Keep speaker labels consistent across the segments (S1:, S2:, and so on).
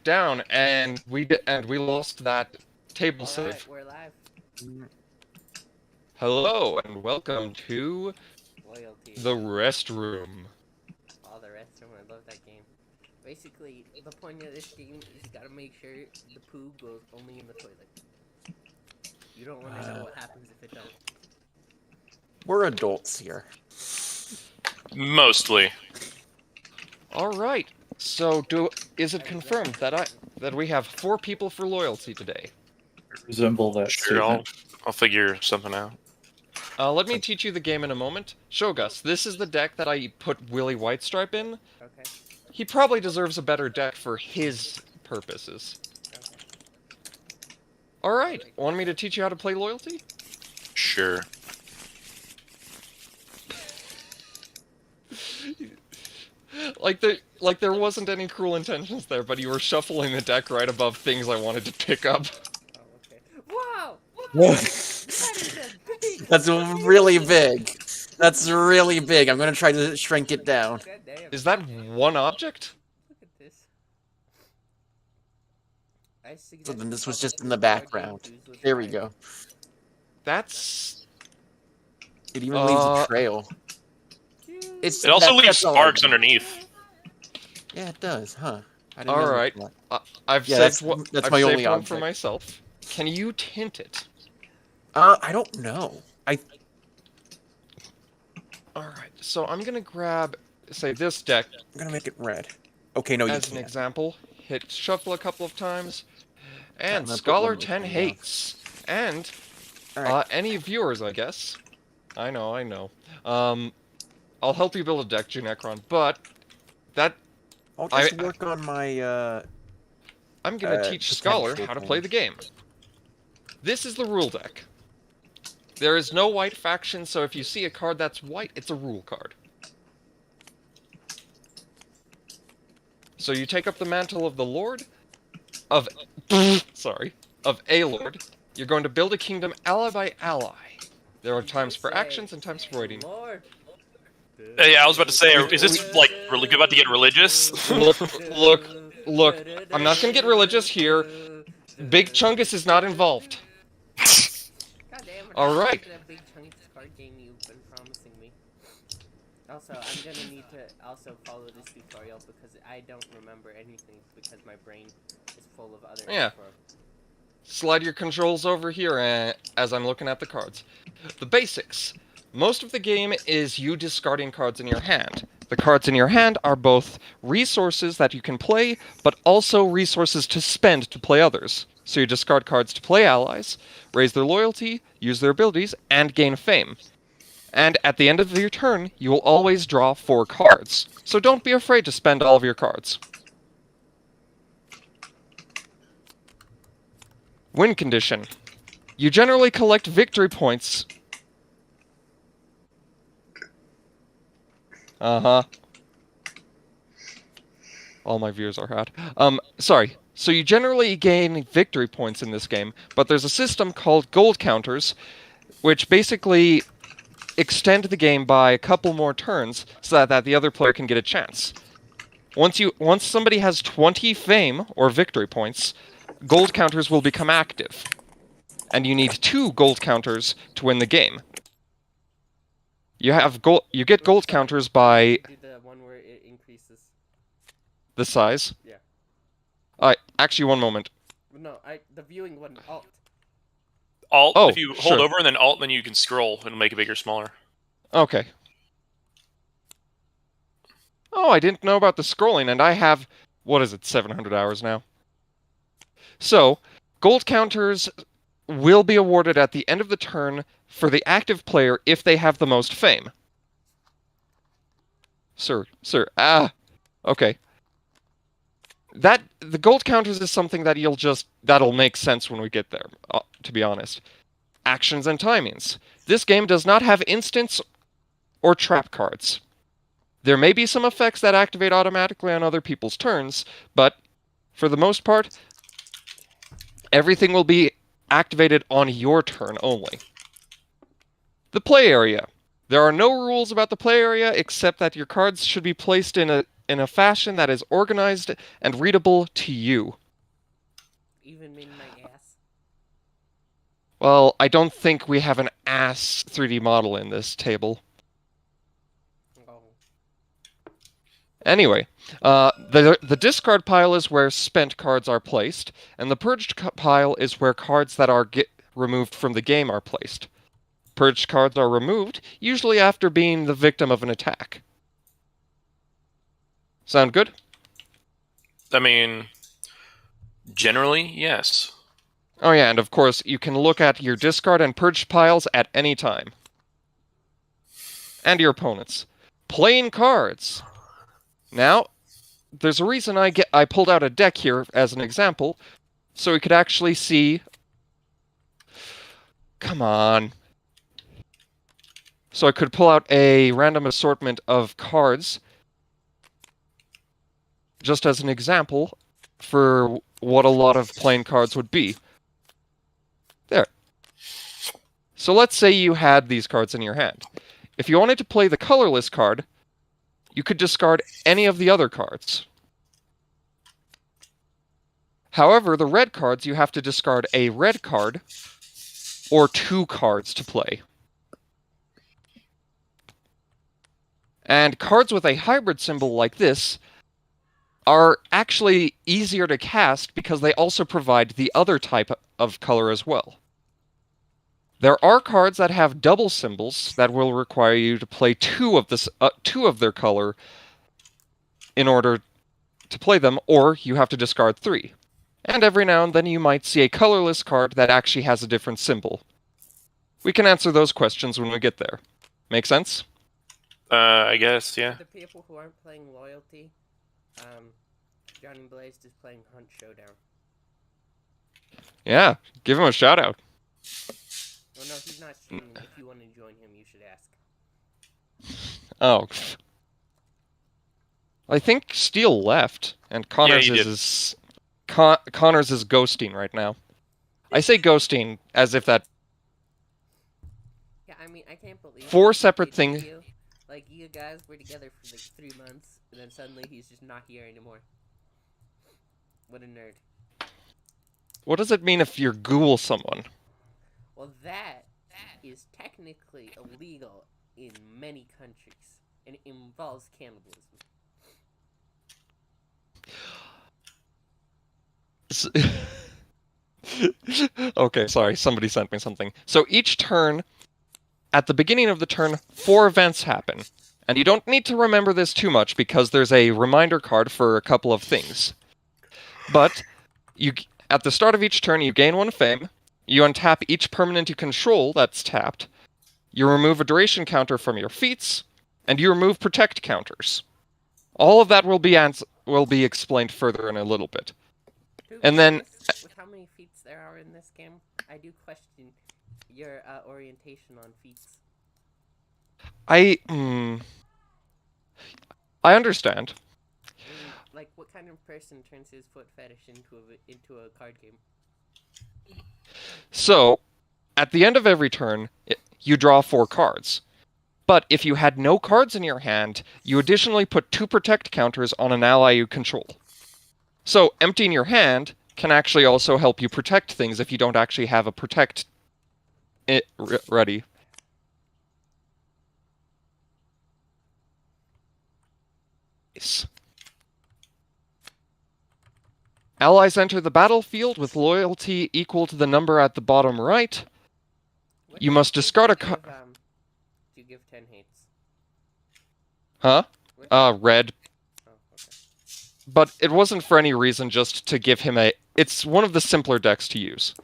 S1: down, and we lost that table save.
S2: We're live.
S1: Hello, and welcome to
S2: Loyalty.
S1: the restroom.
S2: Oh, the restroom. I love that game. Basically, the point of this game is you gotta make sure the poo goes only in the toilet. You don't want to know what happens if it don't.
S3: We're adults here.
S4: Mostly.
S1: All right. So, is it confirmed that we have 4 people for loyalty today?
S5: Resemble that
S4: Sure, I'll
S5: statement.
S4: figure something out.
S1: Let me teach you the game in a moment. Shogus, this is the deck that I put Willie Whitestripe in.
S2: Okay.
S1: He probably deserves a better deck for his purposes.
S2: Okay.
S1: All right. Want me to teach you how to play loyalty?
S4: Sure.
S1: Like there wasn't any cruel intentions there, but you were shuffling the deck right above things I wanted to pick up.
S2: Oh, okay. Wow!
S3: That's really big. That's really big. I'm gonna try to shrink it down.
S2: God damn.
S1: Is that one object?
S2: Look at this.
S3: So then this was just in the background. There we go.
S1: That's...
S3: It even leaves a trail.
S4: It also leaves sparks underneath.
S3: Yeah, it does, huh?
S1: All right. I've
S3: Yeah,
S1: saved
S3: that's
S1: one.
S3: my
S1: I've
S3: only
S1: saved one for
S3: object.
S1: myself. Can you tint it?
S3: I don't know.
S1: All right. So I'm gonna grab, say, this deck
S3: I'm gonna make it red. Okay, no, you
S1: as an
S3: can't.
S1: example. Hit shuffle a couple of times, and
S3: I'm gonna put
S1: Scholar
S3: one of
S1: 10
S3: them down.
S1: hates, and
S3: Alright.
S1: any viewers, I guess. I know. I'll help you build a deck, Junecron, but that
S3: I'll just work on my,
S1: I'm gonna teach Scholar
S3: potential
S1: how to play
S3: thing.
S1: the game. This is the rule deck. There is no white faction, so if you see a card that's white, it's a rule card. So you take up the mantle of the Lord of of a Lord. You're going to build a kingdom ally by ally. There are times for actions and times for waiting.
S2: Lord.
S4: Yeah, I was about to say, is this like really about to get religious?
S1: Look. I'm not gonna get religious here. Big Chungus is not involved.
S2: God damn it.
S1: All right.
S2: That big Chungus card game you've been promising me. Also, I'm gonna need to also follow this tutorial because I don't remember anything because my brain is full of other
S1: Yeah.
S2: info.
S1: Slide your controls over here as I'm looking at the cards. The basics. Most of the game is you discarding cards in your hand. The cards in your hand are both resources that you can play, but also resources to spend to play others. So you discard cards to play allies, raise their loyalty, use their abilities, and gain fame. And at the end of your turn, you will always draw 4 cards. So don't be afraid to spend all of your cards. Win condition. You generally collect victory points. Uh-huh. All my viewers are hot. Sorry. So you generally gain victory points in this game, but there's a system called gold counters, which basically extend the game by a couple more turns so that the other player can get a chance. Once somebody has 20 fame or victory points, gold counters will become active. And you need 2 gold counters to win the game. You get gold counters by
S2: Do the one where it increases.
S1: the size.
S2: Yeah.
S1: Actually, one moment.
S2: No, the viewing one. Alt.
S4: Alt,
S1: Oh,
S4: if you hold
S1: sure.
S4: over and then Alt, then you can scroll and make it bigger, smaller.
S1: Okay. Oh, I didn't know about the scrolling, and I have, 700 hours now? So, gold counters will be awarded at the end of the turn for the active player if they have the most fame. Sir, okay. The gold counters is something that that'll make sense when we get there, to be honest. Actions and timings. This game does not have instants or trap cards. There may be some effects that activate automatically on other people's turns, but for the most part, everything will be activated on your turn only. The play area. There are no rules about the play area except that your cards should be placed in in a fashion that is organized and readable to you.
S2: Even in my ass.
S1: Well, I don't think we have an ass 3D model in this table.
S2: Oh.
S1: Anyway, the discard pile is where spent cards are placed, and the purged pile is where cards that are removed from the game are placed. Purged cards are removed, usually after being the victim of an attack. Sound good?
S4: I mean, generally, yes.
S1: Oh yeah, and of course, you can look at your discard and purged piles at any time. And your opponents. Playing cards! Now, there's a reason I pulled out a deck here as an example, so we could actually see... Come on. So I could pull out a random assortment of cards, just as an example, for what a lot of playing cards would be. There. So let's say you had these cards in your hand. If you wanted to play the colorless card, you could discard any of the other cards. However, the red cards, you have to discard a red card or 2 cards to play. And cards with a hybrid symbol like this are actually easier to cast because they also provide the other type of color as well. There are cards that have double symbols that will require you to play 2 of their color in order to play them, or you have to discard 3. And every now and then you might see a colorless card that actually has a different symbol. We can answer those questions when we get there. Make sense?
S4: I guess, yeah.
S2: The people who aren't playing Loyalty, Johnny Blazed is playing Hunt Showdown.
S1: Yeah, give him a shout out.
S2: Well, no, he's not streaming. If you want to join him, you should ask.
S1: Oh. I think Steele left, and Connors
S4: he did.
S1: Connors is ghosting right now. I say ghosting as if that...
S2: Yeah, I mean, I can't believe
S1: 4 separate things...
S2: Like, you guys were together for like 3 months, and then suddenly he's just not here anymore. What a nerd.
S1: What does it mean if you ghoul someone?
S2: Well, that is technically illegal in many countries, and it involves cannibalism.
S1: Okay, sorry, somebody sent me something. So each turn, at the beginning of the turn, 4 events happen. And you don't need to remember this too much because there's a reminder card for a couple of things. But at the start of each turn, you gain 1 fame, you untap each permanent you control that's tapped, you remove a duration counter from your feats, and you remove protect counters. All of that will be explained further in a little bit. And then...
S2: With how many feats there are in this game, I do question your orientation on feats.
S1: I understand.
S2: I mean, like, what kind of person turns his foot fetish into a card game?
S1: So, at the end of every turn, you draw 4 cards. But if you had no cards in your hand, you additionally put 2 protect counters on an ally you control. So, emptying your hand can actually also help you protect things if you don't actually have a protect ready. Allies enter the battlefield with loyalty equal to the number at the bottom right. You must discard a card.
S2: You give 10 hates.
S1: Huh? Red.
S2: Oh, okay.
S1: But it wasn't for any reason, just to give him a... It's one of the simpler decks to use.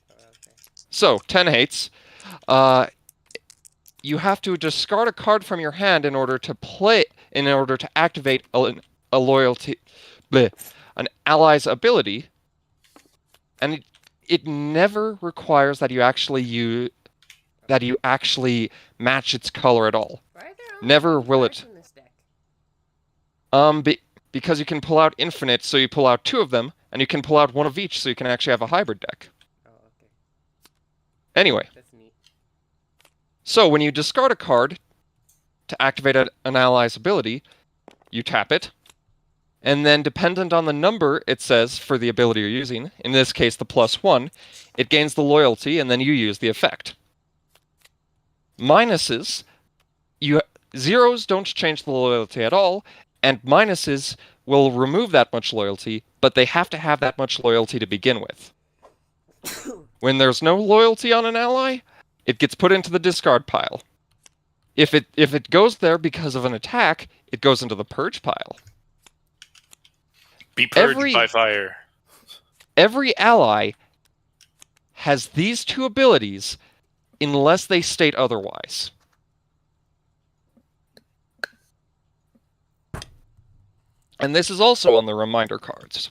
S2: Okay.
S1: So, 10 hates. You have to discard a card from your hand in order to activate a loyalty... Bleh, an ally's ability. And it never requires that you actually match its color at all.
S2: Why are there only
S1: Never
S2: 2
S1: will
S2: cards
S1: it.
S2: in this deck?
S1: Because you can pull out infinite, so you pull out 2 of them, and you can pull out 1 of each, so you can actually have a hybrid deck.
S2: Oh, okay.
S1: Anyway,
S2: That's neat.
S1: so when you discard a card to activate an ally's ability, you tap it, And then dependent on the number it says for the ability you're using, in this case the +1, it gains the loyalty and then you use the effect. Minuses, zeros don't change the loyalty at all, and minuses will remove that much loyalty, but they have to have that much loyalty to begin with. When there's no loyalty on an ally, it gets put into the discard pile. If it goes there because of an attack, it goes into the purge pile.
S4: Be purged by fire.
S1: Every ally has these two abilities unless they state otherwise. And this is also on the reminder cards.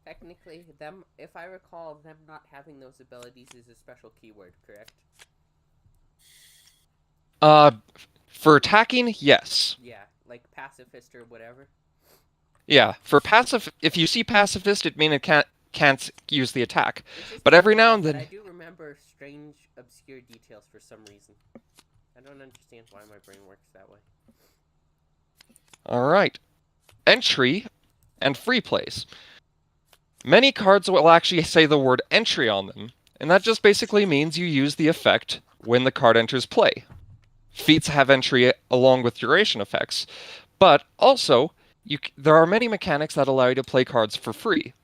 S2: Technically, them, if I recall, them not having those abilities is a special keyword, correct?
S1: For attacking, yes.
S2: Yeah, like pacifist or whatever.
S1: Yeah, for passive, if you see pacifist, it means it can't use the attack. But every now and then,
S2: I do remember strange, obscure details for some reason. I don't understand why my brain works that way.
S1: all right, entry and free plays. Many cards will actually say the word entry on them, and that just basically means you use the effect when the card enters play. Feats have entry along with duration effects, but also there are many mechanics that allow you to play cards for free.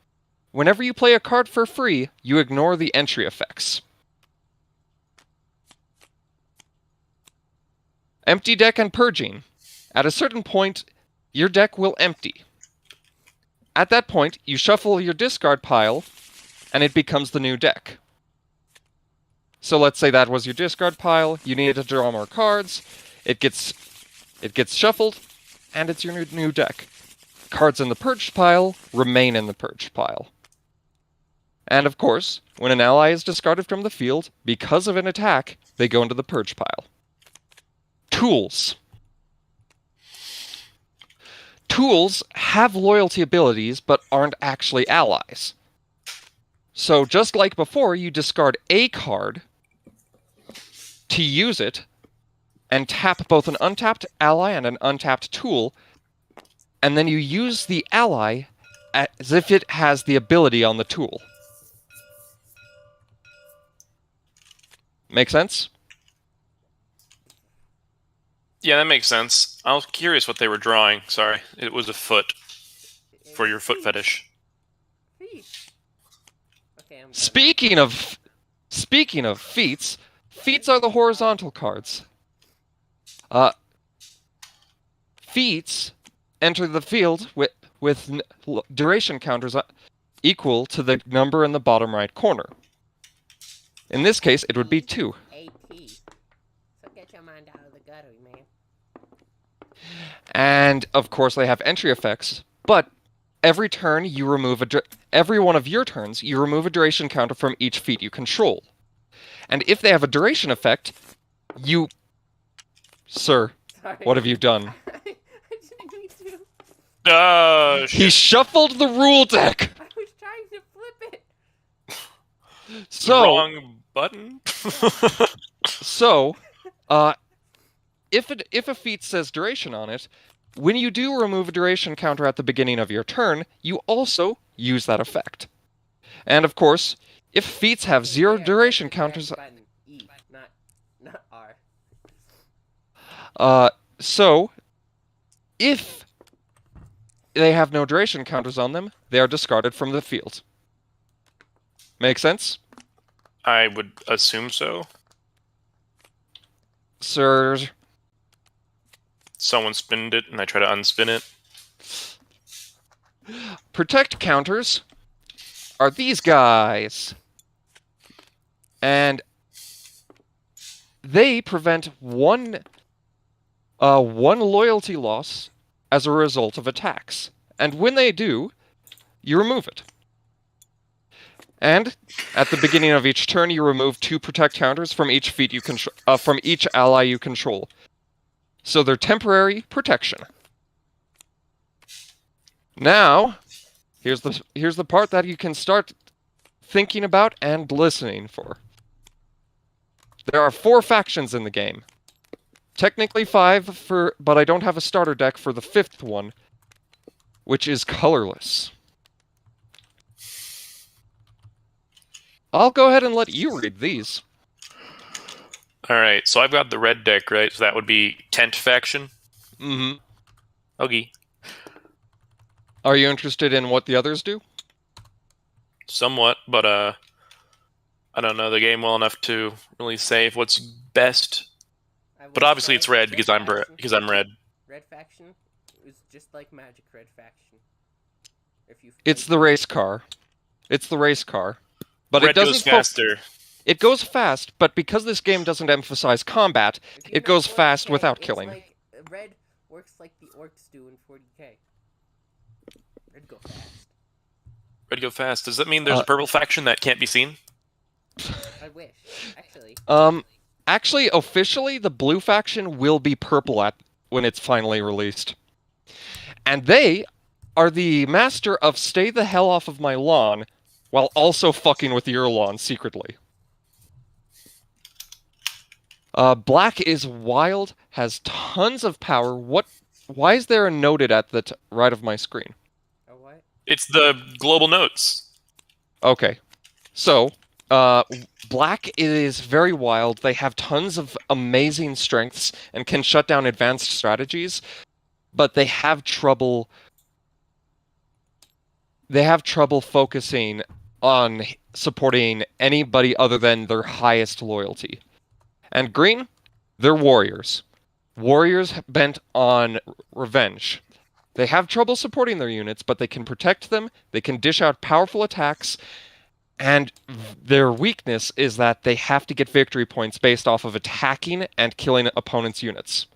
S1: Whenever you play a card for free, you ignore the entry effects. Empty deck and purging. At a certain point, your deck will empty. At that point, you shuffle your discard pile, and it becomes the new deck. So let's say that was your discard pile, you needed to draw more cards, it gets shuffled, and it's your new deck. Cards in the purged pile remain in the purged pile. And of course, when an ally is discarded from the field, because of an attack, they go into the purge pile. Tools. Tools have loyalty abilities, but aren't actually allies. So just like before, you discard a card to use it, and tap both an untapped ally and an untapped tool, and then you use the ally as if it has the ability on the tool. Make sense?
S4: Yeah, that makes sense. I was curious what they were drawing. Sorry, it was a foot for your foot fetish.
S2: Feet. Okay, I'm done.
S1: Speaking of feats, feats are the horizontal cards. Feats enter the field with duration counters equal to the number in the bottom right corner. In this case, it would be 2.
S2: AT. So get your mind out of the gutter, man.
S1: And of course, they have entry effects. But every turn, you remove every one of your turns, you remove a duration counter from each feat you control. And if they have a duration effect, you, sir,
S2: Sorry.
S1: what have you done?
S2: I didn't mean to.
S1: He shuffled the rule deck.
S2: I was trying to flip it.
S1: So,
S4: Wrong button.
S1: So, if a feat says duration on it, when you do remove a duration counter at the beginning of your turn, you also use that effect. And of course, if feats have 0
S2: Yeah,
S1: duration
S2: that's the correct
S1: counters,
S2: button. E, not R.
S1: so if they have no duration counters on them, they are discarded from the field. Make sense?
S4: I would assume so.
S1: Sir,
S4: Someone spinned it, and I try to unspin it.
S1: protect counters are these guys. And they prevent one loyalty loss as a result of attacks. And when they do, you remove it. And at the beginning of each turn, you remove 2 protect counters from each feat you from each ally you control. So they're temporary protection. Now, here's the part that you can start thinking about and listening for. There are 4 factions in the game. Technically 5 but I don't have a starter deck for the 5th one, which is colorless. I'll go ahead and let you read these.
S4: All right, so I've got the red deck, right? So that would be Tent Faction.
S1: Mm-hmm.
S4: Okay.
S1: Are you interested in what the others do?
S4: Somewhat, but I don't know the game well enough to really say what's best.
S2: I will
S4: But obviously
S2: say
S4: it's red because I'm red.
S2: Red Faction is just like Magic Red Faction. If you
S1: It's the race car. It's the race car. But
S4: Red
S1: it doesn't
S4: goes faster.
S1: It goes fast, but because this game doesn't emphasize combat,
S2: If you
S1: it
S2: know
S1: goes
S2: 40K,
S1: fast without
S2: it's
S1: killing.
S2: Like, red works like the orcs do in 40K. Red go fast.
S4: Red go fast. Does that mean there's a purple faction that can't be seen?
S2: I wish, actually.
S1: Actually, officially, the blue faction will be purple when it's finally released. And they are the master of stay the hell off of my lawn, while also fucking with your lawn secretly. Black is wild, has tons of power. Why is there a noted at the right of my screen?
S2: Oh, what?
S4: It's the global notes.
S1: Okay. So, Black is very wild. They have tons of amazing strengths and can shut down advanced strategies, but they have trouble focusing on supporting anybody other than their highest loyalty. And Green, they're warriors. Warriors bent on revenge. They have trouble supporting their units, but they can protect them, they can dish out powerful attacks, and their weakness is that they have to get victory points based off of attacking and killing opponents' units.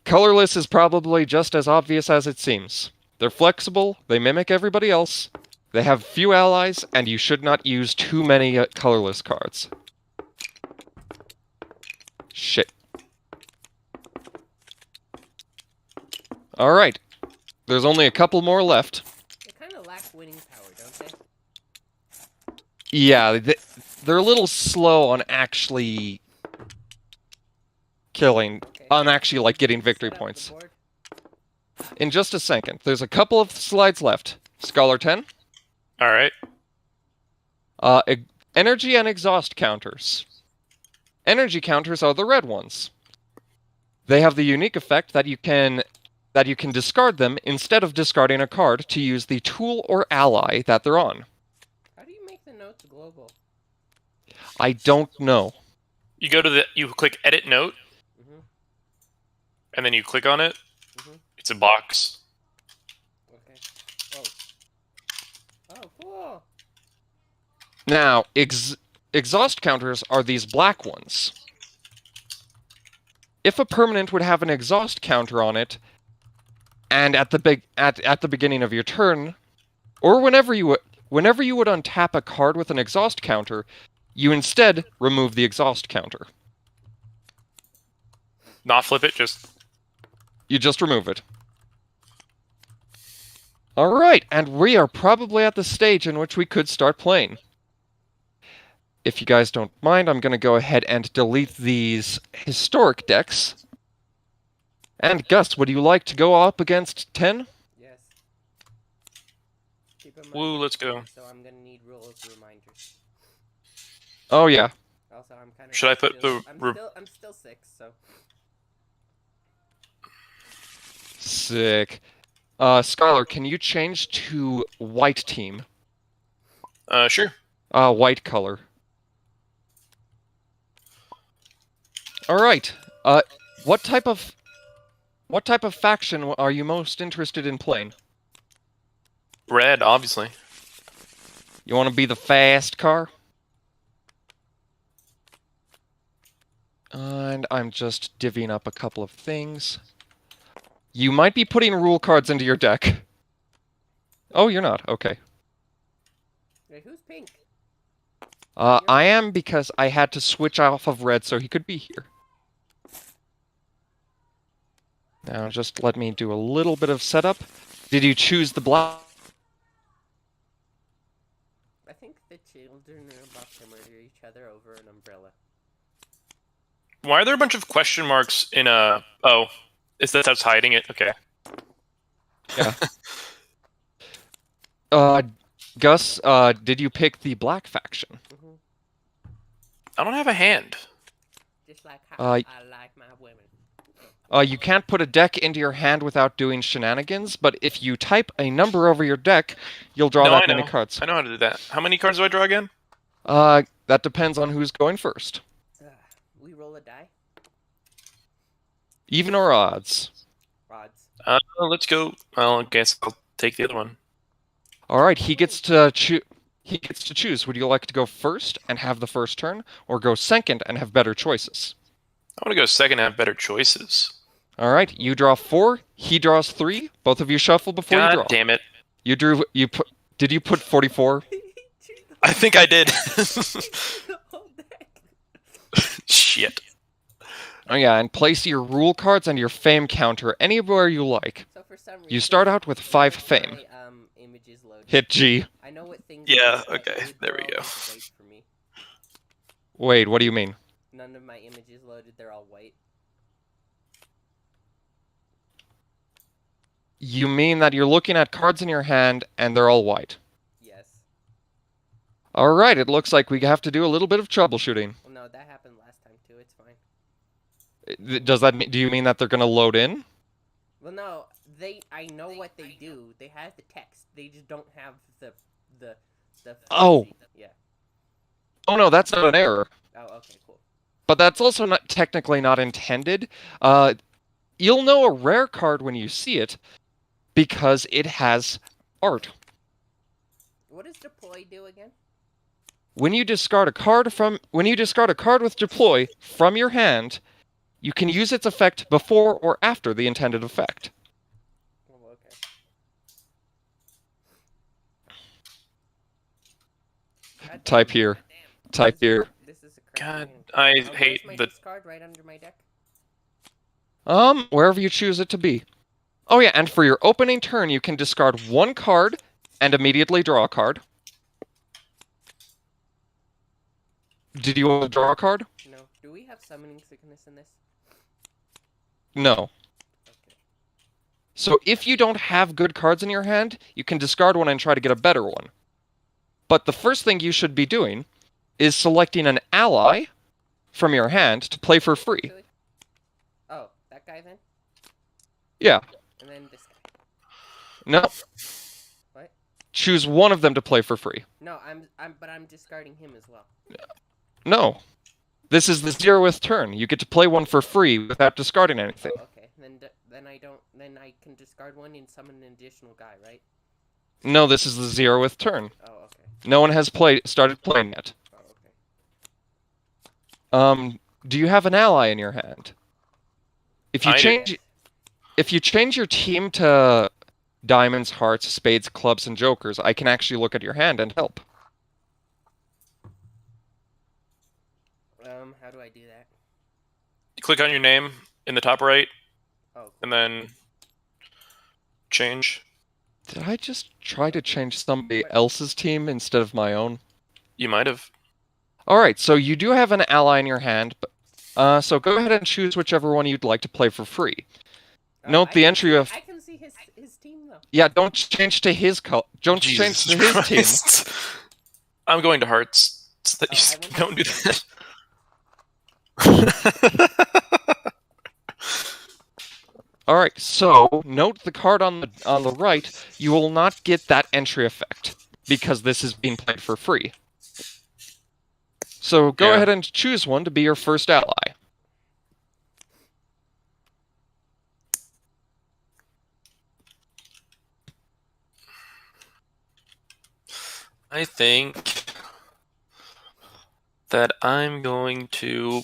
S1: Colorless is probably just as obvious as it seems. They're flexible, they mimic everybody else, they have few allies, and you should not use too many colorless cards. Shit. Alright. There's only a couple more left.
S2: They kind of lack winning power, don't they?
S1: Yeah, they're a little slow on actually killing,
S2: Okay.
S1: on actually, like, getting victory
S2: Set up the
S1: points.
S2: board.
S1: In just a second. There's a couple of slides left. Scholar 10.
S4: All right.
S1: Energy and exhaust counters. Energy counters are the red ones. They have the unique effect that you can discard them instead of discarding a card to use the tool or ally that they're on.
S2: How do you make the notes global?
S1: I don't know.
S4: You go to you click Edit Note,
S2: Mm-hmm.
S4: and then you click on it.
S2: Mhm.
S4: It's a box.
S2: Okay. Oh. Oh, cool.
S1: Now, exhaust counters are these black ones. If a permanent would have an exhaust counter on it, and at the beginning of your turn, or whenever you would untap a card with an exhaust counter, you instead remove the exhaust counter.
S4: Not flip it, just
S1: You just remove it. Alright, and we are probably at the stage in which we could start playing. If you guys don't mind, I'm going to go ahead and delete these historic decks. And Gus, would you like to go up against 10?
S2: Yes. Keep in mind
S4: Woo,
S2: it's
S4: let's go.
S2: fun, So I'm gonna need rules reminders.
S1: Oh yeah.
S2: Also, I'm kind of.
S4: Should I put the
S2: I'm still 6, so.
S1: Sick. Scholar, can you change to white team?
S4: Sure.
S1: White color. Alright. What type of faction are you most interested in playing?
S4: Red, obviously.
S1: You want to be the fast car? And I'm just divvying up a couple of things. You might be putting rule cards into your deck. Oh, you're not. Okay.
S2: Wait, who's pink?
S1: I am because I had to switch off of red so he could be here. Now, just let me do a little bit of setup. Did you choose the black?
S2: I think the children are about to murder each other over an umbrella.
S4: Why are there a bunch of question marks in a? Oh, is that that's hiding it? Okay.
S1: Gus, did you pick the black faction?
S2: Hmm.
S4: I don't have a hand.
S2: Just like how
S1: Uh,
S2: I like my women.
S1: You can't put a deck into your hand without doing shenanigans, but if you type a number over your deck, you'll draw
S4: No,
S1: that
S4: I
S1: many
S4: know.
S1: cards.
S4: I know how to do that. How many cards do I draw again?
S1: That depends on who's going first.
S2: We roll a die.
S1: Even or odds.
S2: Rods.
S4: Let's go. Well, I guess I'll take the other one.
S1: All right, he gets to choose. Would you like to go first and have the first turn, or go second and have better choices?
S4: I want to go second and have better choices.
S1: All right, you draw 4. He draws 3. Both of you shuffle before you draw.
S4: God damn it.
S1: You drew. You put. Did you put 44?
S4: I think I did.
S2: The whole deck.
S4: Shit.
S1: Oh yeah, and place your rule cards and your fame counter anywhere you like.
S2: So for some reason,
S1: You start out with 5 fame.
S2: My, images loaded.
S1: Hit G.
S2: I know what things.
S4: Yeah,
S2: are, but
S4: okay,
S2: they're
S4: there we
S2: all
S4: go.
S2: just white for me.
S1: Wait, what do you mean?
S2: None of my images loaded. They're all white.
S1: You mean that you're looking at cards in your hand and they're all white.
S2: Yes.
S1: All right, it looks like we have to do a little bit of troubleshooting.
S2: Well, no, that happened last time too. It's fine.
S1: Do you mean that they're going to load in?
S2: Well, no, I know what they do. They have the text. They just don't have the.
S1: Oh.
S2: fancy- Yeah.
S1: Oh no, that's not an error.
S2: Oh, okay, cool.
S1: But that's also not technically not intended. You'll know a rare card when you see it because it has art.
S2: What does deploy do again?
S1: When you discard a card with deploy from your hand, you can use its effect before or after the intended effect.
S2: Oh, okay. God
S1: Type
S2: damn.
S1: here. Type here.
S2: This is a crazy
S4: God,
S2: game.
S4: I
S2: Where's
S4: hate
S2: my
S4: the.
S2: discard right under my deck?
S1: Wherever you choose it to be. Oh yeah, and for your opening turn, you can discard 1 card and immediately draw a card. Did you want to draw a card?
S2: No. Do we have summoning sickness in this?
S1: No.
S2: Okay.
S1: So if you don't have good cards in your hand, you can discard one and try to get a better one. But the first thing you should be doing is selecting an ally from your hand to play for free.
S2: Actually? Oh, that guy then?
S1: Yeah.
S2: And then this guy.
S1: No.
S2: What?
S1: Choose one of them to play for free.
S2: No, but I'm discarding him as well.
S1: No. This is the 0th turn. You get to play one for free without discarding anything.
S2: Oh, okay. Then I can discard one and summon an additional guy, right?
S1: No, this is the 0th turn.
S2: Oh, okay.
S1: No one has started playing yet.
S2: Oh, okay.
S1: Do you have an ally in your hand? If you
S4: I do.
S1: change if you change your team to diamonds, hearts, spades, clubs, and jokers, I can actually look at your hand and help.
S2: How do I do that?
S4: Click on your name in the top right,
S2: Oh, cool.
S4: and then change.
S1: Did I just try to change somebody else's team instead of my own?
S4: You might have.
S1: Alright, so you do have an ally in your hand, but, so go ahead and choose whichever one you'd like to play for free. Note the entry of...
S2: I can see his team though.
S1: Yeah, don't change to his Don't change to his team.
S4: Christ. I'm going to hearts. So that
S2: Oh, I
S4: you don't do that.
S1: Alright, so note the card on the right. You will not get that entry effect because this is being played for free. So go
S4: Yeah.
S1: ahead and choose one to be your first ally.
S4: I think that I'm going to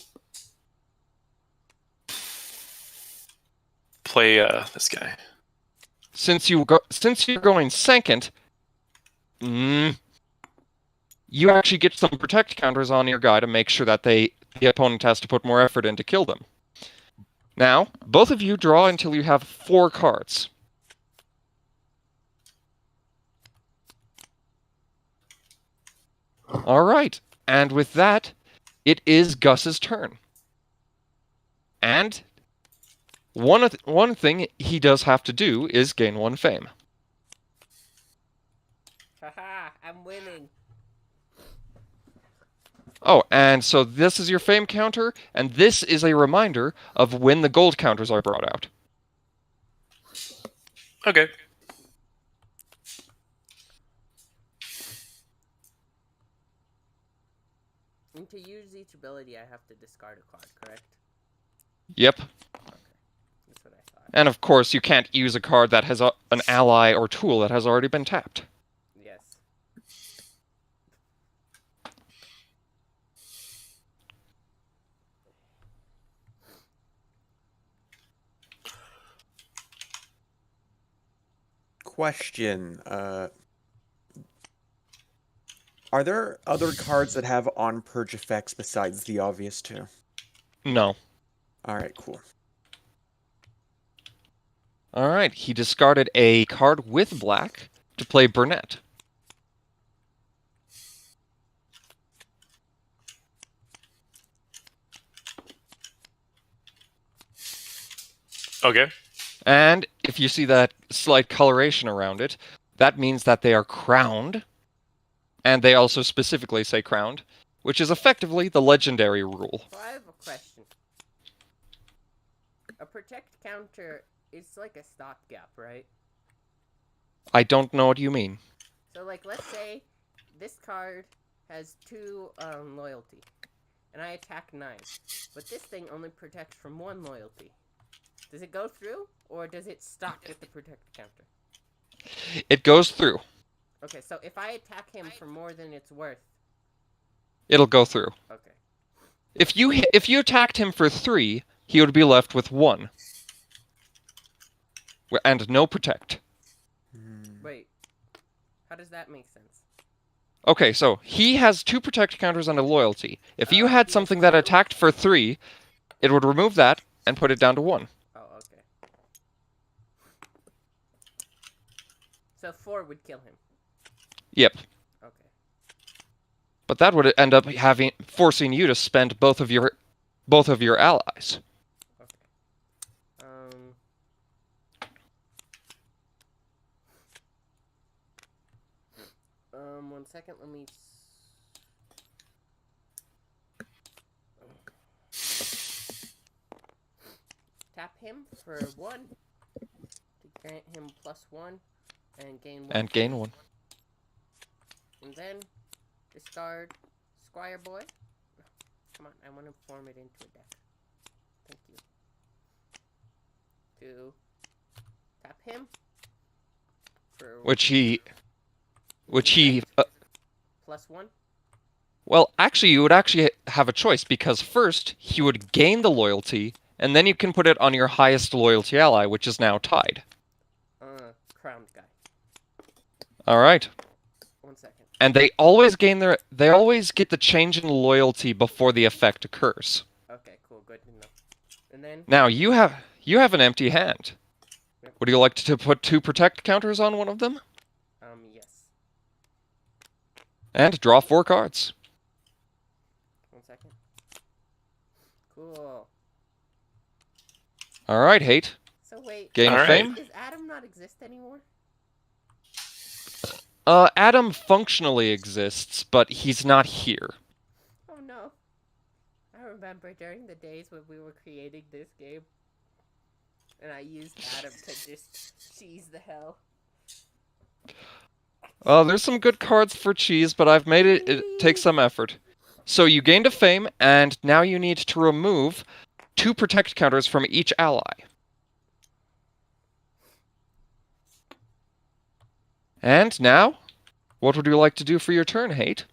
S4: play this guy.
S1: Since you're going second, you actually get some protect counters on your guy to make sure that the opponent has to put more effort in to kill them. Now, both of you draw until you have 4 cards. All right, and with that, it is Gus's turn. And one thing he does have to do is gain 1 fame.
S2: Haha, I'm winning.
S1: Oh, and so this is your fame counter, and this is a reminder of when the gold counters are brought out.
S4: Okay.
S2: And to use each ability, I have to discard a card, correct?
S1: Yep.
S2: Okay, that's what I thought.
S1: And of course, you can't use a card that has an ally or tool that has already been tapped.
S2: Yes.
S3: Question. Are there other cards that have on-purge effects besides the obvious two?
S1: No.
S3: Alright, cool.
S1: Alright, he discarded a card with black to play Burnett.
S4: Okay.
S1: And if you see that slight coloration around it, that means that they are crowned. And they also specifically say crowned, which is effectively the legendary rule.
S2: So I have a question. A protect counter is like a stopgap, right?
S1: I don't know what you mean.
S2: So, like, let's say this card has 2 loyalty, and I attack 9, but this thing only protects from 1 loyalty. Does it go through, or does it stop with the protect counter?
S1: It goes through.
S2: Okay, so if I attack him for more than it's worth,
S1: It'll go through.
S2: okay.
S1: If you attacked him for 3, he would be left with 1. And no protect.
S2: Wait, how does that make sense?
S1: Okay, so he has 2 protect counters and a loyalty. If you
S2: Oh,
S1: had
S2: he has
S1: something that
S2: 2?
S1: attacked for 3, it would remove that and put it down to 1.
S2: Oh, okay. So 4 would kill him.
S1: Yep.
S2: Okay.
S1: But that would end up forcing you to spend both of your allies.
S2: Okay. 1 second, let me... Tap him for 1 to grant him +1 and gain 1.
S1: And gain 1.
S2: And then discard Squire Boy. Come on, I want to form it into a deck. Thank you. To tap him for
S1: Which he
S2: +1.
S1: well, actually you would actually have a choice, because first he would gain the loyalty, and then you can put it on your highest loyalty ally, which is now tied.
S2: Crowned guy.
S1: All right.
S2: 1 second.
S1: And they always get the change in loyalty before the effect occurs.
S2: Okay, cool, good to know. And then
S1: Now you have an empty hand.
S2: Yep.
S1: Would you like to put 2 protect counters on one of them?
S2: yes.
S1: And draw 4 cards.
S2: 1 second. Cool.
S1: All right, Hate.
S2: So wait,
S1: Gain
S4: All
S1: fame.
S4: right.
S2: does Adam not exist anymore?
S1: Adam functionally exists, but he's not here.
S2: Oh no. I remember during the days when we were creating this game, and I used Adam to just cheese the hell.
S1: There's some good cards for cheese, but I've made it take some effort. So you gained a fame, and now you need to remove 2 protect counters from each ally. And now, what would you like to do for your turn, Hate?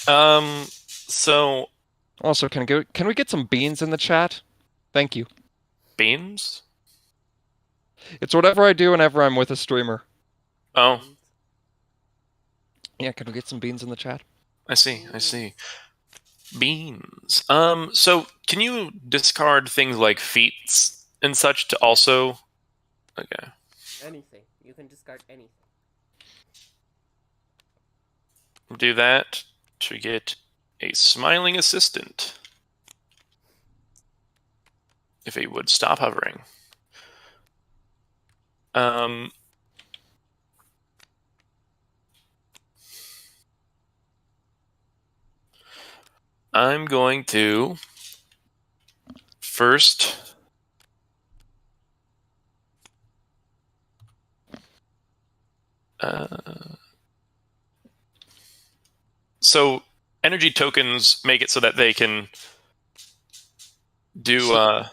S4: So
S1: Also, can we get some beans in the chat? Thank you.
S4: beams?
S1: It's whatever I do whenever I'm with a streamer.
S4: Oh,
S1: Yeah, can we get some beans in the chat?
S4: I see. Beans. So can you discard things like feats and such to also? Okay.
S2: Anything. You can discard anything.
S4: Do that to get a smiling assistant. if he would stop hovering. I'm going to first so energy tokens make it so that they can do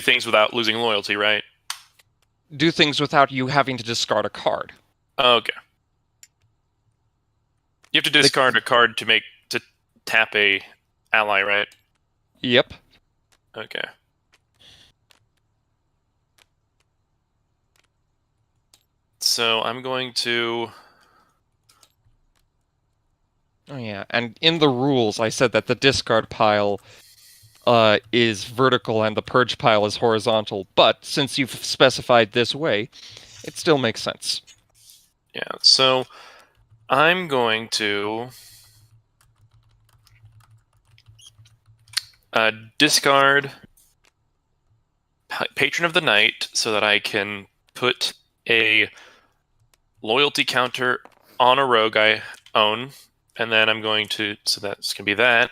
S4: things without losing loyalty, right?
S1: Do things without you having to discard a card.
S4: Okay. You have to discard a card to tap a ally, right?
S1: Yep.
S4: Okay. So I'm going to...
S1: Oh yeah, and in the rules I said that the discard pile is vertical and the purge pile is horizontal, but since you've specified this way, it still makes sense.
S4: Yeah, so I'm going to discard Patron of the Night so that I can put a loyalty counter on a rogue I own, and then I'm going to, so that's going to be that,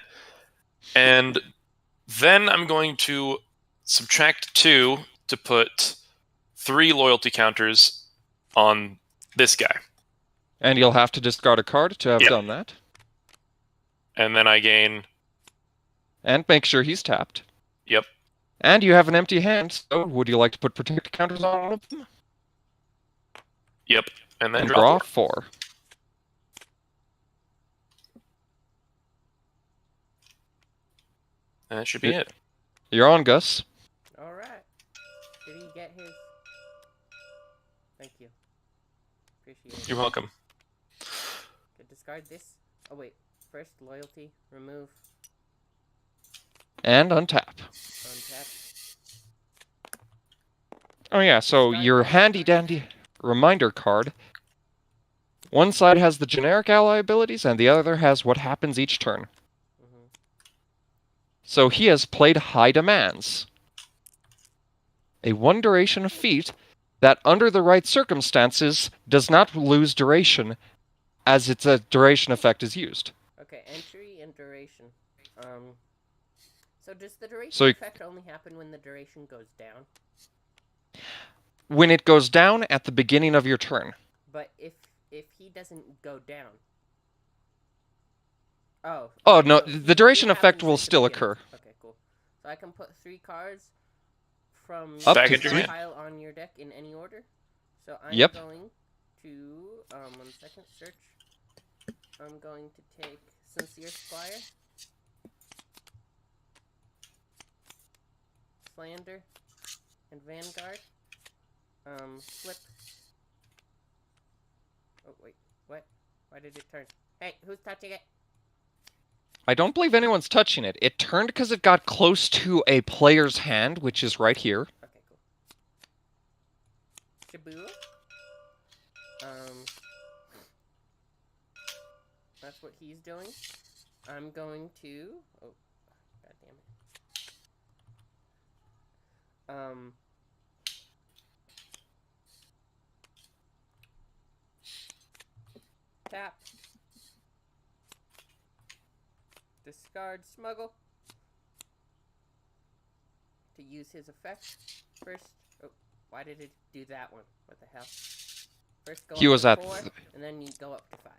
S4: and then I'm going to subtract 2 to put 3 loyalty counters on this guy.
S1: And you'll have to discard a card to have done that.
S4: And then I gain...
S1: And make sure he's tapped.
S4: Yep.
S1: And you have an empty hand, so would you like to put protect counters on one of them?
S4: Yep. And then
S1: and
S4: draw
S1: draw
S4: 4.
S1: 4.
S4: And that should be it.
S1: You're on, Gus.
S2: Alright. Did he get his... Thank you. Appreciate it.
S4: You're welcome.
S2: Okay, discard this. Oh wait. First, loyalty. Remove.
S1: And untap.
S2: Untap.
S1: Oh yeah, so your handy-dandy reminder card. One side has the generic ally abilities, and the other has what happens each turn. So he has played High Demands. A 1 duration feat that, under the right circumstances, does not lose duration as its duration effect is used.
S2: Okay, entry and duration. So does the duration
S1: So
S2: effect only happen when the duration goes down?
S1: When it goes down at the beginning of your turn.
S2: But if he doesn't go down.
S1: Oh, no,
S2: so
S1: the duration
S2: it
S1: effect
S2: happens
S1: will
S2: at the
S1: still
S2: beginning.
S1: occur.
S2: Okay, cool. So I can put 3 cards from
S1: Up
S4: Back
S1: to
S4: into your
S1: 3.
S4: hand.
S2: pile on your deck in any order. So I'm
S1: Yep.
S2: going to 1 second, search. I'm going to take Sincere Squire, Slander, and Vanguard. Flip. Oh wait, what? Why did it turn? Hey, who's touching it?
S1: I don't believe anyone's touching it. It turned because it got close to a player's hand, which is right here.
S2: Okay, cool. Shabu. That's what he's doing. I'm going to... Oh, god damn it. Tap. Discard Smuggle. To use his effect. First... Oh, why did it do that one? What the hell? First go
S1: He
S2: up
S1: was
S2: to
S1: at
S2: 4, and then you go up to 5.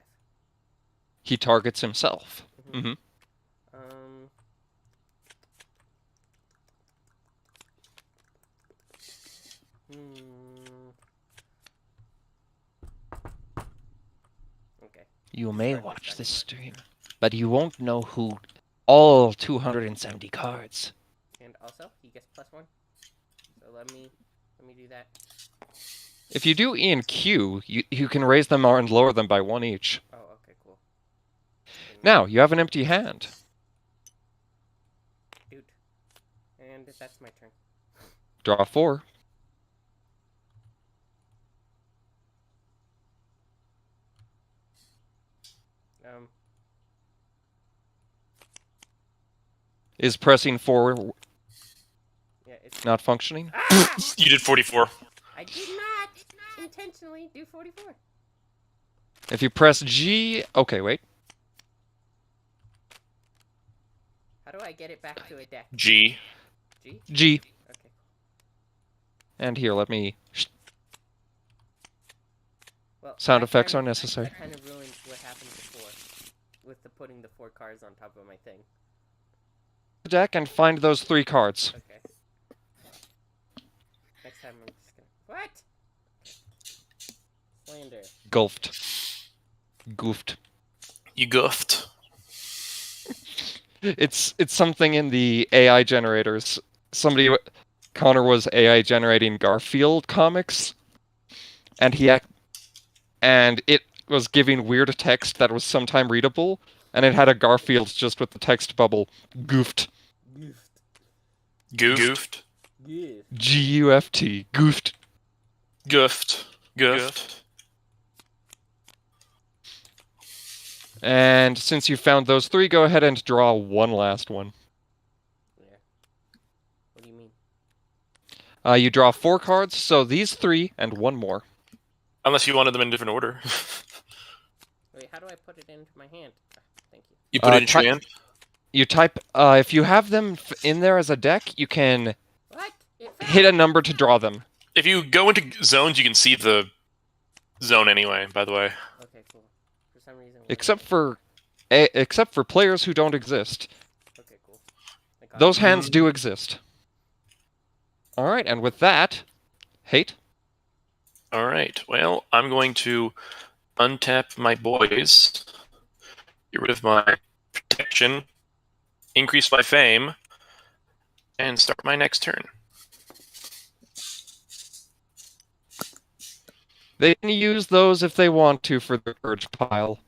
S1: He targets himself.
S2: Mm-hmm. Okay.
S1: You may
S2: Start
S1: watch
S2: this
S1: this stream, but you won't know who all 270 cards.
S2: And also, he gets +1. So let me do that.
S1: If you do E and Q, you can raise them and lower them by 1 each.
S2: Oh, okay, cool.
S1: Now, you have an empty hand.
S2: Dude. And that's my turn.
S1: Draw 4. Is pressing 4
S2: it's
S1: Not functioning?
S2: ah!
S4: You did 44.
S2: I did not intentionally do 44.
S1: If you press G... Okay, wait.
S2: How do I get it back to a deck?
S4: G.
S2: G?
S1: G.
S2: Okay.
S1: And here, let me...
S2: Well,
S1: Sound
S2: that
S1: effects
S2: kind
S1: are
S2: of-
S1: necessary.
S2: That kind of ruined what happened before with the putting the 4 cards on top of my thing.
S1: Deck and find those 3 cards.
S2: Okay. Next time I'm just gonna... What? Slander.
S1: Gulfed. Goofed.
S4: You goofed.
S1: It's something in the AI generators. Connor was AI generating Garfield comics, and it was giving weird text that was sometime readable, and it had a Garfield just with the text bubble goofed.
S2: Goofed.
S4: Goofed.
S2: Goof.
S1: G-U-F-T. Goofed.
S4: Goofed. Goofed.
S1: And since you found those 3, go ahead and draw one last one.
S2: Yeah. What do you mean?
S1: You draw 4 cards, so these 3 and 1 more.
S4: Unless you wanted them in different order.
S2: Wait, how do I put it into my hand? Ah, thank you.
S4: You put it in your
S1: Ty-
S4: hand?
S1: You type, if you have them in there as a deck, you can
S2: What? It fell.
S1: hit a number to draw them.
S4: If you go into zones, you can see the zone anyway, by the way.
S2: Okay, cool. For some reason.
S1: Except for players who don't exist.
S2: Okay, cool. I got
S1: Those
S2: it.
S1: hands do exist. Alright, and with that, Hate.
S4: Alright, well, I'm going to untap my boys, get rid of my protection, increase my fame, and start my next turn.
S1: They can use those if they want to for the purge pile.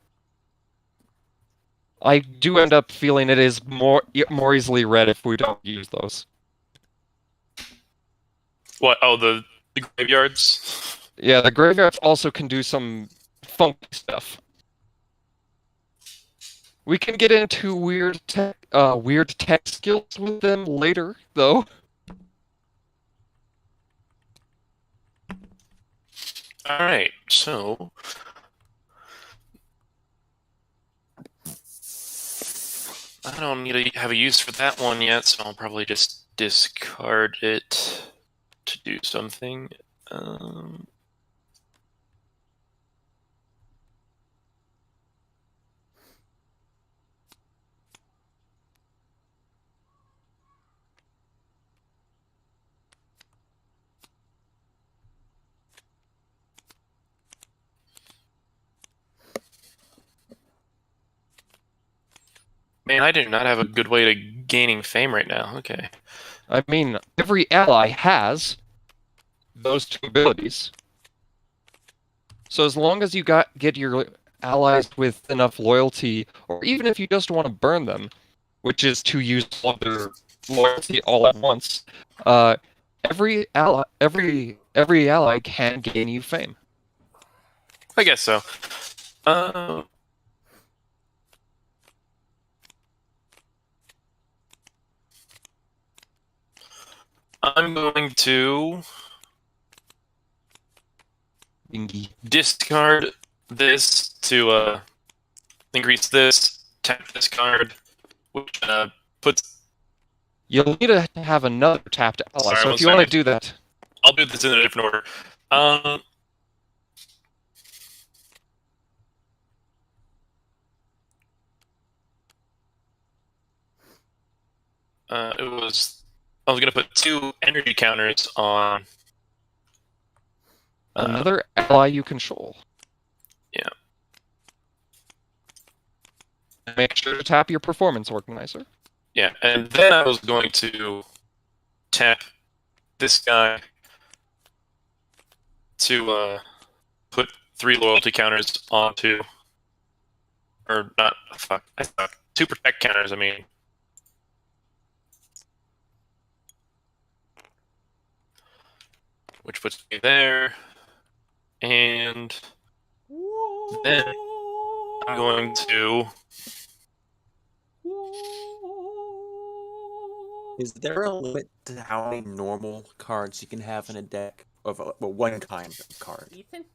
S1: I do end up feeling it is more easily read if we don't use those.
S4: What? Oh, the graveyards?
S1: Yeah, the graveyards also can do some funky stuff. We can get into weird tech skills with them later, though.
S4: Alright, so... I don't need to have a use for that one yet, so I'll probably just discard it to do something. Man, I do not have a good way to gaining fame right now. Okay.
S1: I mean, every ally has those 2 abilities. So as long as you get your allies with enough loyalty, or even if you just want to burn them, which is to use all their loyalty all at once, every ally can gain you fame.
S4: I guess so. I'm going to
S1: Bingy.
S4: discard this to increase this, tap this card, which puts...
S1: You'll need to have another tapped ally,
S4: Sorry,
S1: so
S4: one
S1: if you want to
S4: second.
S1: do that...
S4: I'll do this in a different order. I was going to put 2 energy counters on...
S1: Another ally you control.
S4: Yeah.
S1: Make sure to tap your performance organizer.
S4: Yeah, and then I was going to tap this guy to put 3 loyalty counters onto... Or not, fuck, I suck. 2 protect counters, I mean. Which puts me there. And then I'm going to
S3: Is there a limit to how many normal cards you can have in a deck of one kind of card?
S2: Ethan?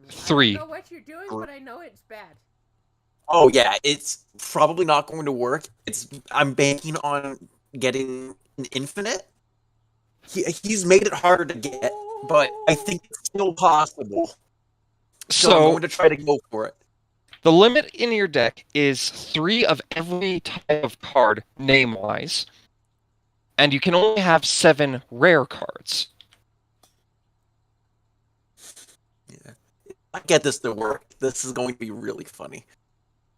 S2: I
S1: 3.
S2: don't know what you're doing, but I know it's bad.
S3: Oh yeah, it's probably not going to work. I'm banking on getting an infinite. He's made it harder to get, but I think it's still possible. So I'm
S1: So
S3: going to try to go for it.
S1: the limit in your deck is 3 of every type of card, name-wise. And you can only have 7 rare cards.
S3: Yeah. If I get this to work, this is going to be really funny.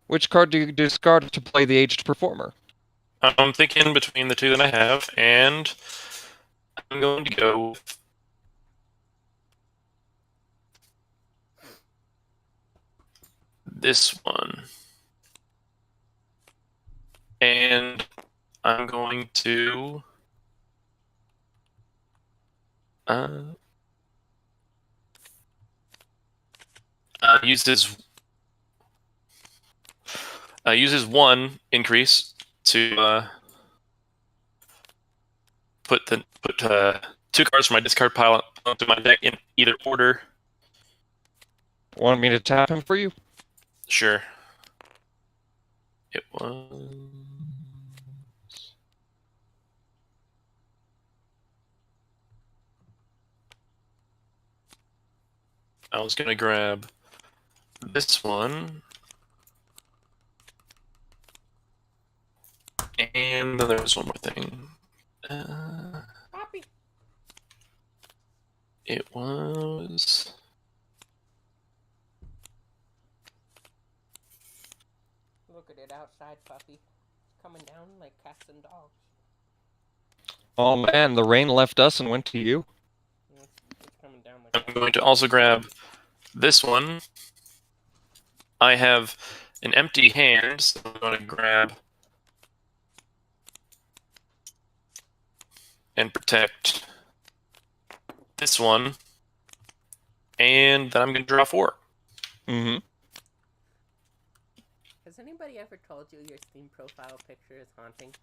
S1: Which card do you discard to play the Aged Performer?
S4: I'm thinking between the two that I have, and I'm going to go with this one. And I'm going to uses one increase to put 2 cards from my discard pile onto my deck in either order.
S1: Want me to tap him for you?
S4: Sure. It was. I was gonna grab this one. And then there was one more thing.
S2: Poppy.
S4: It was.
S2: Look at it outside, Puppy. It's coming down like cats and dogs.
S1: Oh man, the rain left us and went to you.
S2: It's coming down like
S4: I'm going to also grab this one. I have an empty hand, so I'm going to grab and protect this one. And then I'm going to draw 4.
S1: Mm-hmm.
S2: Has anybody ever told you your Steam profile picture is haunting?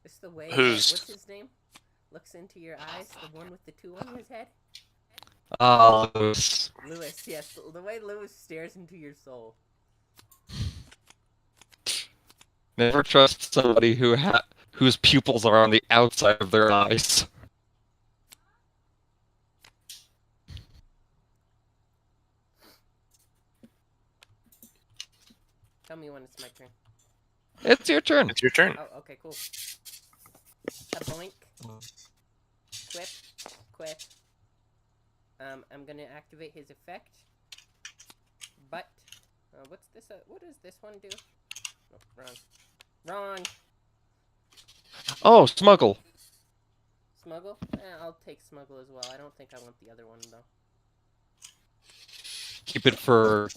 S2: It's the way
S4: Whose?
S2: what's his name? Looks into your eyes, the one with the 2 on his head?
S1: Lewis.
S2: Lewis, yes. The way Lewis stares into your soul.
S1: Never trust somebody whose pupils are on the outside of their eyes.
S2: Tell me when it's my turn.
S1: It's your turn.
S4: It's your turn.
S2: Oh, okay, cool. A boink. Quip. Quip. I'm gonna activate his effect. But, what's this? What does this one do? Oh, wrong. Wrong.
S1: Oh, smuggle.
S2: Smuggle? I'll take smuggle as well. I don't think I want the other one though.
S1: Keep it for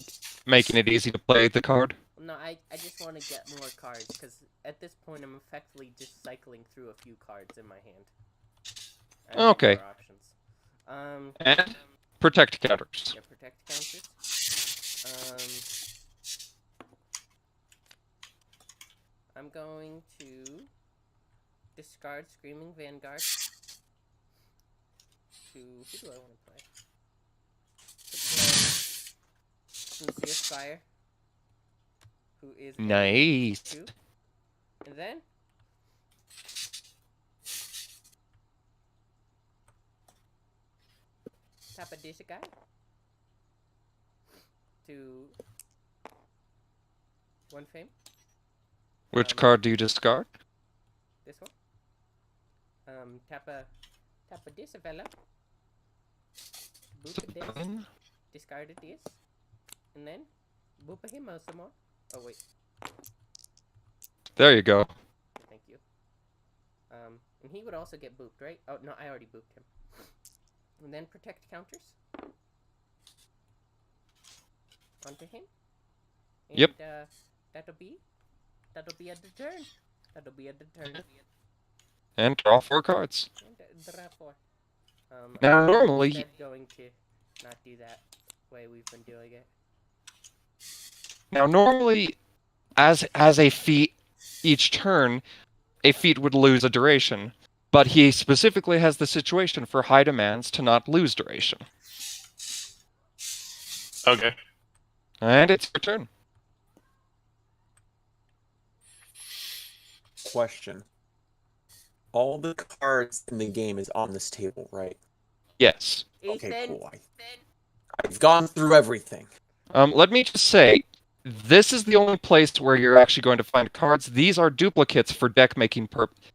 S1: making it easy to play the card.
S2: No, I just want to get more cards because at this point I'm effectively just cycling through a few cards in my hand. I have
S1: Okay.
S2: more options.
S1: And protect counters.
S2: Yeah, protect counters. I'm going to discard Screaming Vanguard. Who do I want to play? To play Sincere Spire, who is a
S1: Nice.
S2: 2. And then tap a dish guy to 1 fame.
S1: Which card do you discard?
S2: This one. Tap a this fella. Boop a this. Discard a this. And then boop a him some more. Oh wait.
S1: There you go.
S2: Thank you. And he would also get booped, right? Oh no, I already booped him. And then protect counters. Onto him. And,
S1: Yep.
S2: That'll be at the turn. That'll be at the turn.
S1: And draw 4 cards.
S2: And draw 4.
S1: Now,
S2: I'm
S1: normally-
S2: instead going to not do that way we've been doing it.
S1: Now, normally, as a feat each turn, a feat would lose a duration. But he specifically has the situation for high demands to not lose duration.
S4: Okay.
S1: And it's your turn.
S3: Question. All the cards in the game is on this table, right?
S1: Yes.
S3: Okay,
S2: Ethan,
S3: cool. I've gone through everything.
S1: Let me just say, this is the only place where you're actually going to find cards. These are duplicates for deck making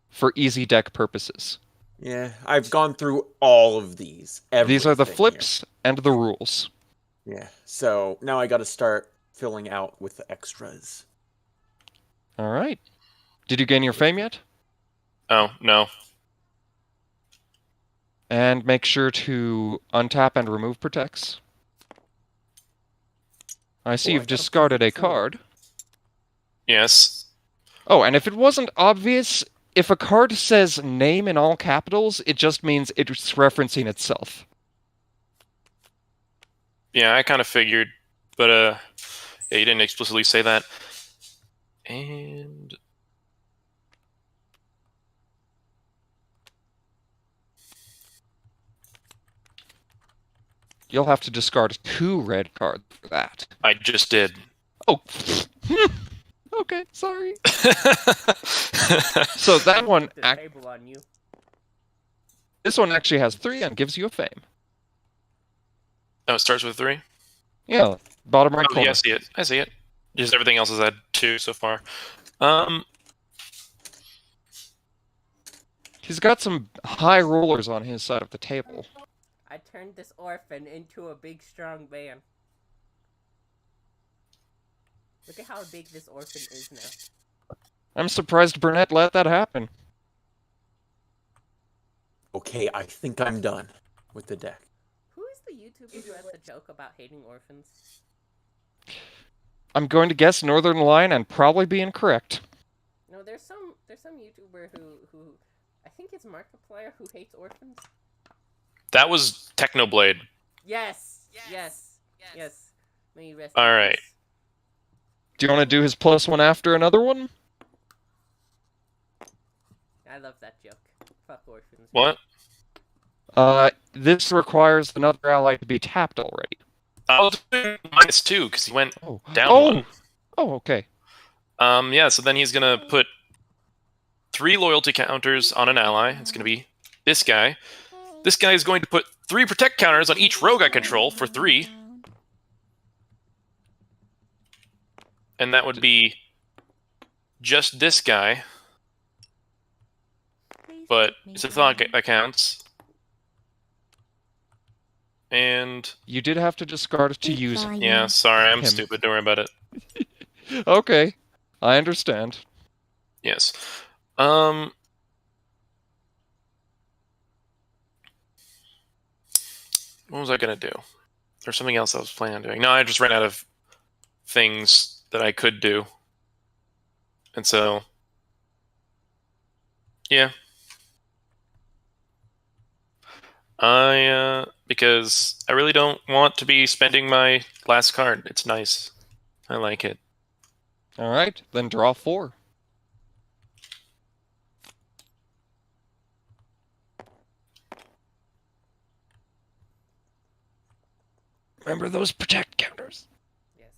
S1: for easy deck purposes.
S3: Yeah, I've gone through all of these.
S1: These are the
S3: Everything
S1: flips and the rules.
S3: here. Yeah, so now I got to start filling out with the extras.
S1: All right. Did you gain your fame yet?
S4: Oh, no.
S1: And make sure to untap and remove protects. I see
S3: Oh, I
S1: you've
S3: got a
S1: discarded a
S3: perfect four.
S1: card.
S4: Yes.
S1: Oh, and if it wasn't obvious, if a card says name in all capitals, it just means it's referencing itself.
S4: Yeah, I kind of figured, but yeah, you didn't explicitly say that. And
S1: You'll have to discard 2 red cards for that.
S4: I just did.
S1: Oh. Okay, sorry. So that one,
S2: put the table on you.
S1: this one actually has 3 and gives you a fame.
S4: Oh, it starts with 3?
S1: Yeah, bottom right
S4: Oh,
S1: corner.
S4: yeah, I see it. I see it. Just everything else is at 2 so far.
S1: He's got some high rollers on his side of the table.
S2: I turned this orphan into a big, strong man. Look at how big this orphan is now.
S1: I'm surprised Burnett let that happen.
S3: Okay, I think I'm done with the deck.
S2: Who is the YouTuber who has the joke about hating orphans?
S1: I'm going to guess Northern Line and probably be incorrect.
S2: No, there's some YouTuber who I think it's Markiplier who hates orphans.
S4: That was Technoblade.
S2: Yes. May you rest in
S4: All right.
S2: peace.
S1: Do you want to do his +1 after another one?
S2: I love that joke. Fuck orphans.
S4: What?
S1: This requires another ally to be tapped already.
S4: I'll do -2 because he went
S1: Oh.
S4: down
S1: Oh.
S4: 1.
S1: Oh, okay.
S4: Yeah, so then he's gonna put 3 loyalty counters on an ally. It's gonna be this guy. This guy is going to put 3 protect counters on each rogue I control for 3. And that would be just this guy. But it's a thought that counts. And
S1: You did have to discard to use it.
S4: yeah, sorry, I'm
S1: Him.
S4: stupid. Don't worry about it.
S1: Okay, I understand.
S4: Yes. What was I gonna do? There's something else I was planning on doing. No, I just ran out of things that I could do. And so yeah. Because I really don't want to be spending my last card. It's nice. I like it.
S1: All right, then draw 4. Remember those protect counters.
S2: Yes.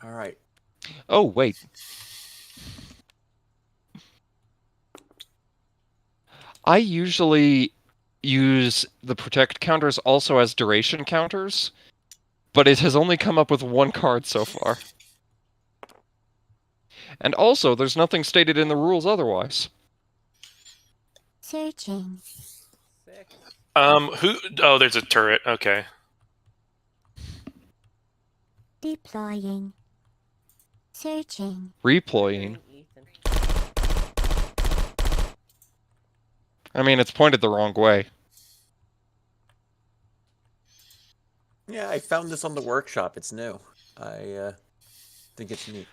S3: All right.
S1: Oh, wait. I usually use the protect counters also as duration counters, but it has only come up with 1 card so far. And also, there's nothing stated in the rules otherwise.
S5: Searching.
S2: Sick.
S4: Who? Oh, there's a turret. Okay.
S5: Deploying. Searching.
S1: Reploying.
S2: Ethan.
S1: I mean, it's pointed the wrong way.
S3: Yeah, I found this on the workshop. It's new. I think it's neat.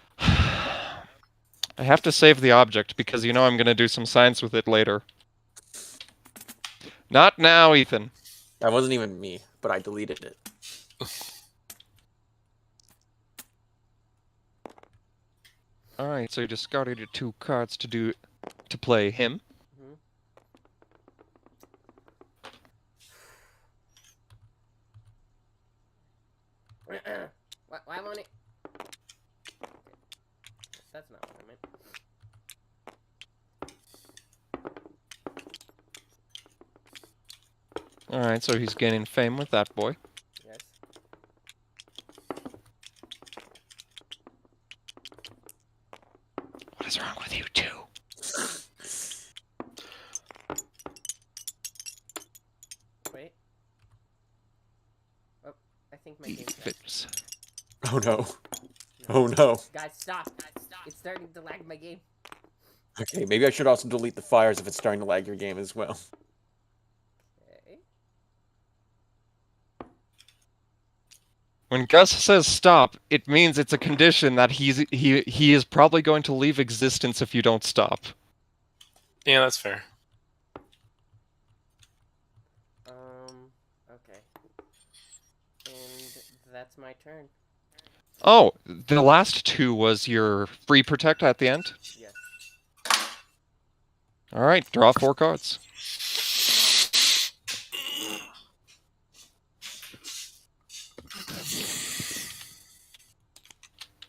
S1: I have to save the object because you know I'm gonna do some science with it later. Not now, Ethan.
S3: That wasn't even me, but I deleted it.
S1: Alright, so you discarded your 2 cards to play him.
S2: Why won't it? Okay. That's not what I meant.
S1: Alright, so he's gaining fame with that boy.
S2: Yes.
S1: What is wrong with you two?
S2: Wait. Oh, I think my game's back.
S1: Fix.
S3: Oh no. Oh no.
S2: Guys, stop! It's starting to lag my game.
S3: Okay, maybe I should also delete the fires if it's starting to lag your game as well.
S2: Okay.
S1: When Gus says stop, it means it's a condition that he is probably going to leave existence if you don't stop.
S4: Yeah, that's fair.
S2: Okay. And that's my turn.
S1: Oh, the last 2 was your free protect at the end?
S2: Yes.
S1: Alright, draw 4 cards.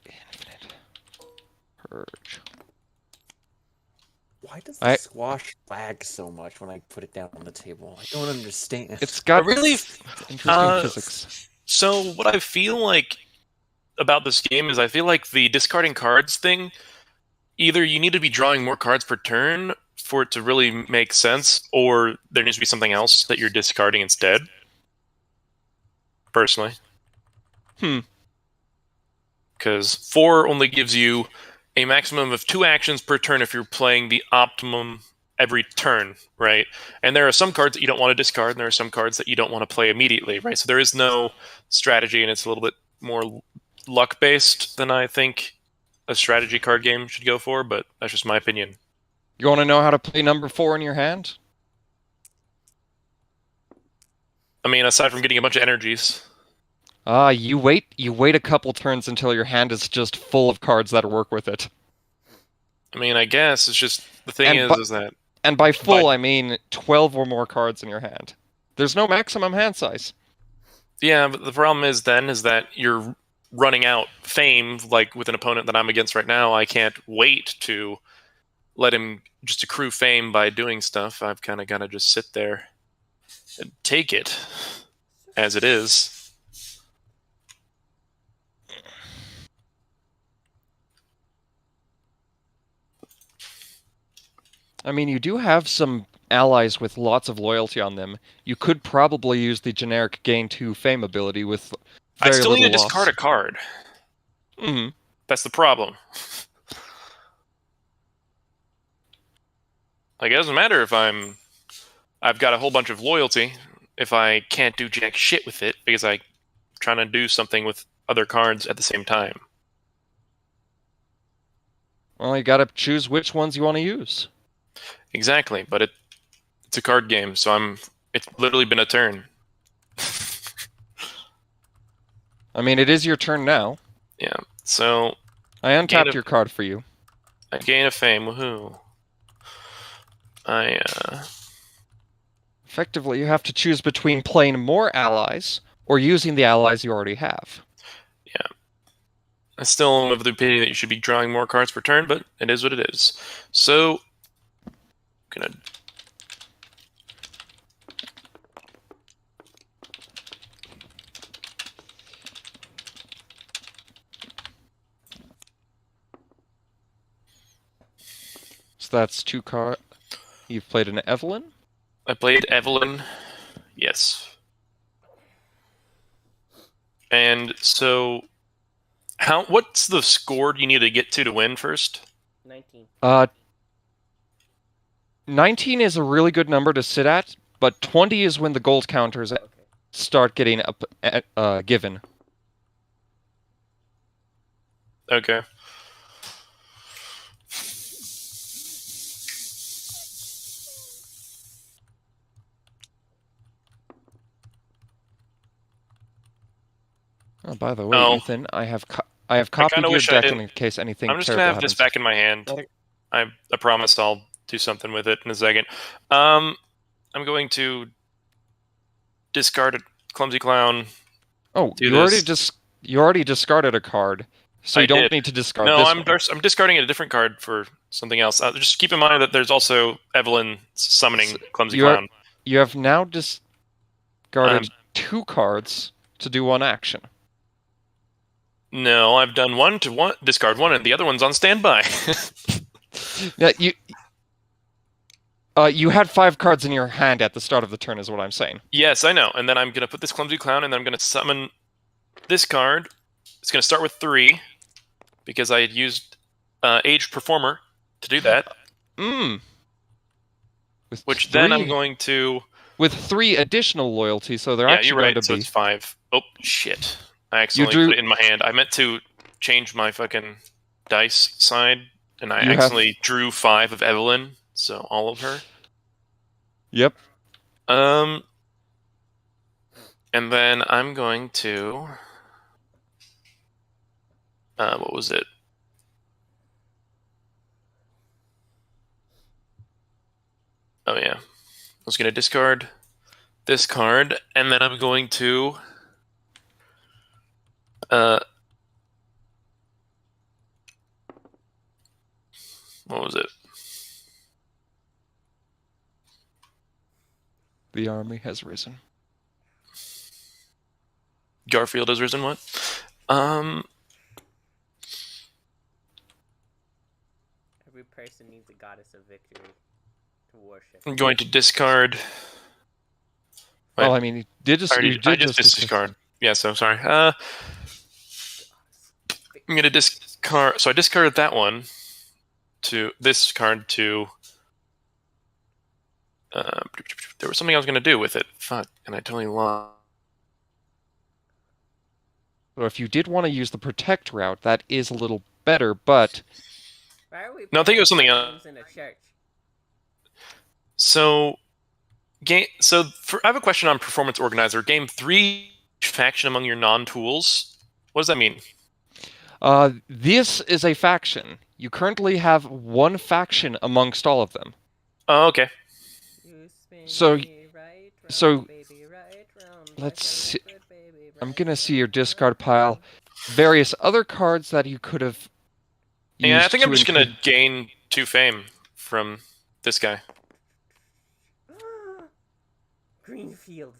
S1: Infinite. Purge.
S3: Why does the squash lag so much when I put it down on the table? I don't understand.
S1: It's got
S4: really
S1: interesting physics.
S4: So what I feel like about this game is I feel like the discarding cards thing, either you need to be drawing more cards per turn for it to really make sense, or there needs to be something else that you're discarding instead. Personally. Because 4 only gives you a maximum of 2 actions per turn if you're playing the optimum every turn, right? And there are some cards that you don't want to discard, and there are some cards that you don't want to play immediately, right? So there is no strategy, and it's a little bit more luck-based than I think a strategy card game should go for, but that's just my opinion.
S1: You want to know how to play number 4 in your hand?
S4: I mean, aside from getting a bunch of energies.
S1: You wait a couple turns until your hand is just full of cards that work with it.
S4: I mean, I guess it's just the thing is that.
S1: And by full, I mean 12 or more cards in your hand. There's no maximum hand size.
S4: Yeah, but the problem is that you're running out fame, like with an opponent that I'm against right now. I can't wait to let him just accrue fame by doing stuff. I've kind of got to just sit there and take it as it is.
S1: I mean, you do have some allies with lots of loyalty on them. You could probably use the generic gain 2 fame ability with very
S4: I still need to
S1: little
S4: discard a card.
S1: Mm-hmm.
S4: That's the problem. Like, it doesn't matter if I've got a whole bunch of loyalty if I can't do jack shit with it because I'm trying to do something with other cards at the same time.
S1: Well, you gotta choose which ones you want to use.
S4: Exactly, but it's a card game, so it's literally been a turn.
S1: I mean, it is your turn now.
S4: Yeah, so
S1: I untapped your card for you.
S4: I gain a fame, woohoo.
S1: Effectively, you have to choose between playing more allies or using the allies you already have.
S4: Yeah. I still am of the opinion that you should be drawing more cards per turn, but it is what it is. So, gonna...
S1: So that's 2 cards. You've played an Evelyn?
S4: I played Evelyn, yes. And so, what's the score you need to get to win first?
S2: 19.
S1: 19 is a really good number to sit at, but 20 is when the gold counters start getting given.
S4: Okay.
S1: Oh, by the way,
S4: Oh.
S1: Ethan, I have copied
S4: kinda
S1: your
S4: wish I
S1: deck
S4: didn't.
S1: in case anything
S4: I'm just gonna
S1: terrible
S4: have this
S1: happens.
S4: back in my hand. I promise I'll do something with it in a second. I'm going to discard a clumsy clown.
S1: Oh,
S4: Do
S1: you already
S4: this.
S1: you already discarded a card, so
S4: I
S1: you don't
S4: did.
S1: need to discard
S4: No,
S1: this
S4: I'm
S1: one.
S4: I'm discarding a different card for something else. Just keep in mind that there's also Evelyn summoning clumsy
S1: You are-
S4: clown.
S1: You have now discarded
S4: Um,
S1: 2 cards to do 1 action.
S4: No, I've done one to discard one, and the other one's on standby.
S1: Yeah, you had 5 cards in your hand at the start of the turn, is what I'm saying.
S4: Yes, I know. And then I'm gonna put this clumsy clown, and then I'm gonna summon this card. It's gonna start with 3 because I had used aged performer to do that.
S1: With
S4: Which
S1: 3,
S4: then I'm going to.
S1: with 3 additional loyalty, so they're
S4: Yeah,
S1: actually
S4: you're
S1: going
S4: right.
S1: to
S4: So
S1: be.
S4: it's 5. Oh shit! I accidentally
S1: drew-
S4: put it in my hand. I meant to change my fucking dice side, and I
S1: You have-
S4: accidentally drew 5 of Evelyn. So all of her.
S1: Yep.
S4: And then I'm going to. What was it? Oh yeah, I was going to discard this card, and then I'm going to. What was it?
S1: The army has risen.
S4: Garfield has risen. What?
S2: Every person needs a goddess of victory to worship.
S4: I'm going to discard.
S1: Well, I mean, you did just.
S4: I
S1: You did
S4: just discard. Yeah, so sorry. I'm going to discard. So I discarded that one to this card to. There was something I was going to do with it. Fuck, and I totally lost.
S1: So if you did want to use the protect route, that is a little better, but
S2: Why are we
S4: No, I think it was
S2: playing
S4: something
S2: games in a church?
S4: So, I have a question on Performance Organizer. Game 3, faction among your non-tools. What does that mean?
S1: this is a faction. You currently have 1 faction amongst all of them.
S4: Oh, okay.
S2: You spin
S1: So-
S2: me right round,
S1: so,
S2: baby, right round,
S1: let's
S2: like a
S1: see-
S2: liquid baby,
S1: I'm
S2: right
S1: gonna see your
S2: round,
S1: discard
S2: right
S1: pile.
S2: round.
S1: Various other cards that you could have used.
S4: Yeah, I think I'm just going
S1: increase-
S4: to gain 2 fame from this guy.
S2: Greenfield.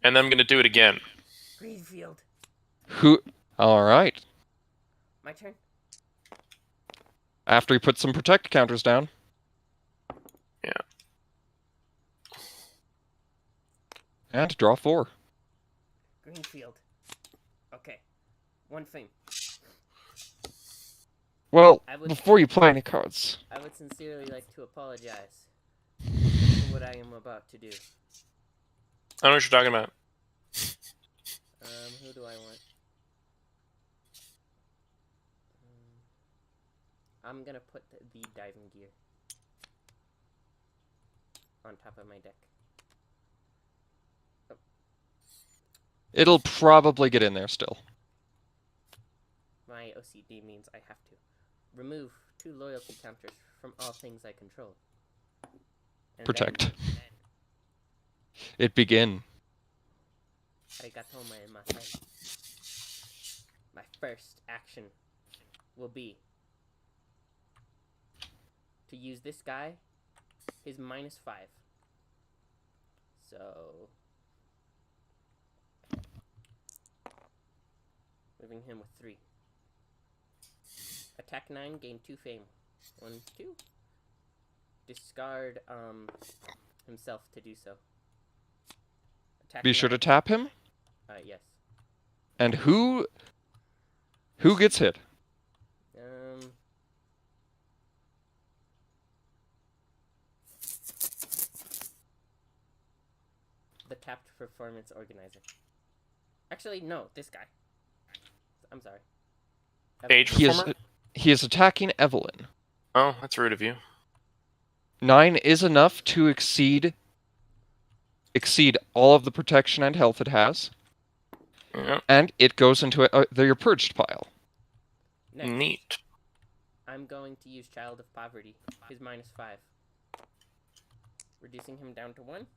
S4: And then I'm going to do it again.
S2: Greenfield.
S1: Who? All right.
S2: My turn.
S1: After he puts some protect counters down.
S4: Yeah.
S1: And draw 4.
S2: Greenfield. Okay. 1 thing.
S1: Well,
S2: I would-
S1: before you play any cards,
S2: I would sincerely like to apologize for what I am about to do.
S4: I don't know what you're talking about.
S2: Who do I want? I'm gonna put the diving gear on top of my deck.
S1: it'll probably get in there still.
S2: My OCD means I have to remove 2 loyalty counters from all things I control. And
S1: Protect.
S2: then
S1: It begin.
S2: arigato gozaimasu. My first action will be to use this guy, his -5. So, leaving him with 3. Attack 9, gain 2 fame. 1, 2. Discard himself to do so. Attack
S1: Be sure to
S2: 9.
S1: tap him.
S2: Yes.
S1: And who gets hit?
S2: The tapped performance organizer. Actually, no, this guy. I'm sorry.
S4: Age
S1: He is
S4: performer?
S1: he is attacking Evelyn.
S4: Oh, that's rude of you.
S1: 9 is enough to exceed all of the protection and health it has.
S4: Yeah,
S1: and it goes into your purged pile.
S2: Next,
S4: neat.
S2: I'm going to use Child of Poverty. His -5. Reducing him down to 1.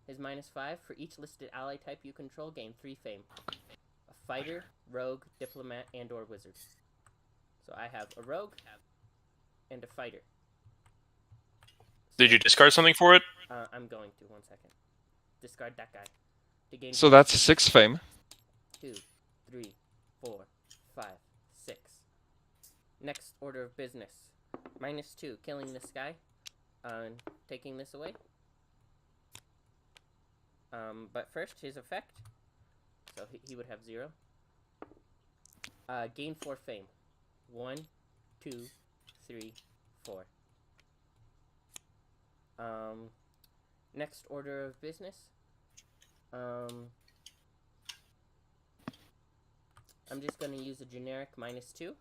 S2: His -5 for each listed ally type you control, gain 3 fame. A fighter, rogue, diplomat, and/or wizard. So I have a rogue and a fighter.
S4: Did you discard something for it?
S2: I'm going to. 1 second. Discard that guy. To gain
S1: So that's 6 fame.
S2: 2, 3, 4, 5, 6. Next order of business. -2, killing this guy. Taking this away. But first, his effect. So he would have 0. Gain 4 fame. 1, 2, 3, 4. Next order of business. I'm just gonna use a generic -2.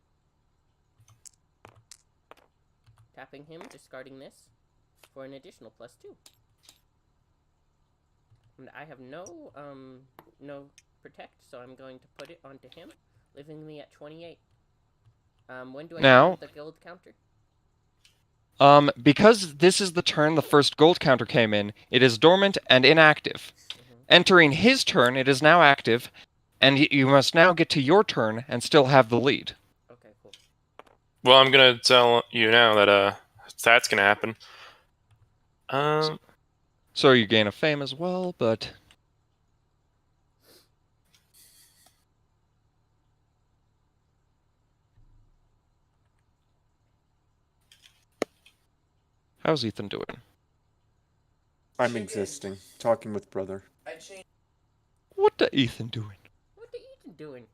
S2: Tapping him, discarding this for an additional +2. And I have no protect, so I'm going to put it onto him, leaving me at 28. When do I
S1: Now-
S2: the gold counter?
S1: Because this is the turn the first gold counter came in, it is dormant and inactive. Entering his turn, it is now active, and you must now get to your turn and still have the lead.
S2: Okay, cool.
S4: Well, I'm gonna tell you now that that's gonna happen.
S1: So you gain a fame as well, but... How's Ethan doing?
S3: I'm existing, talking with brother.
S1: What the Ethan doing?
S2: What the Ethan doing?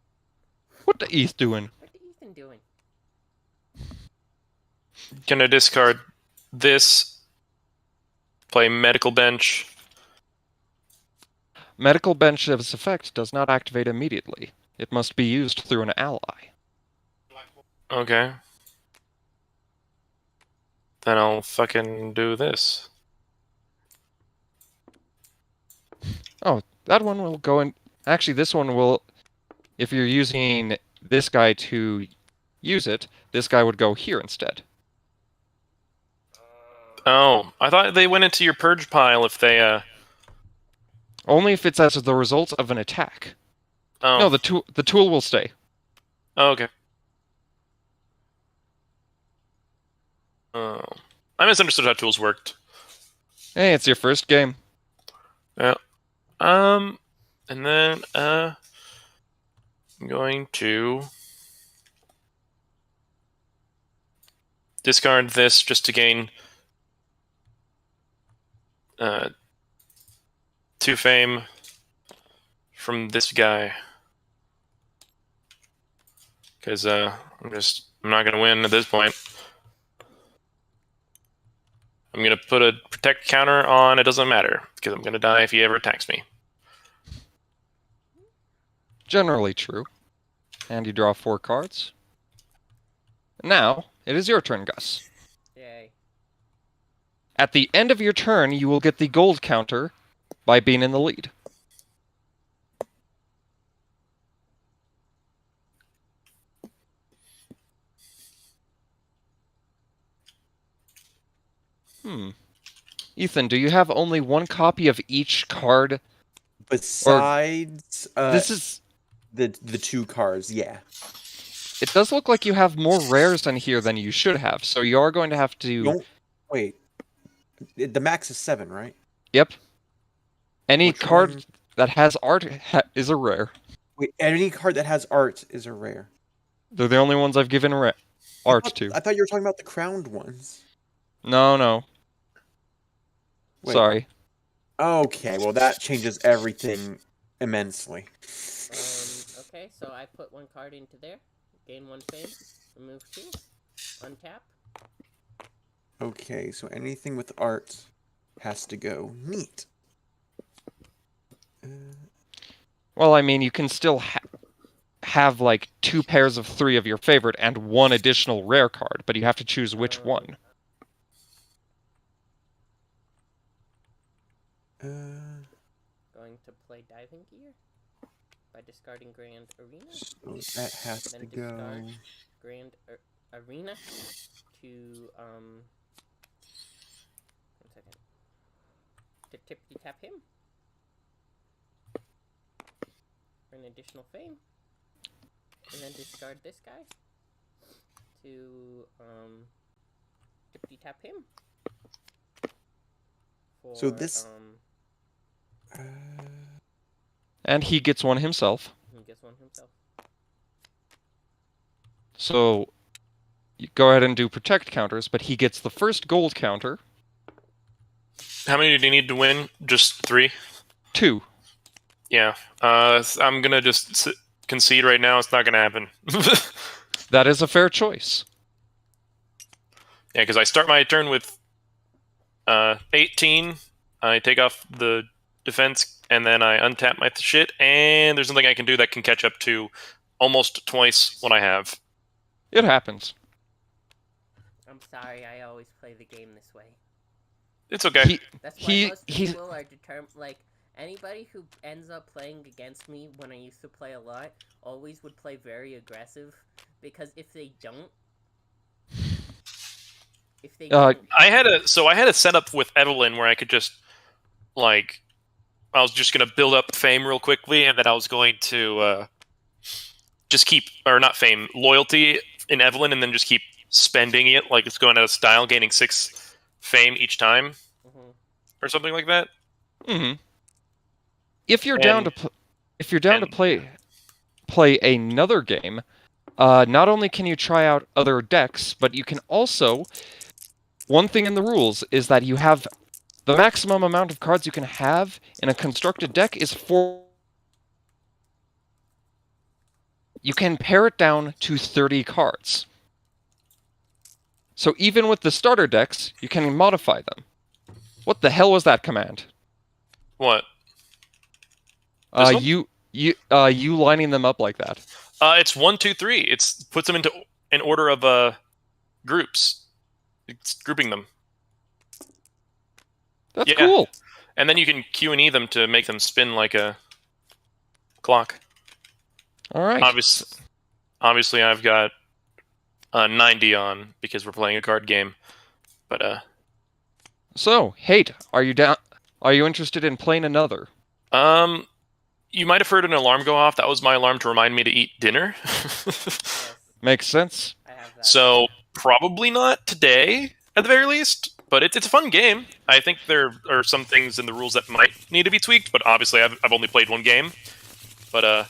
S1: What the Eth doing?
S2: What the Ethan doing?
S4: Gonna discard this. Play medical bench.
S1: Medical bench's effect does not activate immediately. It must be used through an ally.
S4: Okay. Then I'll fucking do this.
S1: Oh, that one will go in... Actually, this one will... If you're using this guy to use it, this guy would go here instead.
S4: Oh, I thought they went into your purge pile if they
S1: Only if it's as the result of an attack.
S4: Oh.
S1: No, the tool will stay.
S4: Oh, okay. Oh. I misunderstood how tools worked.
S1: Hey, it's your first game.
S4: Yeah. And then I'm going to discard this just to gain 2 fame from this guy. Because I'm not gonna win at this point. I'm gonna put a protect counter on, it doesn't matter, because I'm gonna die if he ever attacks me.
S1: Generally true. And you draw 4 cards. Now, it is your turn, Gus.
S2: Yay.
S1: At the end of your turn, you will get the gold counter by being in the lead. Ethan, do you have only 1 copy of each card?
S3: Besides
S1: This is...
S3: the 2 cards, yeah.
S1: It does look like you have more rares in here than you should have, so you are going to have to...
S3: Don't wait. The max is 7, right?
S1: Yep. Any
S3: Which
S1: card
S3: one?
S1: that has art is a rare.
S3: Wait, any card that has art is a rare.
S1: They're the only ones I've given art to.
S3: I thought you were talking about the crowned ones.
S1: No.
S3: Wait.
S1: Sorry.
S3: Okay, well that changes everything immensely.
S2: Okay, so I put 1 card into there. Gain 1 fame. Remove 2. Untap.
S3: Okay, so anything with art has to go. Neat.
S1: Well, I mean, you can still have like 2 pairs of 3 of your favorite and 1 additional rare card, but you have to choose which one.
S2: Going to play diving gear by discarding Grand Arena.
S3: So that has
S2: Then
S3: to go.
S2: discard Grand Arena to, 1 second. To tippy tap him. For an additional fame. And then discard this guy. To, tippy tap him. For,
S3: So this-
S1: And he gets one himself.
S2: he gets one himself.
S1: So you go ahead and do protect counters, but he gets the first gold counter.
S4: How many do you need to win? Just 3?
S1: 2.
S4: Yeah. I'm gonna just concede right now. It's not gonna happen.
S1: That is a fair choice.
S4: Yeah, because I start my turn with 18. I take off the defense, and then I untap my shit, and there's nothing I can do that can catch up to almost twice what I have.
S1: It happens.
S2: I'm sorry, I always play the game this way.
S4: It's okay.
S1: He,
S2: That's why
S1: He-
S2: most
S1: he's-
S2: people are determined. Like, anybody who ends up playing against me when I used to play a lot always would play very aggressive, because if they don't. If they
S1: Uh,
S2: don't.
S4: I had a setup with Evelyn where I could just, like, I was just gonna build up fame real quickly, and then I was going to just keep, or not fame, loyalty in Evelyn, and then just keep spending it like it's going out of style, gaining 6 fame each time,
S2: Mhm.
S4: or something like that.
S1: mhm. If you're down
S4: And-
S1: to if you're down to
S4: and-
S1: play another game, not only can you try out other decks, but you can also. One thing in the rules is that you have the maximum amount of cards you can have in a constructed deck is 4. You can pare it down to 30 cards. So even with the starter decks, you can modify them. What the hell was that command?
S4: What? This one?
S1: You lining them up like that.
S4: It's 1, 2, 3. It's puts them into an order of groups. It's grouping them,
S1: That's
S4: Yeah.
S1: cool.
S4: and then you can Q and E them to make them spin like a clock.
S1: All right.
S4: Obviously, I've got 90 on because we're playing a card game. But
S1: So, Hate, are you down? Are you interested in playing another?
S4: you might have heard an alarm go off. That was my alarm to remind me to eat dinner.
S2: Yes,
S1: Makes sense.
S2: I have that.
S4: So probably not today, at the very least. But it's a fun game. I think there are some things in the rules that might need to be tweaked. But obviously, I've only played one game. But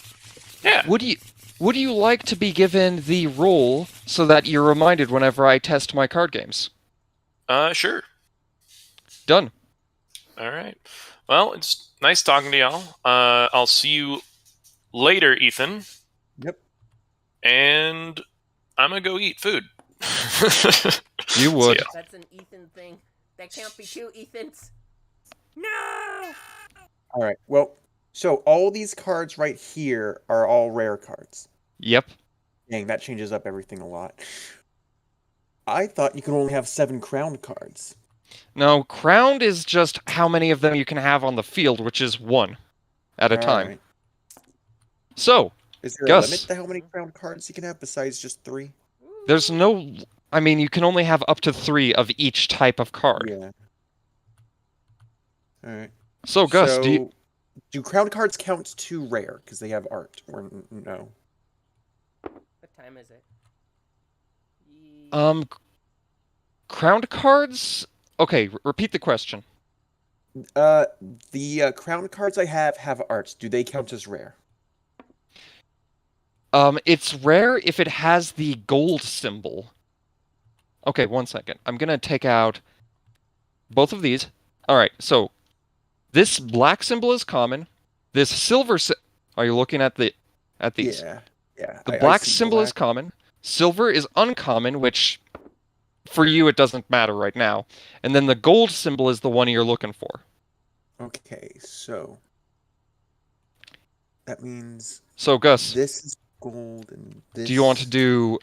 S4: yeah.
S1: Would you like to be given the role so that you're reminded whenever I test my card games?
S4: Sure.
S1: Done.
S4: All right. Well, it's nice talking to y'all. I'll see you later, Ethan.
S3: Yep.
S4: And I'm gonna go eat food.
S1: You would.
S4: See ya.
S2: That's an Ethan thing. That can't be 2 Ethans. No!
S3: All right. Well, so all these cards right here are all rare cards.
S1: Yep.
S3: Dang, that changes up everything a lot. I thought you could only have 7 crowned cards.
S1: No, crowned is just how many of them you can have on the field, which is 1 at a time.
S3: Alright.
S1: So,
S3: Is there
S1: Gus.
S3: a limit to how many crowned cards you can have besides just 3?
S1: there's no. I mean, you can only have up to 3 of each type of card.
S3: Yeah. Alright.
S1: So, Gus,
S3: do crowned cards count to rare because they have art or no?
S2: What time is it?
S1: crowned cards? Okay, repeat the question.
S3: The crowned cards I have art. Do they count as rare?
S1: It's rare if it has the gold symbol. Okay, 1 second. I'm gonna take out both of these. All right, so this black symbol is common. This silver. Are you looking at these?
S3: Yeah. Yeah.
S1: The
S3: I
S1: black
S3: see
S1: symbol is
S3: black.
S1: common. Silver is uncommon, which for you it doesn't matter right now. And then the gold symbol is the one you're looking for.
S3: Okay, so that means
S1: So, Gus,
S3: this is gold and this
S1: do you want to do?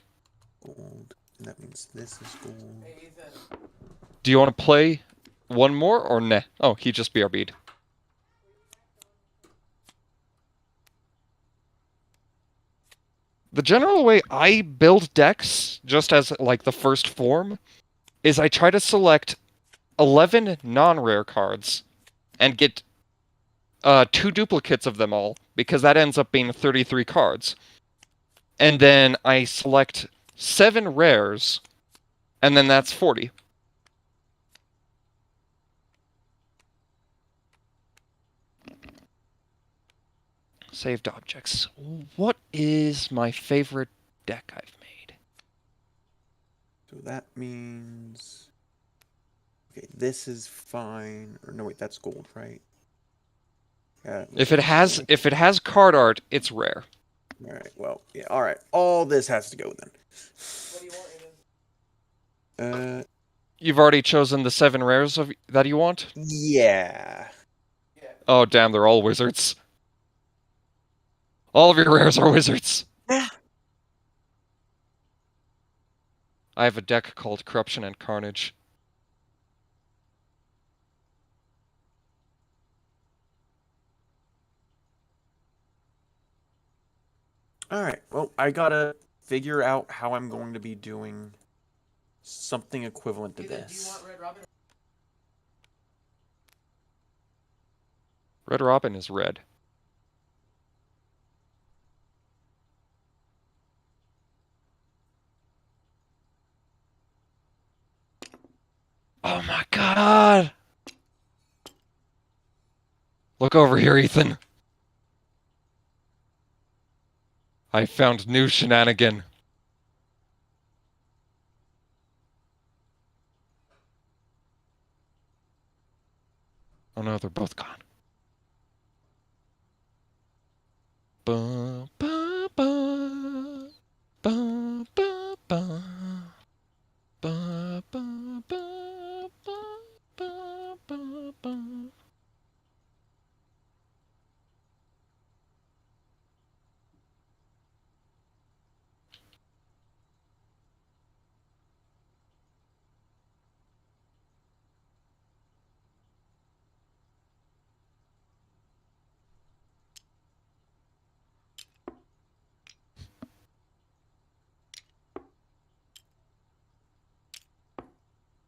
S3: gold, and that means this is gold.
S1: Do you want to play one more or nah? Oh, he just BRB'd. The general way I build decks, just as like the first form, is I try to select 11 non-rare cards and get 2 duplicates of them all, because that ends up being 33 cards. And then I select 7 rares, and then that's 40. Saved objects. What is my favorite deck I've made?
S3: So that means... Okay, this is fine. Or no, wait, that's gold, right? Yeah.
S1: If it has card art, it's rare.
S3: All right. Well, yeah. All right. All this has to go then.
S2: What do you want, Aiden?
S1: You've already chosen the 7 rares that you want?
S3: Yeah.
S1: Oh, damn, they're all wizards. All of your rares are wizards.
S3: Yeah.
S1: I have a deck called Corruption and Carnage.
S3: All right. Well, I gotta figure out how I'm going to be doing something equivalent to
S2: Aiden, do you
S3: this.
S2: want Red Robin?
S1: Red Robin is red. Oh my god! Look over here, Ethan. I found new shenanigan. Oh no, they're both gone. Ba, ba, ba, ba, ba, ba. Ba, ba, ba, ba, ba, ba.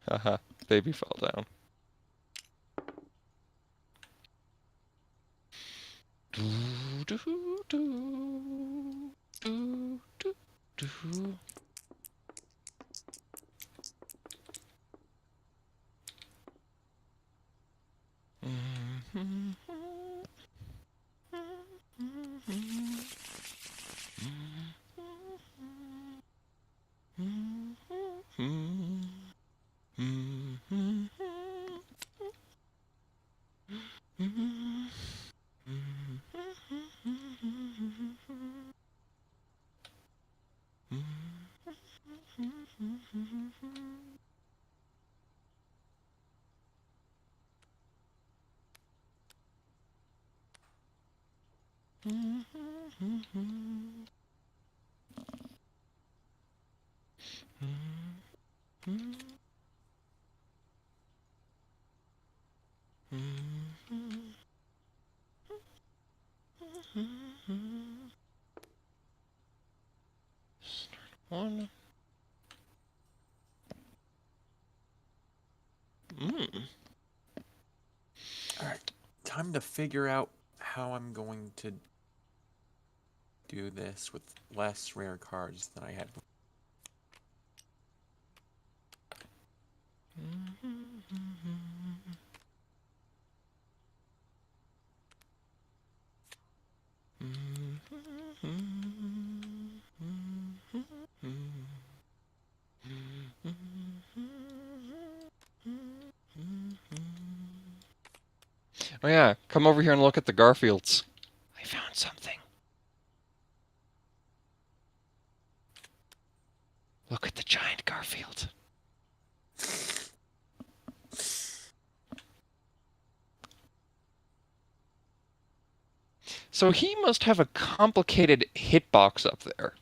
S1: Haha, baby fell down. Do, do, do, do, do, do. One.
S3: All right. Time to figure out how I'm going to do this with less rare cards than I had before.
S1: Oh yeah, come over here and look at the Garfields. I found something. Look at the giant Garfield. So he must have a complicated hitbox up there.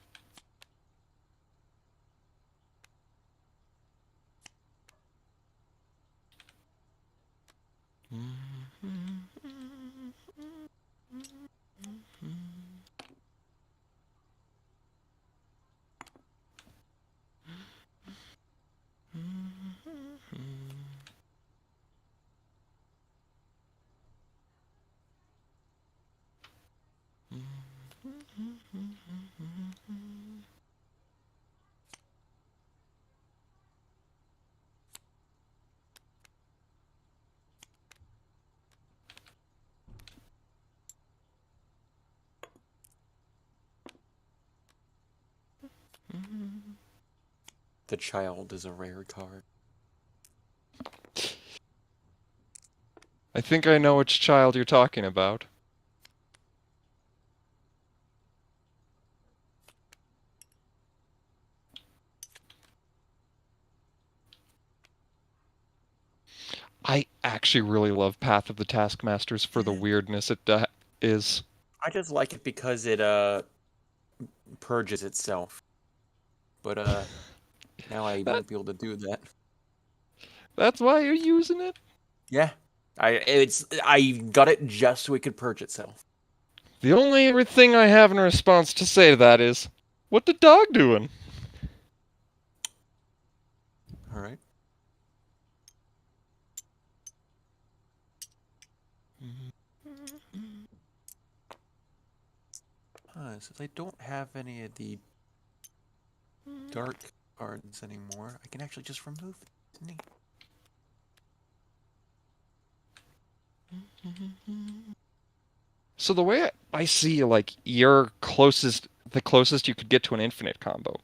S3: the child is a rare card.
S1: I think I know which child you're talking about. I actually really love Path of the Taskmasters for the weirdness it is.
S3: I just like it because it purges itself. But now I
S1: That,
S3: won't be able to do that.
S1: that's why you're using it?
S3: Yeah. I got it just so it could purge itself.
S1: The only thing I have in response to say to that is, what the dog doing?
S3: All right. Since I don't have any of the dark cards anymore, I can actually just remove it. Neat.
S1: So the way I see, like, the closest you could get to an infinite combo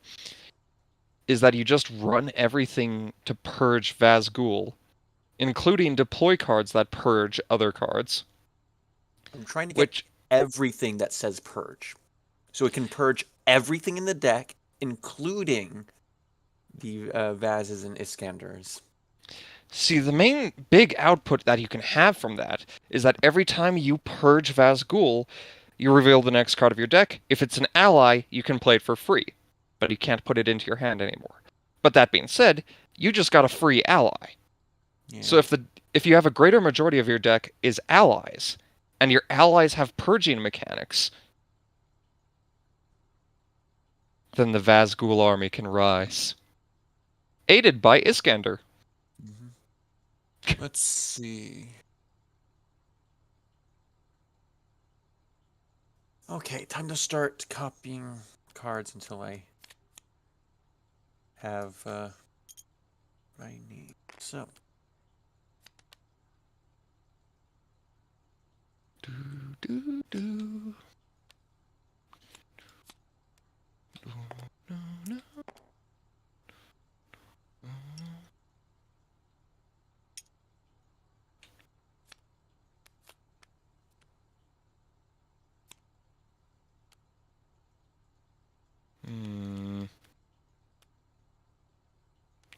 S1: is that you just run everything to purge Vazgul, including deploy cards that purge other cards.
S3: I'm trying to get
S1: Which,
S3: everything that says purge. So it can purge everything in the deck, including the Vazes and Iskanders.
S1: see, the main big output that you can have from that is that every time you purge Vazgul, you reveal the next card of your deck. If it's an ally, you can play it for free, but you can't put it into your hand anymore. But that being said, you just got a free ally.
S3: Yeah.
S1: So if you have a greater majority of your deck is allies, and your allies have purging mechanics, then the Vazgul army can rise. Aided by Iskander.
S3: Let's see. Okay, time to start copying cards until I have what I need. So,
S1: Do, do, do.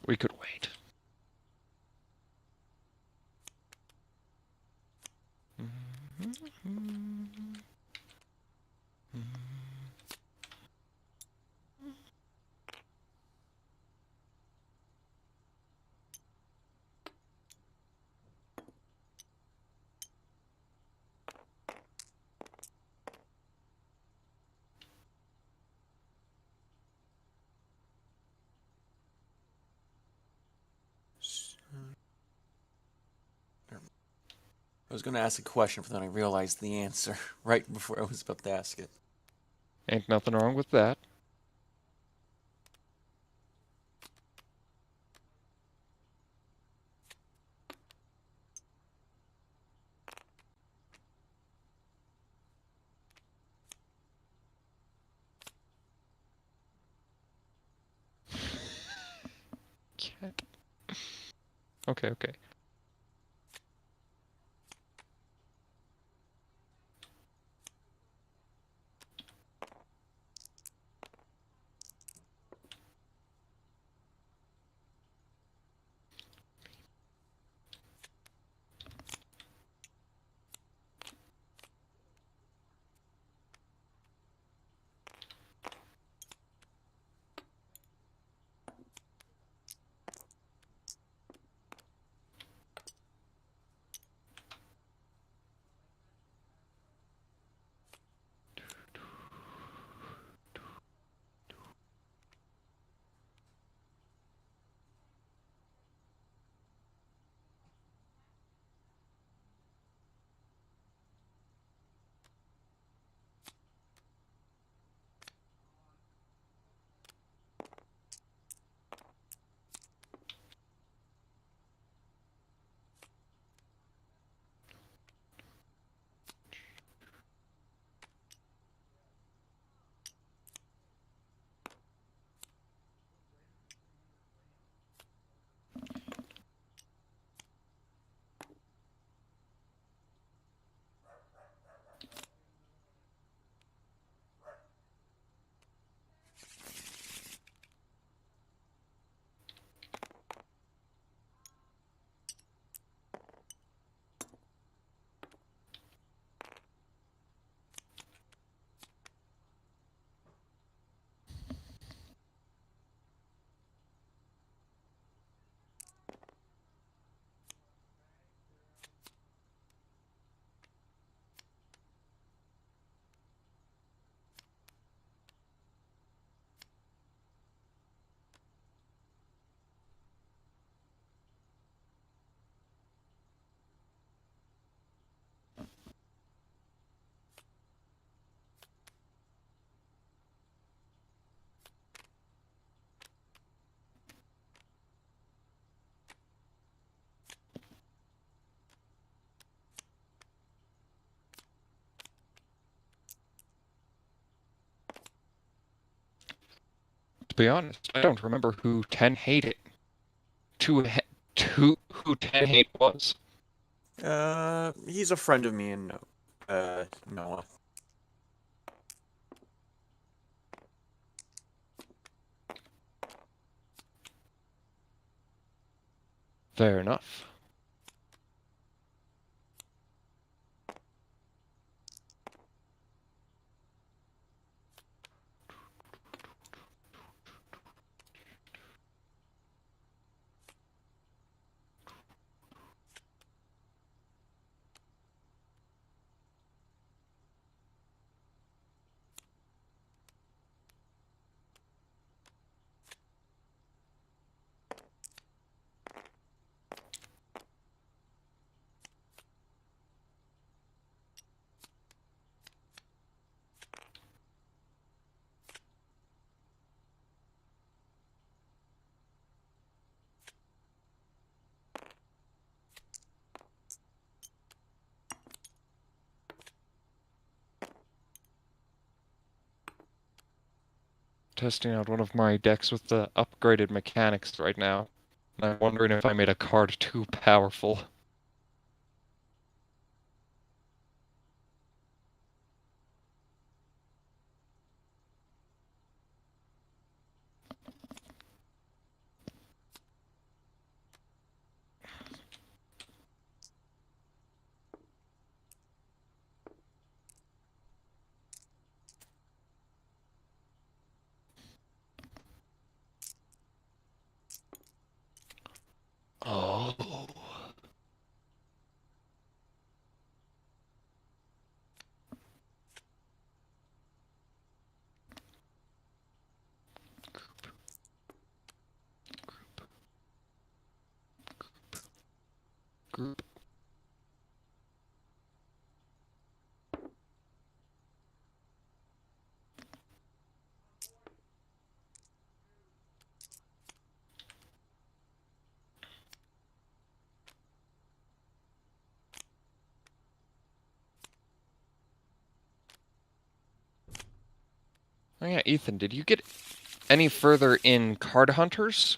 S1: We could wait.
S3: I was going to ask a question, but then I realized the answer right before I was about to ask it.
S1: Ain't nothing wrong with that. Cat. Okay, okay. To be honest, I don't remember who Ten hated. Who Ten hate was.
S3: He's a friend of me and Noah.
S1: Fair enough. Testing out one of my decks with the upgraded mechanics right now. And I'm wondering if I made a card too powerful. Oh. Group. Oh yeah, Ethan, did you get any further in Card Hunters?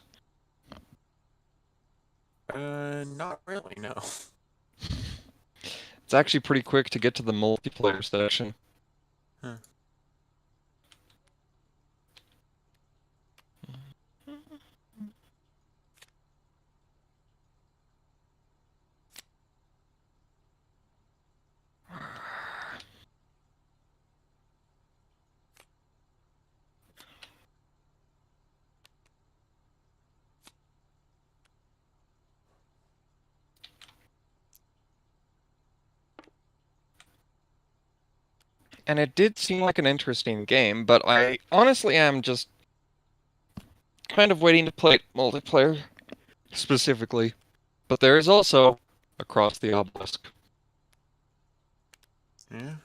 S3: Not really, no.
S1: It's actually pretty quick to get to the multiplayer section.
S3: Huh.
S1: And it did seem like an interesting game, but I honestly am just kind of waiting to play it multiplayer specifically. But there is also Across the Obelisk.
S3: Yeah.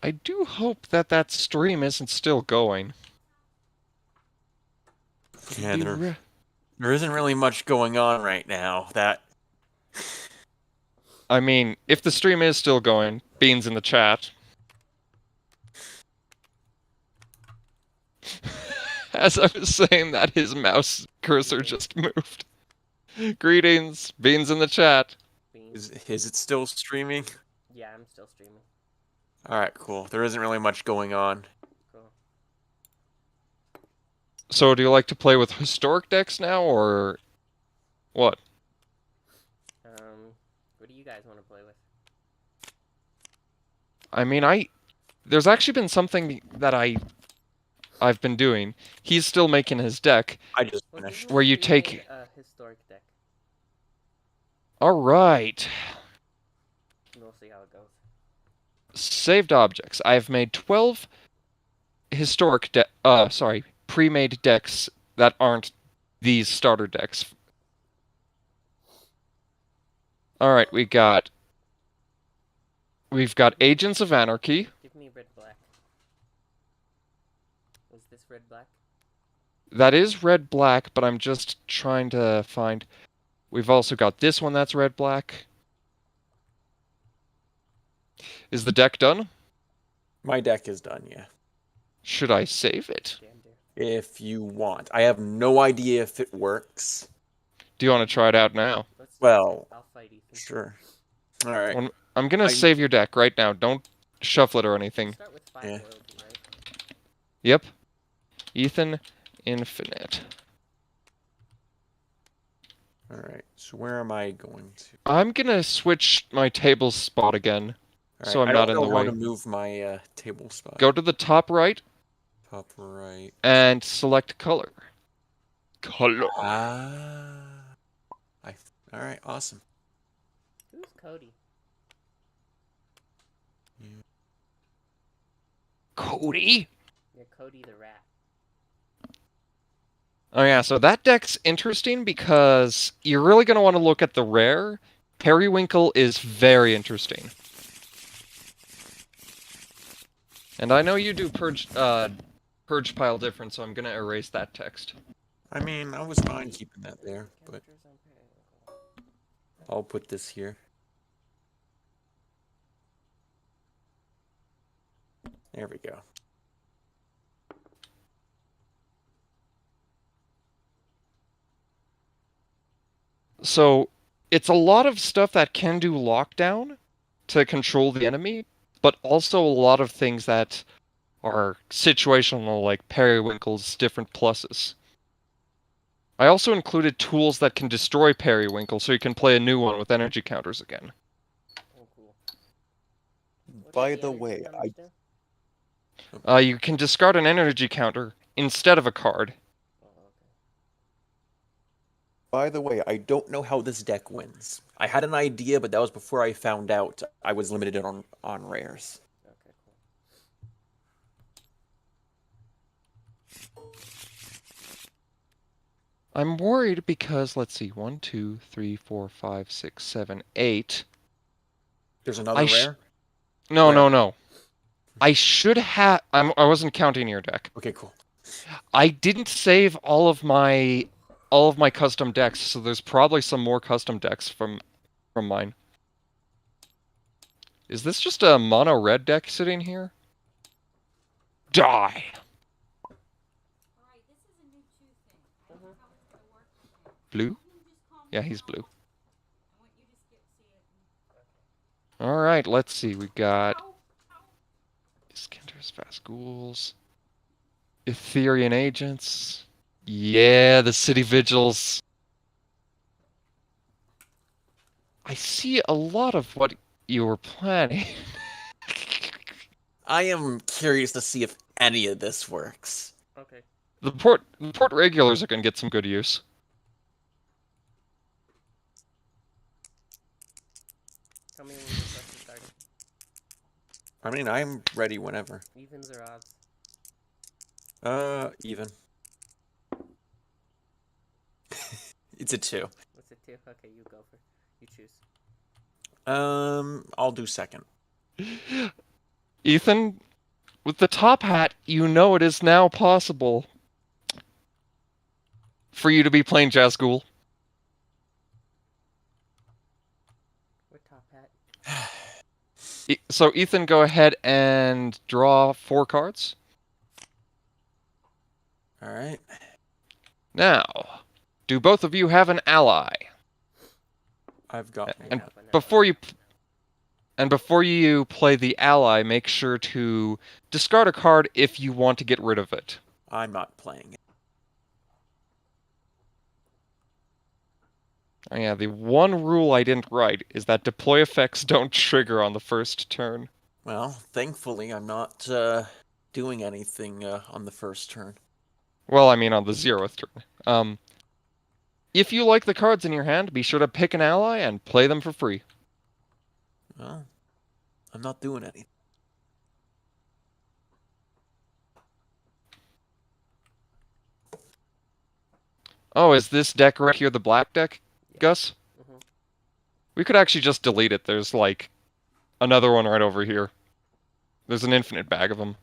S1: I do hope that that stream isn't still going.
S3: Yeah, there isn't really much going on right now.
S1: I mean, if the stream is still going, Beans in the chat. As I was saying that, his mouse cursor just moved. Greetings, Beans in the chat.
S2: Beans.
S3: Is it still streaming?
S2: Yeah, I'm still streaming.
S3: All right, cool. There isn't really much going on.
S2: Cool.
S1: So do you like to play with historic decks now, or what?
S2: What do you guys want to play with?
S1: I mean, there's actually been something that I've been doing. He's still making his deck.
S3: I just
S2: Well, give
S3: finished.
S2: me
S1: Where
S2: a
S1: you take-
S2: pre-made, historic deck.
S1: All right.
S2: We'll see how it goes.
S1: Saved objects. I've made 12 pre-made decks that aren't these starter decks. All right, we've got Agents of Anarchy.
S2: Give me red black. Is this red black?
S1: That is red black, but I'm just trying to find. We've also got this one that's red black. Is the deck done?
S3: My deck is done, yeah.
S1: Should I save it?
S2: Damn dear.
S3: If you want. I have no idea if it works.
S1: Do you want to try it out now?
S3: Well,
S2: I'll fight Ethan.
S3: sure. All right.
S1: Well, I'm gonna save your deck right now. Don't shuffle it or anything.
S2: Start with 5
S3: Yeah.
S2: loyalty, right?
S1: Yep. Ethan Infinite.
S3: All right. So where am I going to?
S1: I'm gonna switch my table spot again.
S3: All
S1: So
S3: right,
S1: I'm
S3: I
S1: not
S3: don't
S1: in
S3: know
S1: the
S3: how
S1: way.
S3: to move my table spot.
S1: Go to the top right
S3: Top right.
S1: and select color. Color.
S3: All right. Awesome.
S2: Who's Cody?
S1: Cody?
S2: You're Cody the rat.
S1: Oh yeah, so that deck's interesting because you're really gonna want to look at the rare. Periwinkle is very interesting. And I know you do purge pile difference, so I'm gonna erase that text.
S3: I mean, I was fine keeping that there, but
S2: Counters on Periwinkle.
S3: I'll put this here. There we go.
S1: So it's a lot of stuff that can do lockdown to control the enemy, but also a lot of things that are situational, like Periwinkle's different pluses. I also included tools that can destroy Periwinkle, so you can play a new one with energy counters again.
S2: Oh, cool. What
S3: By
S2: does
S3: the
S2: energy
S3: way,
S2: counters do?
S1: You can discard an energy counter instead of a card.
S2: Oh, okay.
S3: By the way, I don't know how this deck wins. I had an idea, but that was before I found out I was limited on rares.
S2: Okay, cool.
S1: I'm worried because, let's see, 1, 2, 3, 4, 5, 6, 7, 8.
S3: There's another
S1: I
S3: rare?
S1: No,
S3: Where?
S1: no, no. I should have. I wasn't counting your deck.
S3: Okay, cool.
S1: I didn't save all of my custom decks, so there's probably some more custom decks from mine. Is this just a mono red deck sitting here? Die. Blue? Yeah, he's blue. All right, let's see. We got Iskanders, Fast Ghouls, Etherean Agents. Yeah, the City Vigils. I see a lot of what you were planning.
S3: I am curious to see if any of this works.
S2: Okay.
S1: The port regulars are gonna get some good use.
S2: Tell me when the quest is starting.
S3: I mean, I'm ready whenever.
S2: Evens or odds?
S3: Even. It's a 2.
S2: What's it 2? Okay, you go for. You choose.
S3: I'll do second.
S1: Ethan, with the top hat, you know it is now possible for you to be playing Jazz Ghoul.
S2: What top hat?
S1: So Ethan, go ahead and draw 4 cards.
S3: All right.
S1: Now, do both of you have an ally?
S3: I've got
S2: I
S1: And
S2: have an
S1: before
S2: ally.
S1: before you play the ally, make sure to discard a card if you want to get rid of it.
S3: I'm not playing it.
S1: Oh yeah, the one rule I didn't write is that deploy effects don't trigger on the first turn.
S3: Well, thankfully, I'm not doing anything on the first turn.
S1: Well, I mean on the 0th turn. If you like the cards in your hand, be sure to pick an ally and play them for free.
S3: Well, I'm not doing anything.
S1: Oh, is this deck right here the black deck,
S2: Yeah.
S1: Gus?
S2: Mm-hmm.
S1: We could actually just delete it. There's like another one right over here. There's an infinite bag of them.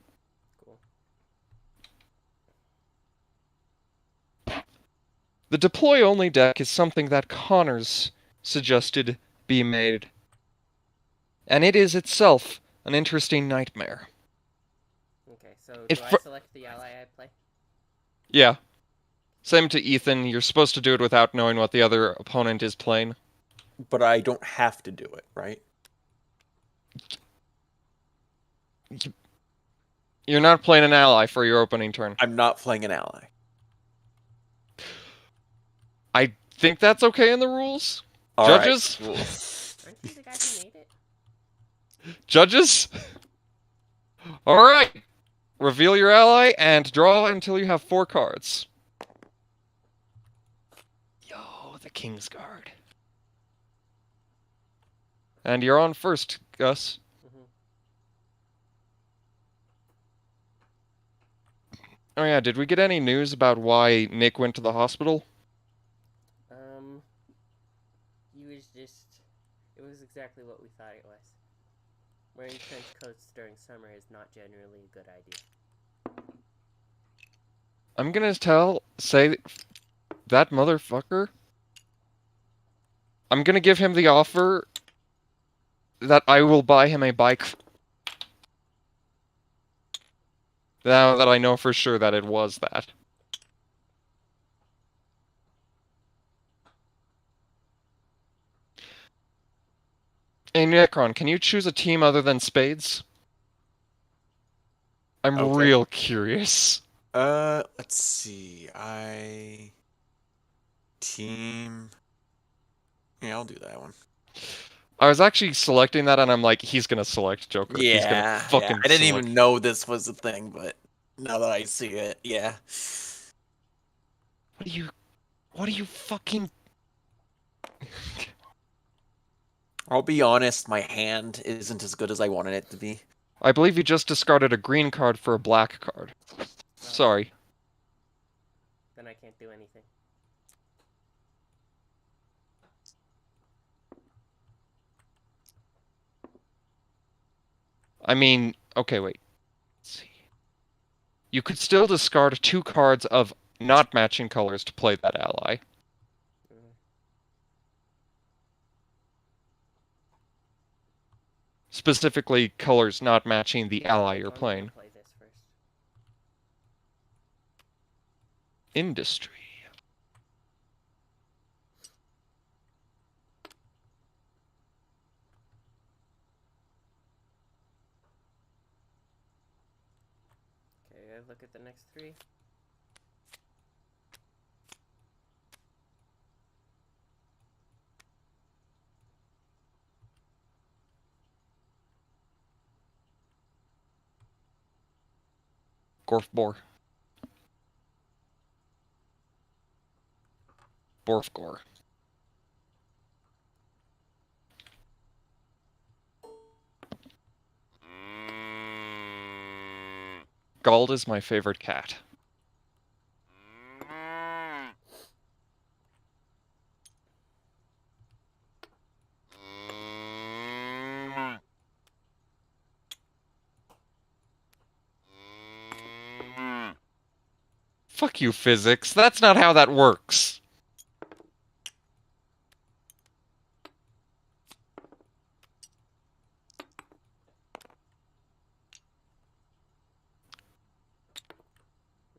S2: Cool.
S1: The deploy only deck is something that Connors suggested be made. And it is itself an interesting nightmare.
S2: Okay, so
S1: It
S2: do I
S1: fr-
S2: select the ally I play?
S1: Yeah. Same to Ethan, you're supposed to do it without knowing what the other opponent is playing.
S3: But I don't have to do it, right?
S1: You're not playing an ally for your opening turn.
S3: I'm not playing an ally.
S1: I think that's okay in the rules.
S3: All right,
S1: Judges?
S3: cool.
S2: Aren't you the guy who made it?
S1: Judges? Alright. Reveal your ally and draw until you have 4 cards. Yo, the Kingsguard. And you're on first, Gus.
S2: Mm-hmm.
S1: Oh yeah, did we get any news about why Nick went to the hospital?
S2: He was just... It was exactly what we thought it was. Wearing trench coats during summer is not generally a good idea.
S1: I'm gonna say that motherfucker. I'm gonna give him the offer that I will buy him a bike. Now that I know for sure that it was that. Hey Necron, can you choose a team other than Spades? I'm
S3: Okay.
S1: real curious.
S3: Let's see. Team. Yeah, I'll do that one.
S1: I was actually selecting that, and I'm like, he's gonna select Joker. He's gonna
S3: Yeah,
S1: fucking
S3: I didn't
S1: select.
S3: even know this was a thing, but now that I see it, yeah.
S1: What are you fucking...
S3: I'll be honest, my hand isn't as good as I wanted it to be.
S1: I believe you just discarded a green card for a black card. Sorry.
S2: Then I can't do anything.
S1: I mean, okay, wait. Let's see. You could still discard 2 cards of not matching colors to play that ally.
S2: Mm.
S1: Specifically, colors not matching the ally you're
S2: I'm gonna
S1: playing.
S2: play this first.
S1: Industry.
S2: Okay, I look at the next 3.
S1: Gorfbor. Borfgor. Gald is my favorite cat. Fuck you, physics. That's not how that works.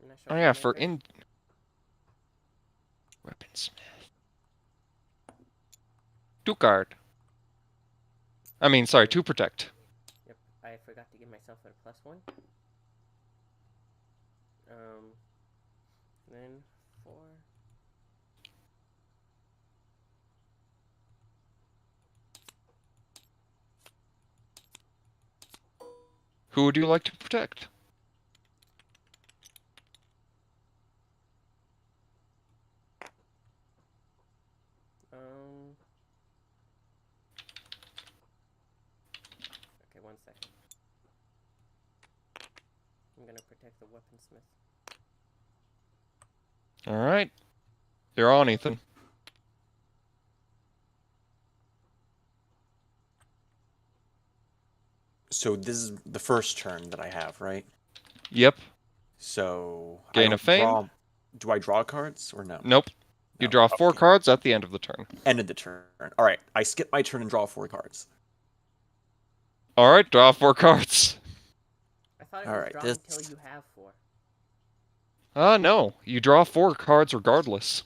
S2: And I
S1: Oh
S2: shuffle
S1: yeah,
S2: my
S1: for
S2: card.
S1: in... Weaponsmith. 2 card. I mean, sorry, 2 protect.
S2: Yep, I forgot to give myself a +1. Then 4.
S1: Who would you like to protect?
S2: Okay, 1 second. I'm gonna protect the weaponsmith.
S1: Alright. You're on, Ethan.
S3: So this is the first turn that I have, right?
S1: Yep.
S3: So I
S1: Gain a
S3: don't
S1: fame?
S3: draw. Do I draw cards or no?
S1: Nope. You
S3: No.
S1: draw 4
S3: Okay.
S1: cards at the end of the turn.
S3: End of the turn. All right. I skip my turn and draw 4 cards.
S1: Alright, draw 4 cards.
S2: I thought it
S3: All
S2: was
S3: right,
S2: draw
S3: this-
S2: until you have 4.
S1: No. You draw 4 cards regardless.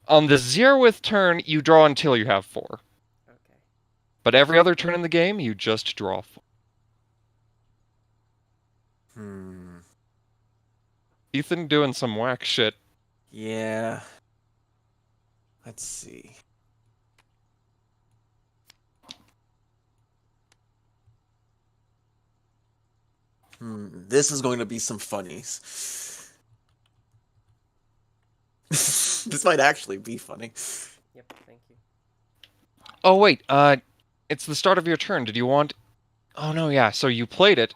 S1: On the 0th turn, you draw until you have 4.
S2: Okay.
S1: But every other turn in the game, you just draw 4. Ethan doing some whack shit.
S3: Yeah. Let's see. This is going to be some funnies. This might actually be funny.
S2: Yep, thank you.
S1: Oh, wait. It's the start of your turn. Did you want... Oh, no, yeah. So you played it.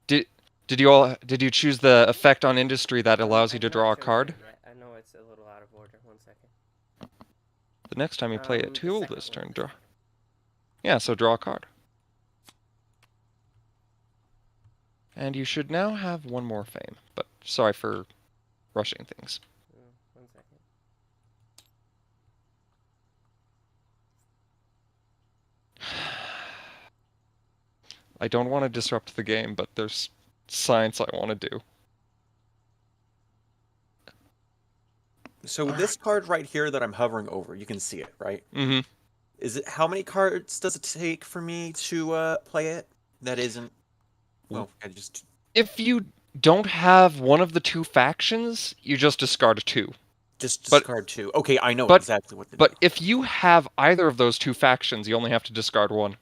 S1: Did you choose the effect on industry that allows you to
S2: I've not
S1: draw a
S2: chosen
S1: card?
S2: it yet. I know it's a little out of order. 1 second.
S1: The next time you play it,
S2: The
S1: too,
S2: second
S1: this
S2: one.
S1: turn, draw. Yeah, so draw a card. And you should now have 1 more fame. But sorry for rushing things.
S2: 1 second.
S1: I don't want to disrupt the game, but there's science I want to do.
S3: So this card right here that I'm hovering over, you can see it, right?
S1: Mm-hmm.
S3: Is it how many cards does it take for me to play it? That isn't. Well, I just.
S1: If you don't have one of the 2 factions, you just discard 2.
S3: Just
S1: But-
S3: discard 2. Okay, I know
S1: but-
S3: exactly what to
S1: But
S3: do.
S1: if you have either of those 2 factions, you only have to discard 1.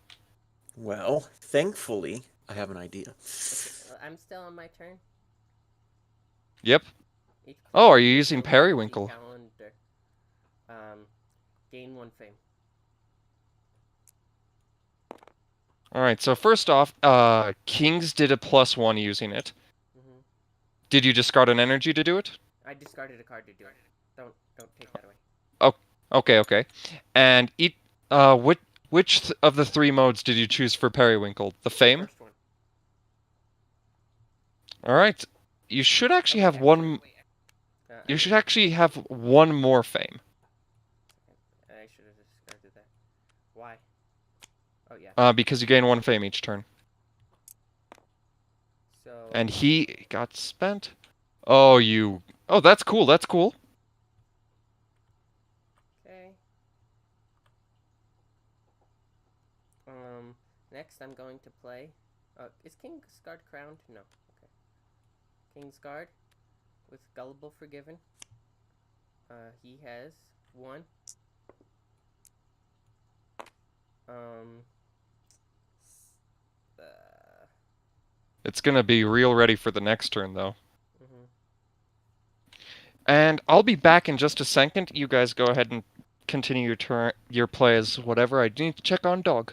S3: Well, thankfully, I have an idea.
S2: Okay, I'm still on my turn.
S1: Yep.
S2: Each
S1: Oh, are
S2: player
S1: you
S2: gets
S1: using
S2: one
S1: Periwinkle?
S2: calendar. Gain 1 fame.
S1: Alright, so first off, Kings did a +1 using it.
S2: hmm
S1: Did you discard an energy to do it?
S2: I discarded a card to do it. Don't take that away.
S1: Okay. And which of the 3 modes did you choose for Periwinkle? The fame?
S2: First one.
S1: Alright. You should actually
S2: Okay,
S1: have one... You should actually have 1 more fame.
S2: I should have discarded that. Why? Oh yeah.
S1: Because you gain 1 fame each turn.
S2: So.
S1: And he got spent. Oh, that's cool, that's cool.
S2: Okay. Next I'm going to play. Is Kingsguard crowned? No. Okay. Kingsguard with Gullible Forgiven. He has 1.
S1: It's gonna be real ready for the next turn, though.
S2: mhm.
S1: And I'll be back in just a second. You guys go ahead and continue your play as whatever. I need to check on dog.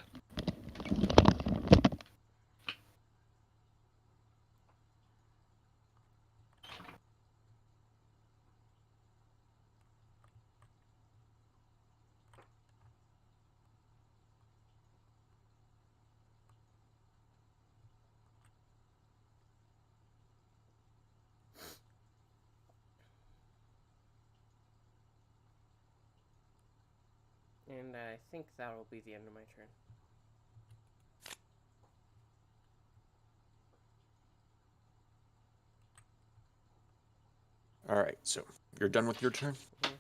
S2: And I think that will be the end of my turn.
S3: All right, so you're done with your turn?
S2: Mhm.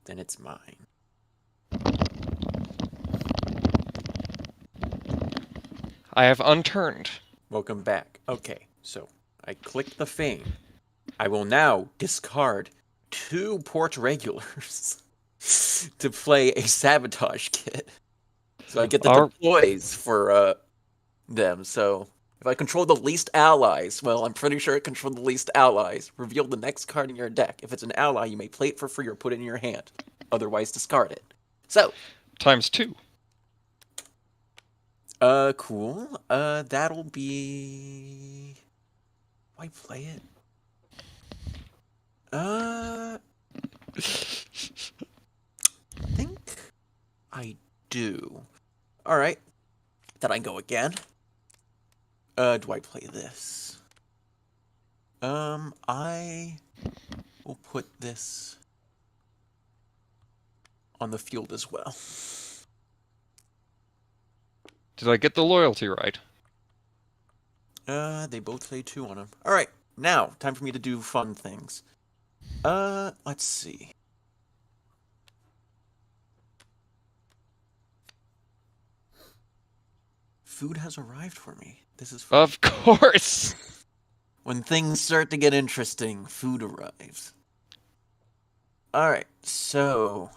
S3: Then it's mine.
S1: I have unturned.
S3: Welcome back. Okay, so I click the fame. I will now discard 2 port regulars to play a sabotage kit. So I get the
S1: Ar-
S3: deploys for them. So If I control the least allies, well, I'm pretty sure it controlled the least allies. Reveal the next card in your deck. If it's an ally, you may play it for free or put it in your hand. Otherwise, discard it. So,
S1: ×2.
S3: cool. That'll be... Do I play it? I think I do. Alright. Then I go again. Do I play this? I will put this on the field as well.
S1: Did I get the loyalty right?
S3: They both say 2 on them. Alright, now, time for me to do fun things. Let's see. Food has arrived for me. This is fun.
S1: Of course!
S3: When things start to get interesting, food arrives. Alright, so...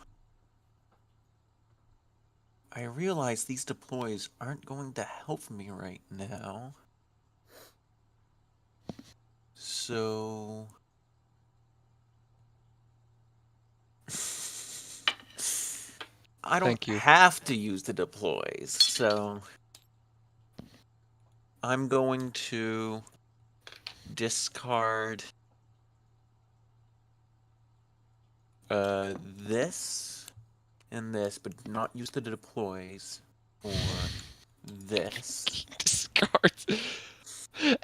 S3: I realize these deploys aren't going to help me right now. So... I don't
S1: Thank you.
S3: have to use the deploys, so... I'm going to discard this and this, but not use the deploys for this.
S1: Discard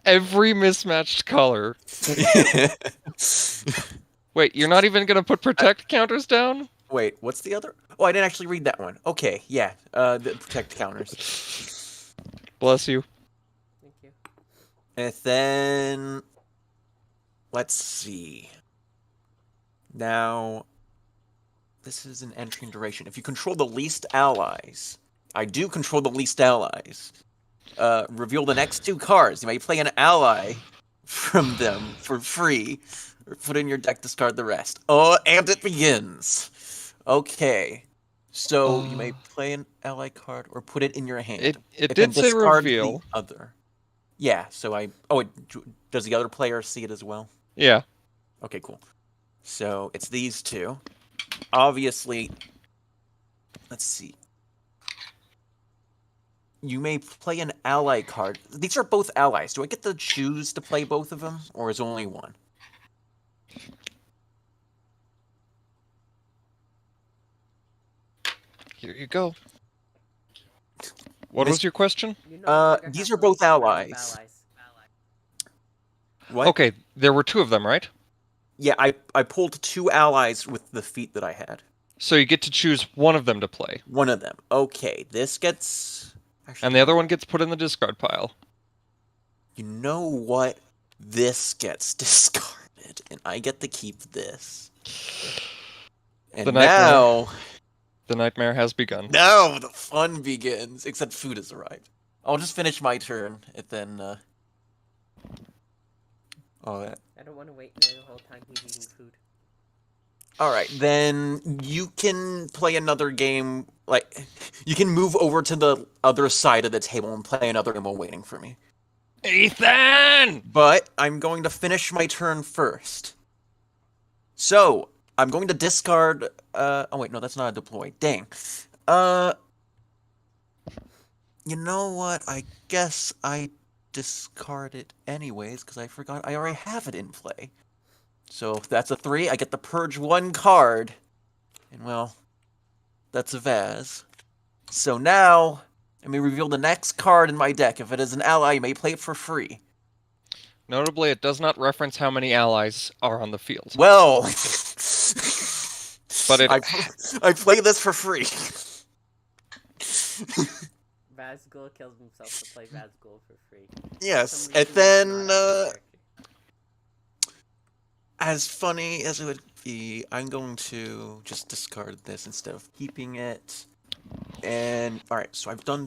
S1: every mismatched color. Wait, you're not even gonna put protect counters down?
S3: Wait, what's the other? Oh, I didn't actually read that one. Okay, yeah, the protect counters.
S1: Bless you.
S2: Thank you.
S3: And then, let's see. Now, this is an entry and duration. If you control the least allies, I do control the least allies. Reveal the next 2 cards. You may play an ally from them for free, or put in your deck, discard the rest. Oh, and it begins. Okay. So, you may play an ally card or put it in your hand.
S1: It
S3: And
S1: did say
S3: discard
S1: reveal.
S3: the other. Yeah, so does the other player see it as well?
S1: Yeah.
S3: Okay, cool. So, it's these 2. Obviously, let's see. You may play an ally card. These are both allies. Do I get to choose to play both of them, or is only one?
S1: Here you go. What was your question?
S2: You no longer
S3: these
S2: have
S3: are
S2: the
S3: both
S2: least amount of
S3: allies. What?
S1: Okay, there were 2 of them, right?
S3: Yeah, I pulled 2 allies with the feat that I had.
S1: So you get to choose one of them to play,
S3: One of them. Okay, this gets... Actually,
S1: and the other one gets put in the discard pile.
S3: you know what? This gets discarded, and I get to keep this. And
S1: The nightmare.
S3: now...
S1: The nightmare has begun.
S3: Now the fun begins, except food has arrived. I'll just finish my turn, and then, all that.
S2: I don't want to wait the whole time he's eating food.
S3: Alright, then you can play another game, like, you can move over to the other side of the table and play another game while waiting for me.
S1: Ethan!
S3: But I'm going to finish my turn first. So, I'm going to discard, oh wait, no, that's not a deploy. Dang. You know what? I guess I discard it anyways, because I forgot I already have it in play. So if that's a 3, I get to purge 1 card. And well, that's a Vaz. So now, let me reveal the next card in my deck. If it is an ally, you may play it for free.
S1: Notably, it does not reference how many allies are on the field.
S3: Well,
S1: But it...
S3: I play this for free.
S2: Vazgul kills himself to play Vazgul for free.
S3: Yes,
S2: For some
S3: and
S2: reason,
S3: then,
S2: it's not on the character.
S3: as funny as it would be, I'm going to just discard this instead of keeping it. And, alright, so I've done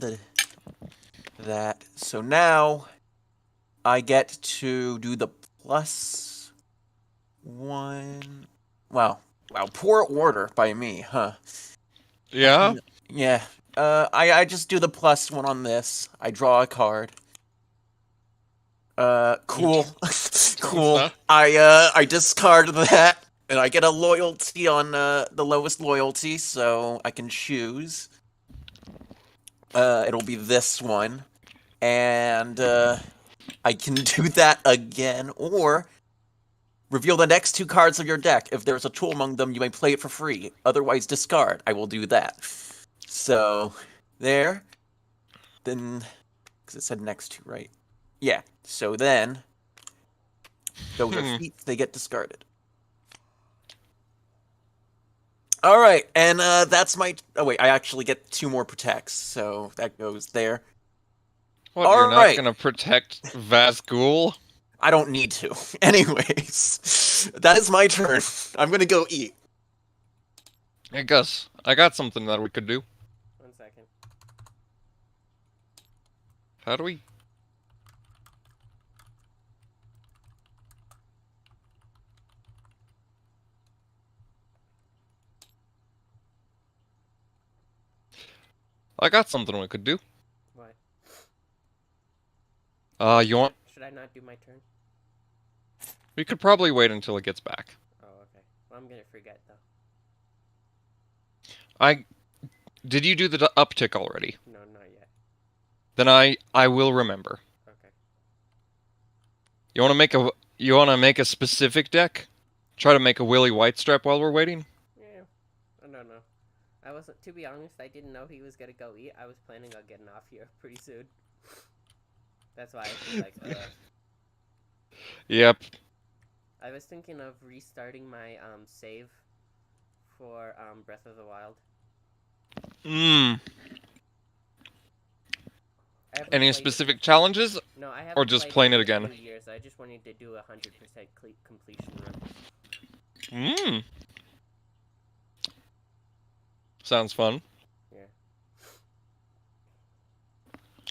S3: that. So now, I get to do the +1... Wow, poor order by me, huh?
S1: Yeah?
S3: Yeah, I just do the +1 on this. I draw a card. Cool. Cool.
S1: Stuff.
S3: I discard that, and I get a loyalty on the lowest loyalty, so I can choose. It'll be this one, and I can do that again, or reveal the next 2 cards of your deck. If there's a tool among them, you may play it for free. Otherwise, discard. I will do that. So, there. Then, because it said next 2, right? Yeah. So then, those are feats, they get discarded. Alright, and that's my... Oh wait, I actually get 2 more protects, so that goes there.
S1: What, you're not gonna protect Vazgul?
S3: I don't need to. Anyways, that is my turn. I'm gonna go eat.
S1: I guess. I got something that we could do.
S2: 1 second.
S1: How do we... I got something we could do.
S2: What?
S1: You want...
S2: Should I not do my turn?
S1: We could probably wait until it gets back.
S2: Oh, okay. Well, I'm gonna forget though.
S1: Did you do the uptick already?
S2: No, not yet.
S1: Then I will remember.
S2: Okay.
S1: You wanna make a specific deck? Try to make a Willy Whitestripe while we're waiting?
S2: Yeah. I don't know. I wasn't. To be honest, I didn't know he was gonna go eat. I was planning on getting off here pretty soon. That's why I was like,
S1: Yep.
S2: I was thinking of restarting my save for Breath of the Wild.
S1: Mmm.
S2: I haven't
S1: Any
S2: played it-
S1: specific challenges?
S2: No, I haven't.
S1: or just
S2: played
S1: playing it
S2: in
S1: again?
S2: 2 years. I just wanted to do a 100% completion run.
S1: Mmm. Sounds fun.
S2: Yeah.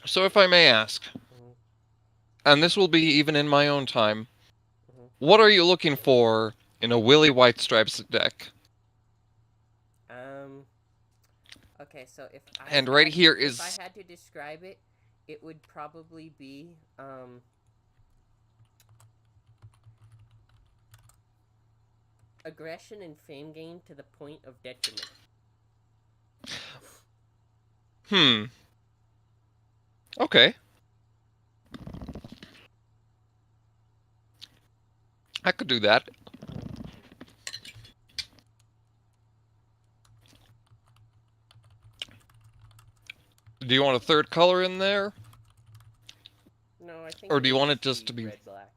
S1: So if I may ask,
S2: Mhm.
S1: and this will be even in my own time,
S2: Mhm.
S1: what are you looking for in a Willy Whitestripes deck?
S2: Okay, so if I
S1: And right
S2: had-
S1: here
S2: if
S1: is-
S2: I had to describe it, it would probably be aggression and fame gain to the point of detriment.
S1: Okay. I could do that. Do you want a third color in there?
S2: No, I think.
S1: Or do you want it
S2: needs
S1: just to be-
S2: red black?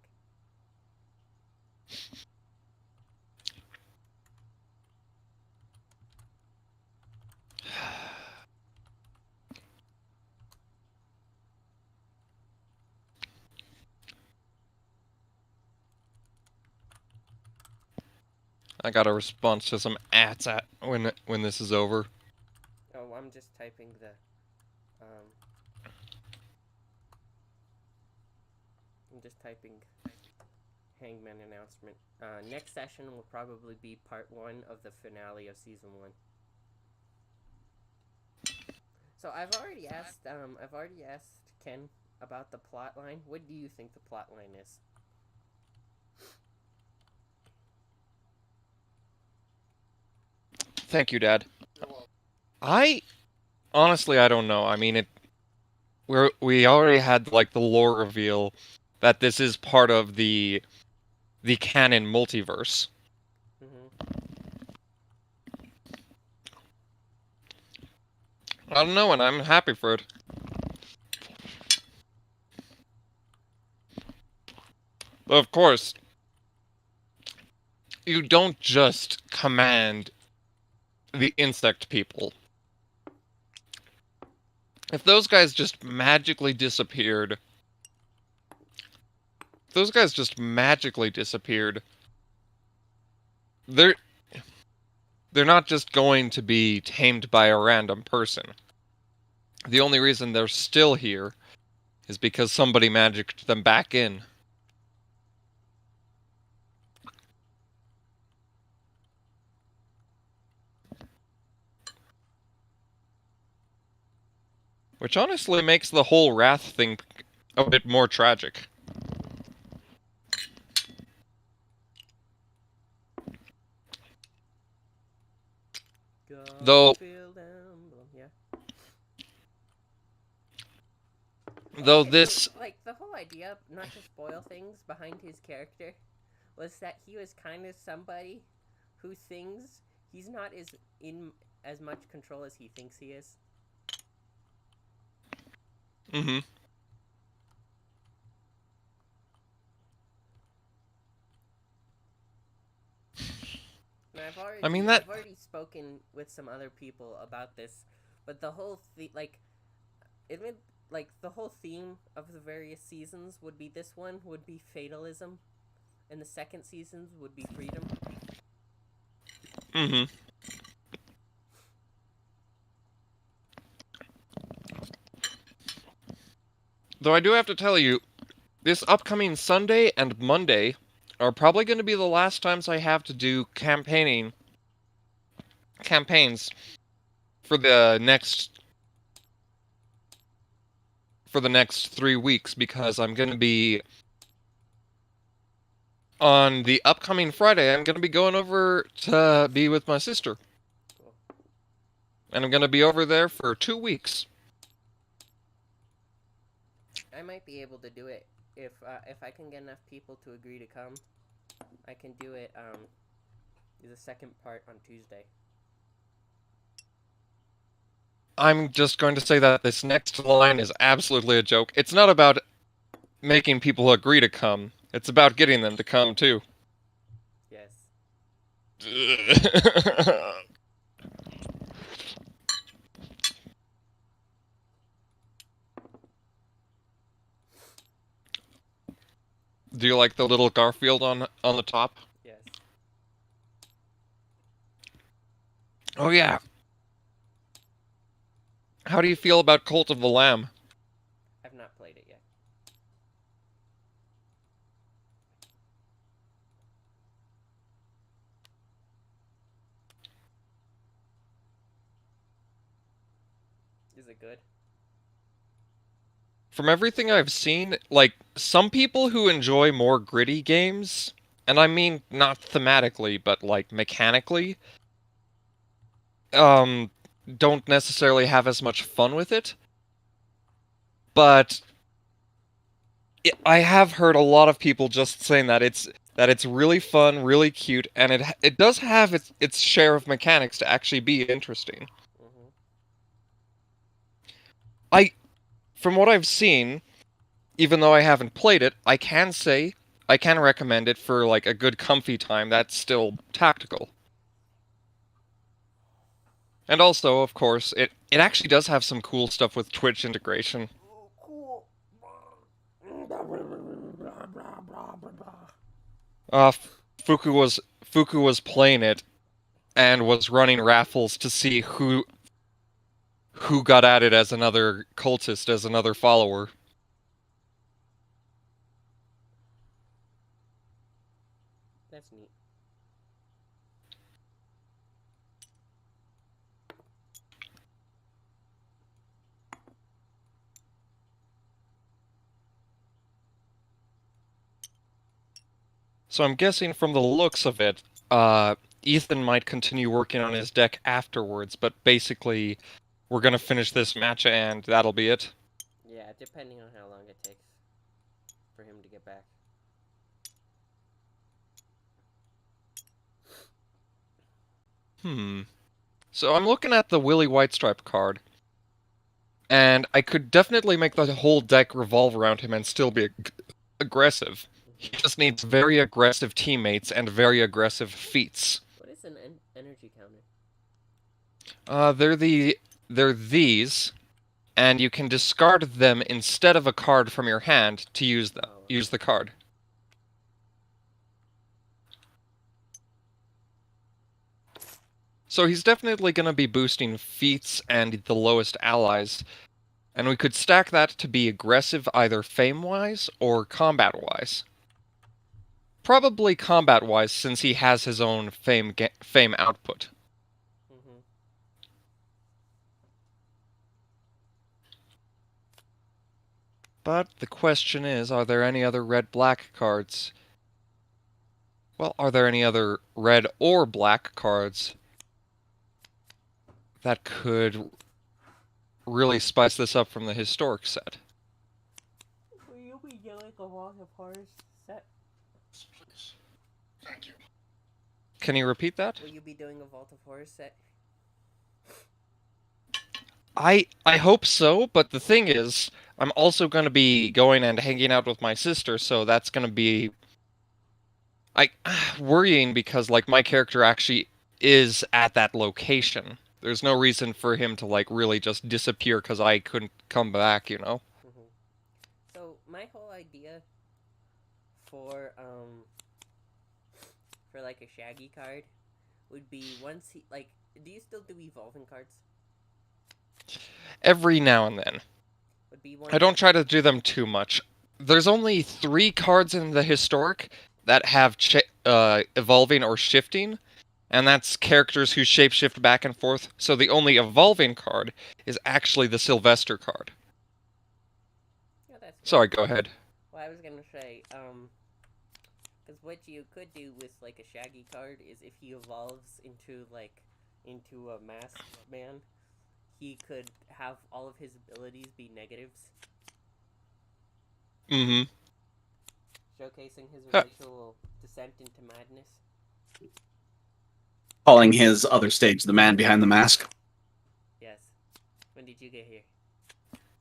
S1: I got a response to some ats at when this is over.
S2: Oh, I'm just typing the I'm just typing Hangman announcement. Next session will probably be part 1 of the finale of season 1. So I've already asked Ken about the plot line. What do you think the plot line is?
S1: Thank you, Dad. Honestly, I don't know. I mean, we already had like the lore reveal that this is part of the canon multiverse. I don't know, and I'm happy for it. But of course, you don't just command the insect people. If those guys just magically disappeared, they're not just going to be tamed by a random person. The only reason they're still here is because somebody magicked them back in. Which honestly makes the whole Wrath thing a bit more tragic. Though-
S2: Garfield emblem, yeah.
S1: Though
S2: Okay,
S1: this...
S2: so, like, the whole idea, not to spoil things, behind his character was that he was kind of somebody who thinks he's not in as much control as he thinks he is.
S1: Mm-hmm.
S2: And I've already,
S1: I mean, that-
S2: I've already spoken with some other people about this, but the whole the whole theme of the various seasons would be this one would be fatalism, and the second seasons would be freedom.
S1: Mm-hmm. Though I do have to tell you, this upcoming Sunday and Monday are probably going to be the last times I have to do campaigns for the next 3 weeks, because I'm going to be on the upcoming Friday. I'm going to be going over to be with my sister,
S2: Cool.
S1: and I'm going to be over there for 2 weeks.
S2: I might be able to do it if I can get enough people to agree to come. I can do it the second part on Tuesday.
S1: I'm just going to say that this next line is absolutely a joke. It's not about making people agree to come. It's about getting them to come, too.
S2: Yes.
S1: Do you like the little Garfield on the top?
S2: Yes.
S1: Oh, yeah. How do you feel about Cult of the Lamb?
S2: I've not played it yet. Is it good?
S1: From everything I've seen, like, some people who enjoy more gritty games, and I mean not thematically, but, like, mechanically, don't necessarily have as much fun with it. But I have heard a lot of people just saying that it's really fun, really cute, and it does have its share of mechanics to actually be interesting.
S2: Mm-hmm.
S1: From what I've seen, even though I haven't played it, I can recommend it for like a good comfy time that's still tactical. And also, of course, it actually does have some cool stuff with Twitch integration.
S2: Cool.
S1: Fuku was playing it and was running raffles to see who got added as another cultist, as another follower.
S2: That's neat.
S1: So I'm guessing from the looks of it, Ethan might continue working on his deck afterwards, but basically, we're gonna finish this match and that'll be it.
S2: Yeah, depending on how long it takes for him to get back.
S1: So I'm looking at the Willy Whitestripe card, and I could definitely make the whole deck revolve around him and still be aggressive. He just needs very aggressive teammates and very aggressive feats.
S2: What is an energy counter?
S1: They're these, and you can discard them instead of a card from your hand to use the card. So he's definitely going to be boosting feats and the lowest allies, and we could stack that to be aggressive either fame-wise or combat-wise. Probably combat-wise, since he has his own fame output.
S2: Mm-hmm.
S1: But the question is, are there any other red-black cards? Well, are there any other red or black cards that could really spice this up from the historic set.
S2: Will you be doing a Vault of Horrors set?
S1: Thank you. Can you repeat that?
S2: Will you be doing a Vault of Horrors set?
S1: I hope so, but the thing is, I'm also going to be going and hanging out with my sister, so that's going to be worrying because like my character actually is at that location. There's no reason for him to like really just disappear because I couldn't come back, you know.
S2: Mm-hmm. So my whole idea for like a Shaggy card would be once he like. Do you still do evolving cards?
S1: Every now and then.
S2: Would be one.
S1: I don't try to do them too much. There's only 3 cards in the historic that have evolving or shifting, and that's characters who shapeshift back and forth, so the only evolving card is actually the Sylvester card.
S2: Yeah, that's good.
S1: Sorry, go ahead.
S2: Well, I was gonna say, because what you could do with like a Shaggy card is if he evolves into a masked man, he could have all of his abilities be negatives,
S1: Mm-hmm.
S2: showcasing his
S1: Huh.
S2: eventual descent into madness.
S6: Calling his other stage the man behind the mask.
S2: Yes. When did you get here?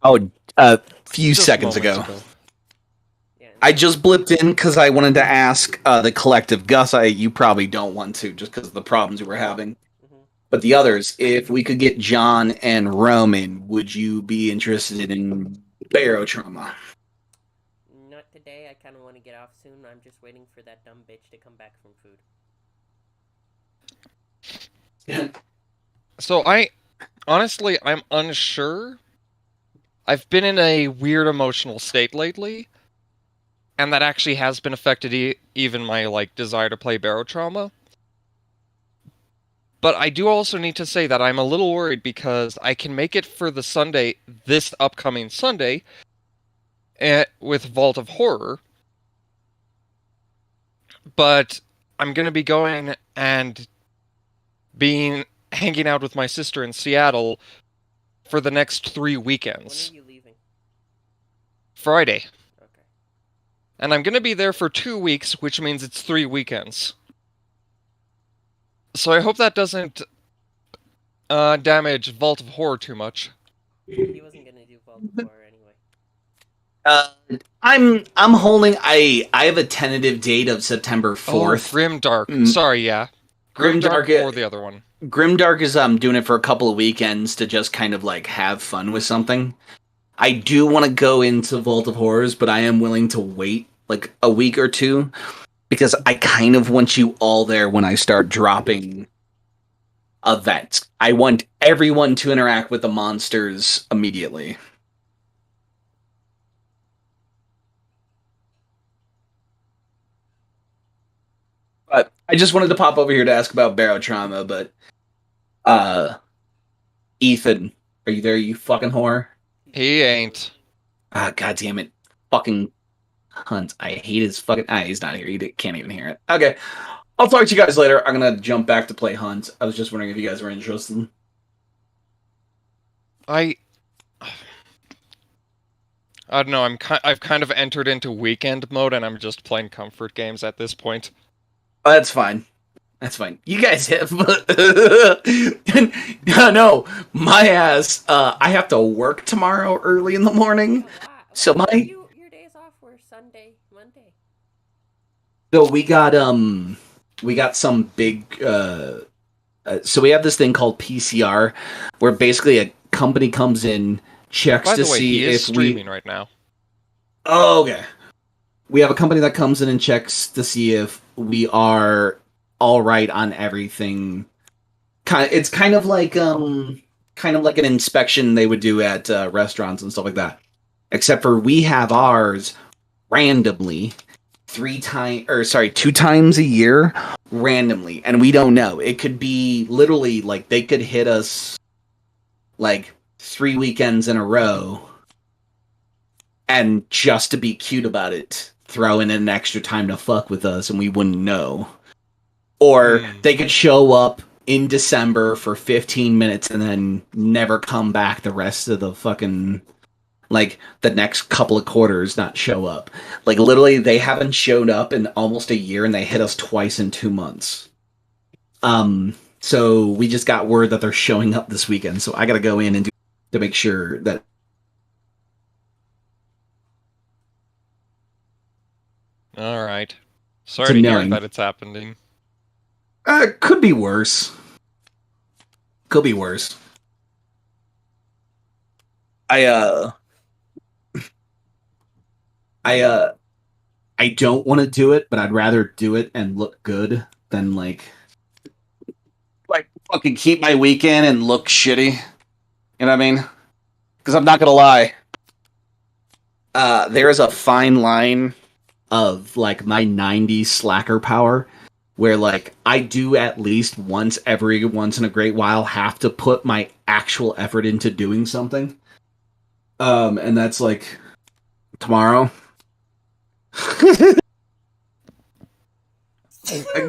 S6: Oh, a few
S1: Just
S6: seconds
S1: moments
S6: ago.
S2: Yeah.
S6: I just blipped in because I wanted to ask the collective. Gus, you probably don't want to just because of the problems we were having.
S2: Mhm.
S6: But the others, if we could get John and Roman, would you be interested in barotrauma?
S2: Not today. I kind of want to get off soon. I'm just waiting for that dumb bitch to come back from food.
S1: So honestly, I'm unsure. I've been in a weird emotional state lately, and that actually has been affected even my like desire to play Barotrauma. But I do also need to say that I'm a little worried because I can make it for the Sunday, this upcoming Sunday, with Vault of Horror, but I'm going to be going and hanging out with my sister in Seattle for the next 3
S2: When
S1: weekends.
S2: are you leaving?
S1: Friday.
S2: Okay.
S1: And I'm going to be there for 2 weeks, which means it's 3 weekends. So I hope that doesn't damage Vault of Horror too much.
S2: He wasn't gonna do Vault of Horror anyway.
S6: I'm holding. I have a tentative date of September 4th.
S1: Oh, Grimdark.
S6: Mm.
S1: Sorry, yeah.
S6: Grimdark
S1: or the other one.
S6: Grimdark is doing it for a couple of weekends to just kind of like have fun with something. I do want to go into Vault of Horrors, but I am willing to wait like a week or two because I kind of want you all there when I start dropping events. I want everyone to interact with the monsters immediately. But I just wanted to pop over here to ask about Barotrauma, but Ethan, are you there, you fucking whore?
S1: He ain't.
S6: Ah, god damn it. Fucking Hunt. I hate his fucking... he's not here. He can't even hear it. Okay. I'll talk to you guys later. I'm gonna jump back to play Hunt. I was just wondering if you guys were interested.
S1: I don't know. I've kind of entered into weekend mode, and I'm just playing comfort games at this point.
S6: Oh, that's fine. That's fine. You guys have... no, my ass. I have to work tomorrow early in the morning. So my...
S2: Your days off were Sunday, Monday.
S6: So we got some big so we have this thing called PCR where basically a company comes in, checks
S1: By
S6: to
S1: the way,
S6: see
S1: he is
S6: if
S1: streaming right now.
S6: Oh, okay. We have a company that comes in and checks to see if we are all right on everything. It's kind of like an inspection they would do at restaurants and stuff like that. Except for we have ours randomly 2 times a year randomly, and we don't know. It could be literally like they could hit us like 3 weekends in a row, and just to be cute about it, throw in an extra time to fuck with us, and we wouldn't know. Or they could show up in December for 15 minutes and then never come back the rest of the fucking, like, the next couple of quarters, not show up. Like, literally, they haven't showed up in almost a year, and they hit us twice in 2 months. So we just got word that they're showing up this weekend, so I gotta go in and do to make sure that.
S1: All right. Sorry to hear
S6: annoying.
S1: that it's happening.
S6: Could be worse. Could be worse. I don't want to do it, but I'd rather do it and look good than like fucking keep my weekend and look shitty. You know what I mean? Because I'm not gonna lie. There is a fine line of like my 90s slacker power where like I do at least once in a great while have to put my actual effort into doing something. And that's like tomorrow.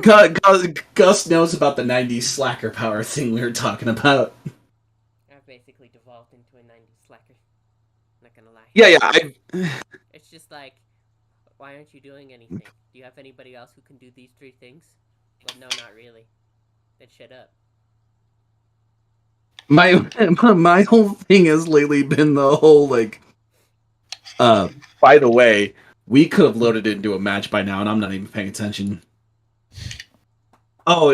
S6: Gus knows about the 90s slacker power thing we were talking about.
S2: I've basically devolved into a 90s slacker. Not gonna lie.
S6: Yeah.
S2: It's just like, why aren't you doing anything? Do you have anybody else who can do these 3 things? Well, no, not really. Then shut up.
S6: My whole thing has lately been the whole like. By the way, we could have loaded it into a match by now, and I'm not even paying attention. Oh,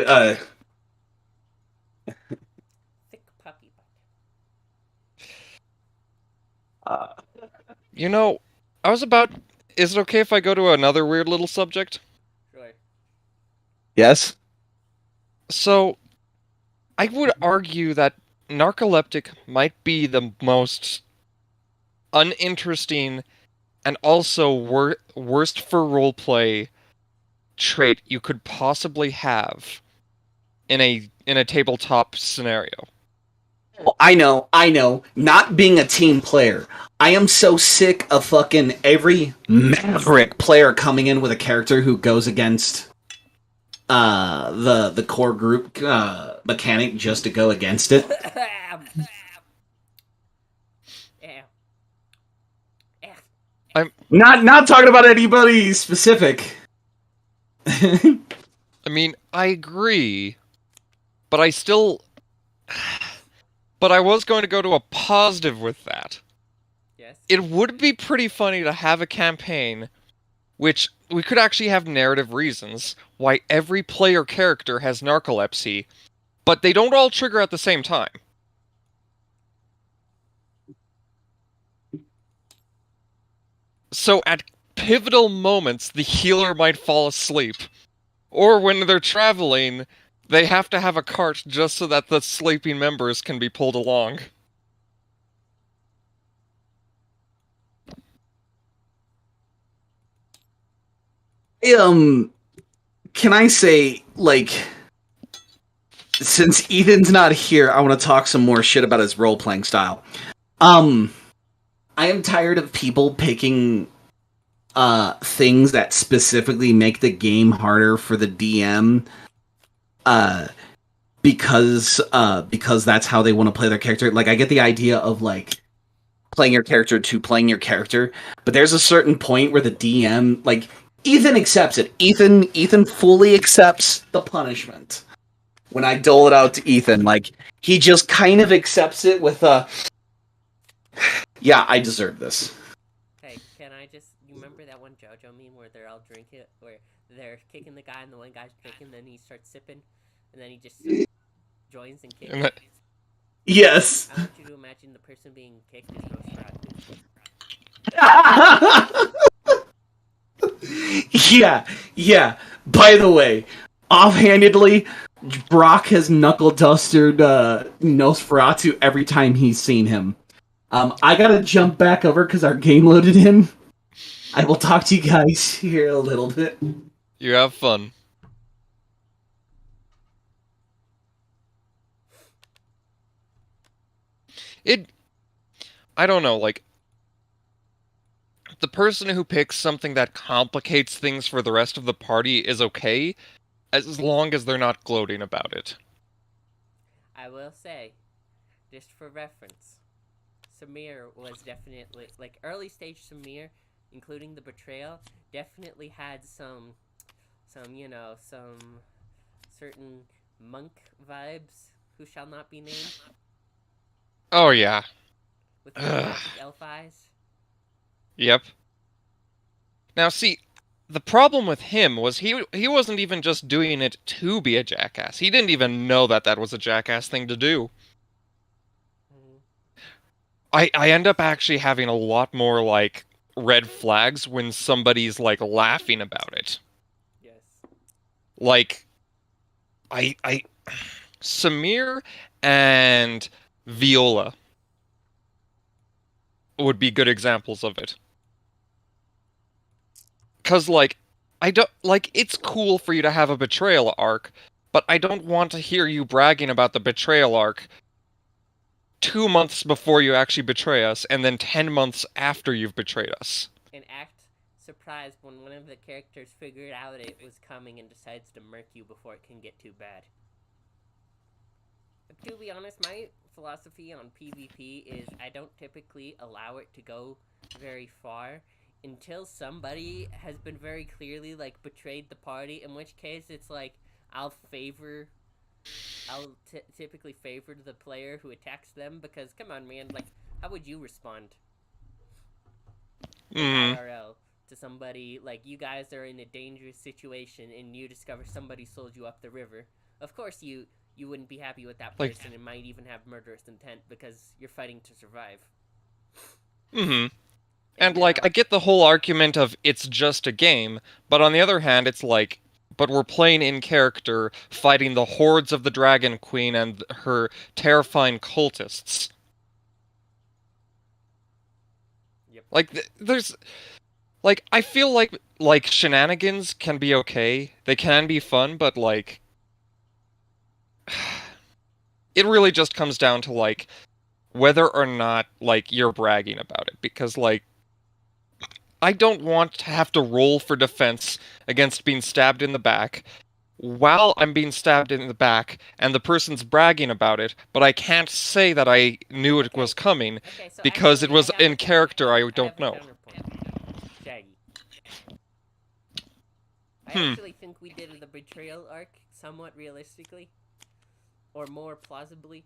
S2: Thick puppy butt.
S1: You know, I was about... Is it okay if I go to another weird little subject?
S2: Sure.
S6: yes.
S1: So, I would argue that narcoleptic might be the most uninteresting and also worst for roleplay trait you could possibly have in a tabletop scenario.
S6: Oh, I know. Not being a team player. I am so sick of fucking every maverick player coming in with a character who goes against the core group mechanic just to go against it.
S2: Yeah.
S6: Not talking about anybody specific.
S1: I mean, I agree, but I still... But I was going to go to a positive with that.
S2: Yes.
S1: It would be pretty funny to have a campaign which we could actually have narrative reasons why every player character has narcolepsy, but they don't all trigger at the same time. So at pivotal moments, the healer might fall asleep. Or when they're traveling, they have to have a cart just so that the sleeping members can be pulled along.
S6: Can I say, like, since Ethan's not here, I want to talk some more shit about his role-playing style. I am tired of people picking things that specifically make the game harder for the DM because that's how they want to play their character. Like, I get the idea of like playing your character to playing your character, but there's a certain point where the DM, like, Ethan accepts it. Ethan fully accepts the punishment. When I dole it out to Ethan, like, he just kind of accepts it with a, yeah, I deserve this.
S2: Hey, can I just... You remember that one JoJo meme where they're all drinking... Where they're kicking the guy and the one guy's drinking, then he starts sipping, and then he just joins and kicks?
S1: And that-
S6: Yes.
S2: I want you to imagine the person being kicked is Nosferatu.
S6: Yeah. By the way, offhandedly, Brock has knuckle dustered Nosferatu every time he's seen him. I gotta jump back over because our game loaded in. I will talk to you guys here a little bit.
S1: You have fun. I don't know, like, the person who picks something that complicates things for the rest of the party is okay, as long as they're not gloating about it.
S2: I will say, just for reference, Samir was definitely like early stage Samir, including the betrayal, definitely had some some certain monk vibes who shall not be named
S1: Oh yeah.
S2: with
S1: Ugh.
S2: magic elf eyes.
S1: Yep. Now see, the problem with him was he wasn't even just doing it to be a jackass. He didn't even know that that was a jackass thing to do.
S2: Mhm.
S1: I end up actually having a lot more like red flags when somebody's like laughing about it.
S2: Yes.
S1: Like I Samir and Viola would be good examples of it. Cause like I don't like it's cool for you to have a betrayal arc, but I don't want to hear you bragging about the betrayal arc 2 months before you actually betray us, and then 10 months after you've betrayed us.
S2: And act surprised when one of the characters figured out it was coming and decides to murk you before it can get too bad. But to be honest, my philosophy on PvP is I don't typically allow it to go very far until somebody has been very clearly like betrayed the party, in which case it's like I'll typically favor the player who attacks them, because come on man, like how would you respond in IRL to somebody like you guys are in a dangerous situation and you discover somebody sold you up the river? Of course you wouldn't be happy with that
S1: Like-
S2: person and might even have murderous intent because you're fighting to survive.
S1: And like I get the whole argument of it's just a game, but on the other hand it's like but we're playing in character fighting the hordes of the Dragon Queen and her terrifying cultists.
S2: Yep.
S1: Like there's like I feel like shenanigans can be okay. They can be fun, but like it really just comes down to like whether or not like you're bragging about it, because like I don't want to have to roll for defense against being stabbed in the back while I'm being stabbed in the back and the person's bragging about it, but I can't say that I knew it was coming
S2: Okay, so
S1: because it
S2: actually,
S1: was
S2: I have
S1: in
S2: a-
S1: character I
S2: have
S1: don't
S2: a
S1: know.
S2: counterpoint. Shaggy. I
S1: Hmm.
S2: actually think we did the betrayal arc somewhat realistically, or more plausibly,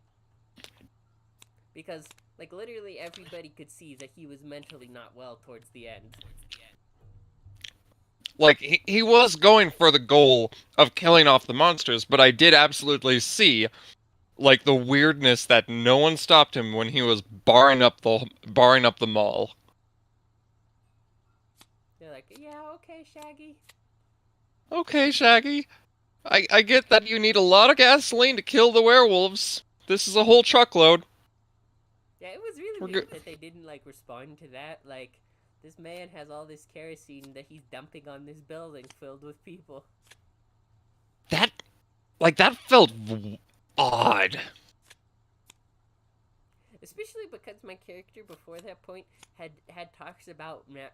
S2: because like literally everybody could see that he was mentally not well towards the end.
S1: Like, he was going for the goal of killing off the monsters, but I did absolutely see, like, the weirdness that no one stopped him when he was barring up the mall.
S2: They're like, yeah, okay, Shaggy.
S1: Okay, Shaggy. I get that you need a lot of gasoline to kill the werewolves. This is a whole truckload.
S2: Yeah, it was really
S1: We're
S2: weird
S1: good.
S2: that they didn't like respond to that. Like, this man has all this kerosene that he's dumping on this building filled with people.
S1: That felt odd.
S2: Especially because my character before that point had talks about Matt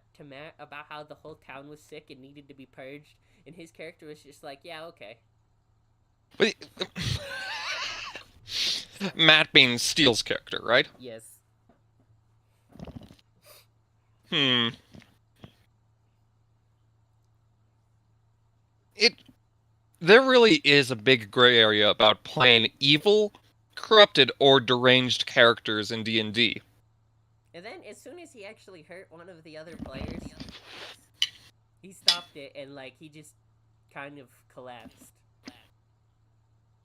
S2: about how the whole town was sick and needed to be purged, and his character was just like, yeah, okay.
S1: But Matt being Steele's character, right?
S2: Yes.
S1: Hmm. There really is a big gray area about playing evil, corrupted, or deranged characters in D&D.
S2: And then as soon as he actually hurt one of the other players, he stopped it and like he just kind of collapsed.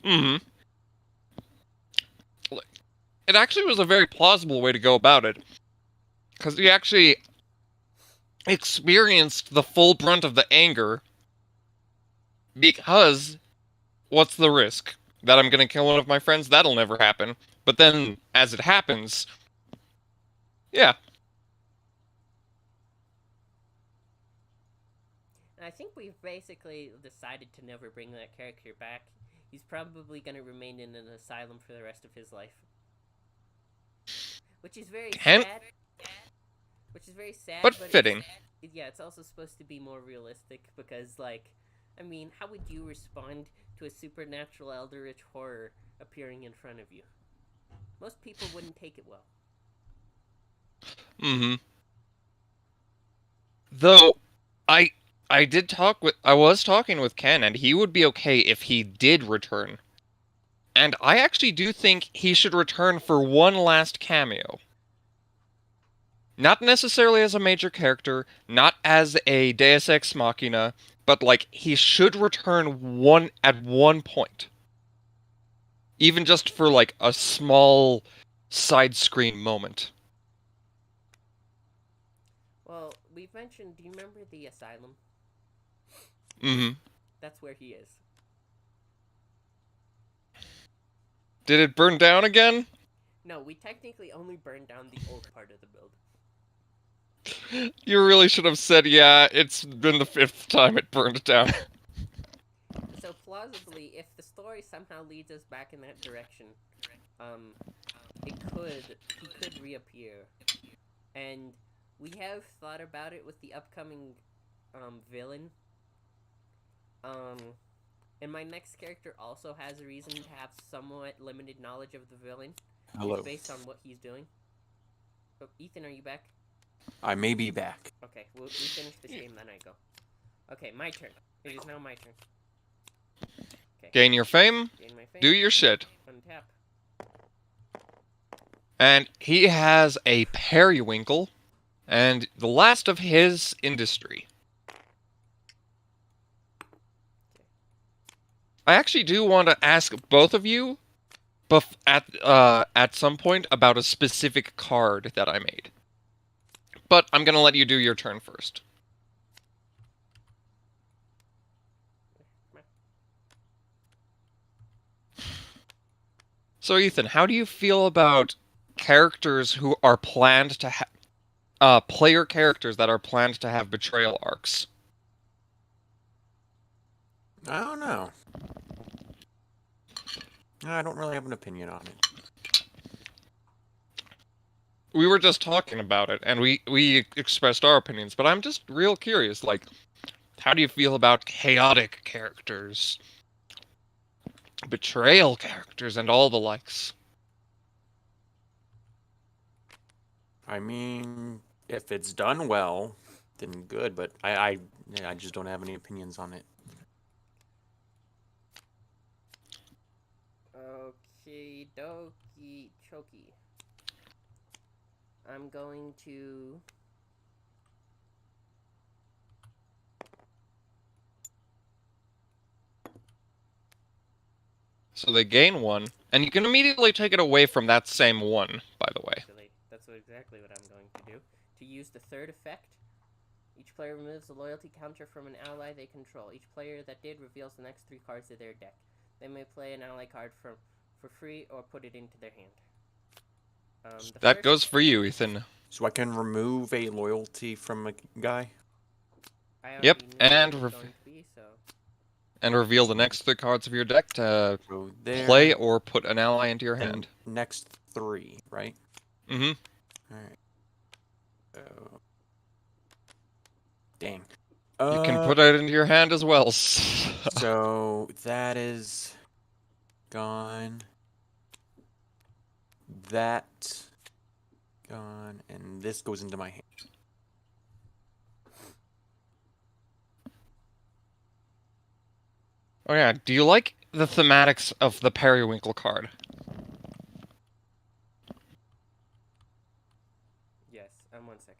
S1: Mm-hmm. It actually was a very plausible way to go about it, because he actually experienced the full brunt of the anger, because what's the risk? That I'm gonna kill one of my friends? That'll never happen. But then, as it happens, yeah.
S2: And I think we've basically decided to never bring that character back. He's probably going to remain in an asylum for the rest of his life. Which is very sad. Which is very sad,
S1: But
S2: but
S1: fitting.
S2: Yeah, it's also supposed to be more realistic because, like, I mean, how would you respond to a supernatural eldritch horror appearing in front of you. Most people wouldn't take it well.
S1: Mm-hmm. Though, I was talking with Ken, and he would be okay if he did return. And I actually do think he should return for one last cameo. Not necessarily as a major character, not as a Deus Ex Machina, but like he should return at one point. Even just for like a small side screen moment.
S2: Well, we've mentioned, do you remember the asylum?
S1: Mm-hmm.
S2: That's where he is.
S1: Did it burn down again?
S2: No, we technically only burned down the old part of the build.
S1: You really should have said, yeah, it's been the 5th time it burned down.
S2: So plausibly, if the story somehow leads us back in that direction, he could reappear. And we have thought about it with the upcoming, villain. And my next character also has a reason to have somewhat limited knowledge of the villain.
S3: Hello.
S2: It's based on what he's doing. Oh, Ethan, are you back?
S3: I may be back.
S2: Okay, we finish this game, then I go. Okay, my turn. It is now my turn. Okay.
S1: Gain your fame,
S2: Gain my fame.
S1: do your shit.
S2: Untap.
S1: And he has a periwinkle, and the last of his industry. I actually do want to ask both of you at some point about a specific card that I made. But I'm going to let you do your turn first. So Ethan, how do you feel about characters who are planned to have player characters that are planned to have betrayal arcs?
S3: I don't know. I don't really have an opinion on it.
S1: We were just talking about it, and we expressed our opinions, but I'm just real curious, like, how do you feel about chaotic characters, betrayal characters, and all the likes?
S3: I mean, if it's done well, then good, but I just don't have any opinions on it.
S2: Okay, dokie chokey. I'm going to...
S1: So they gain 1, and you can immediately take it away from that same 1, by the way.
S2: Actually, that's exactly what I'm going to do. To use the third effect, each player removes a loyalty counter from an ally they control. Each player that did reveals the next 3 cards of their deck. They may play an ally card for free or put it into their hand.
S1: That goes for you, Ethan.
S3: So I can remove a loyalty from a guy?
S1: Yep,
S2: knew
S1: and
S2: it was going to be, so...
S1: And reveal the next 3 cards of your deck to
S3: Go there.
S1: play or put an ally into your
S3: and
S1: hand.
S3: next 3, right?
S1: Mm-hmm.
S3: Alright. Dang.
S1: You can put it into your hand as well.
S3: So that is gone. That gone, and this goes into my hand.
S1: Oh yeah, do you like the thematics of the periwinkle card?
S2: Yes, 1 second.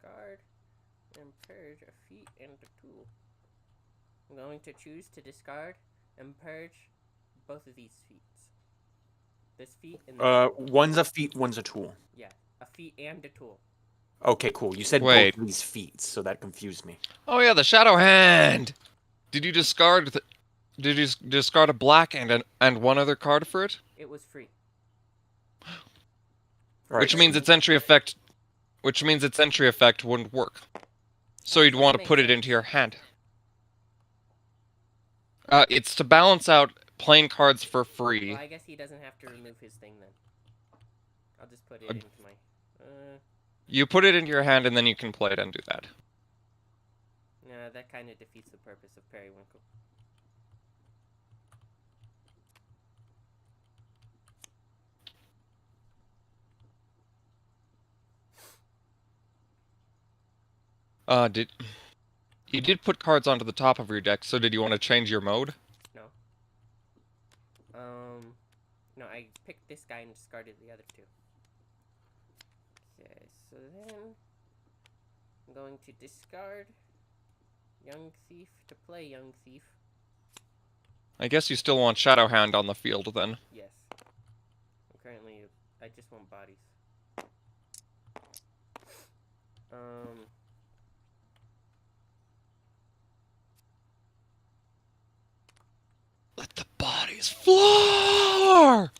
S2: Discard and purge a feat and a tool. I'm going to choose to discard and purge both of these feats. This feat and this tool.
S3: One's a feat, one's a tool.
S2: Yeah, a feat and a tool.
S3: Okay, cool. You said
S1: Wait.
S3: both of these feats, so that confused me.
S1: Oh yeah, the Shadow Hand! Did you discard did you discard a black and one other card for it?
S2: It was free.
S3: Right.
S1: Which means its entry effect wouldn't work. So you'd want to put it into your hand. It's to balance out playing cards for free.
S2: Well, I guess he doesn't have to remove his thing then. I'll just put it into my...
S1: You put it into your hand and then you can play it and do that.
S2: Nah, that kind of defeats the purpose of Periwinkle.
S1: You did put cards onto the top of your deck, so did you want to change your mode?
S2: No. No, I picked this guy and discarded the other two. Okay, so then I'm going to discard Young Thief to play Young Thief.
S1: I guess you still want Shadowhand on the field then.
S2: Yes. Currently, I just want bodies.
S1: Let the bodies floor!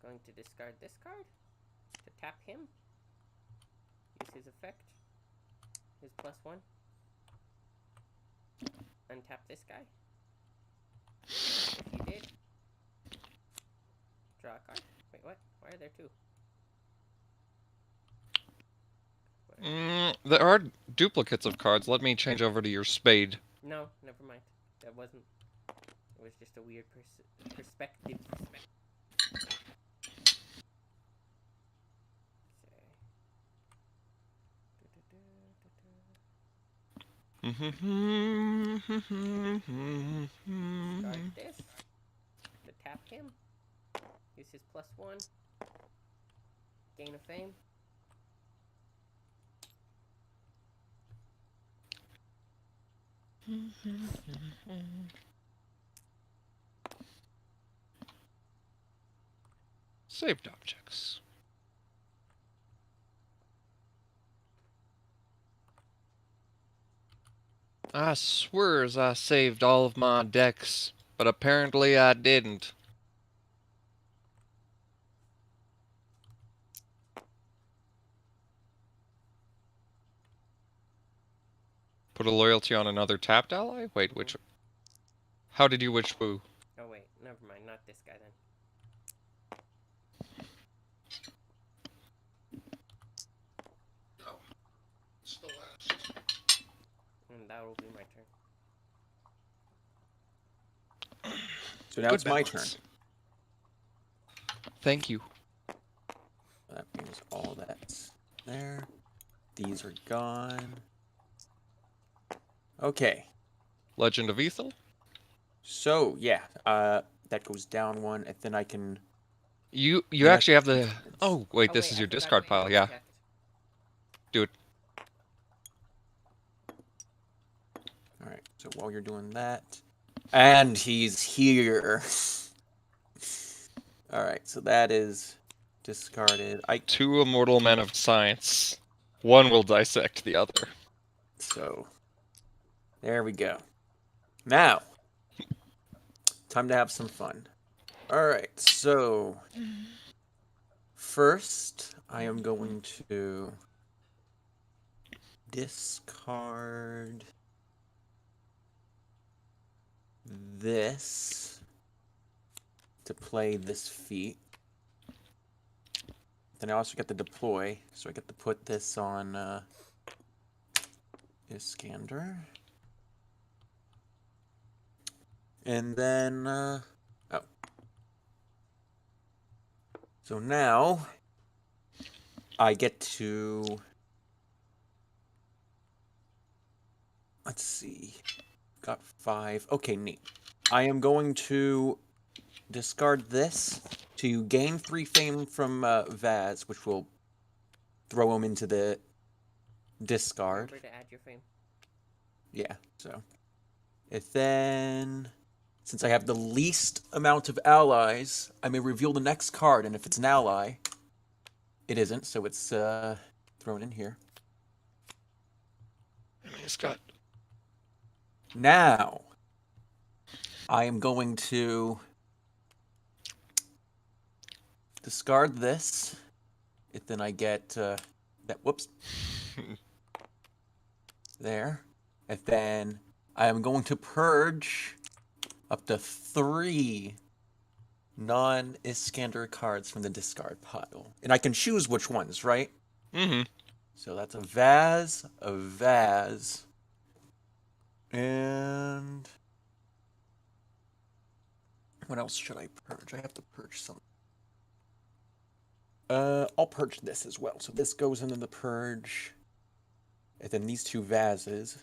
S2: Going to discard this card to tap him. Use his effect. His +1. Untap this guy. If you did, draw a card. Wait, what? Why are there two?
S1: There are duplicates of cards. Let me change over to your spade.
S2: No, never mind. That wasn't. It was just a weird perspective. Discard this. To tap him. Use his +1. Gain a fame.
S1: Saved objects. I swears I saved all of my decks, but apparently I didn't. Put a loyalty on another tapped ally? Wait, which... How did you which boo?
S2: Oh wait, never mind. Not this guy then. And that will be my turn.
S3: So now
S1: Good
S3: it's my turn.
S1: balance. Thank you.
S3: That means all that's there. These are gone. Okay.
S1: Legend of Ethel?
S3: So yeah, that goes down one, and then I can.
S1: You
S3: Yeah.
S1: actually have the... Oh, wait,
S2: Oh,
S1: this
S2: wait,
S1: is
S2: I
S1: your
S2: forgot
S1: discard
S2: about
S1: pile,
S2: your
S1: yeah.
S2: effect.
S1: Do it.
S3: All right. So while you're doing that, and he's here. All right. So that is discarded.
S1: Two immortal men of science. One will dissect the other.
S3: So there we go. Now, time to have some fun. All right. So first, I am going to discard this to play this feat. Then I also get to deploy, so I get to put this on Iskander. And then, oh. So now, I get to, let's see, got 5. Okay, neat. I am going to discard this to gain 3 fame from Vaz, which will throw him into the discard.
S2: Remember to add your fame.
S3: Yeah, so. And then, since I have the least amount of allies, I may reveal the next card, and if it's an ally, it isn't, so it's thrown in here.
S1: He's got...
S3: Now, I am going to discard this. And then I get that. Whoops. There. And then I am going to purge up to 3 non-Iskander cards from the discard pile. And I can choose which ones, right?
S1: Mm-hmm.
S3: So that's a vase, and what else should I purge? I have to purge some. I'll purge this as well. So this goes into the purge, and then these two vases.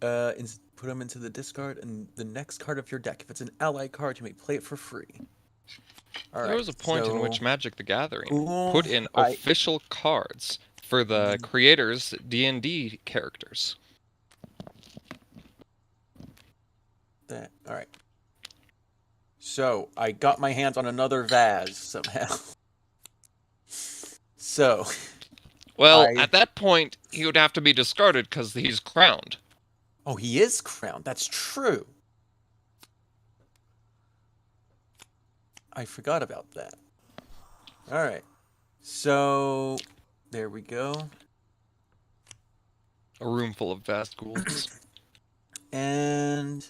S3: Put them into the discard, and the next card of your deck. If it's an ally card, you may play it for free. All
S1: There
S3: right.
S1: was a point in which
S3: so-
S1: Magic the Gathering
S3: Ooh,
S1: put in
S3: I-
S1: official cards for the creators' D&D characters.
S3: All right. So I got my hands on another vase somehow. So
S1: Well,
S3: I-
S1: at that point, he would have to be discarded because he's crowned.
S3: oh, he is crowned. That's true. I forgot about that. All right. So there we go.
S1: A room full of vast ghouls.
S3: And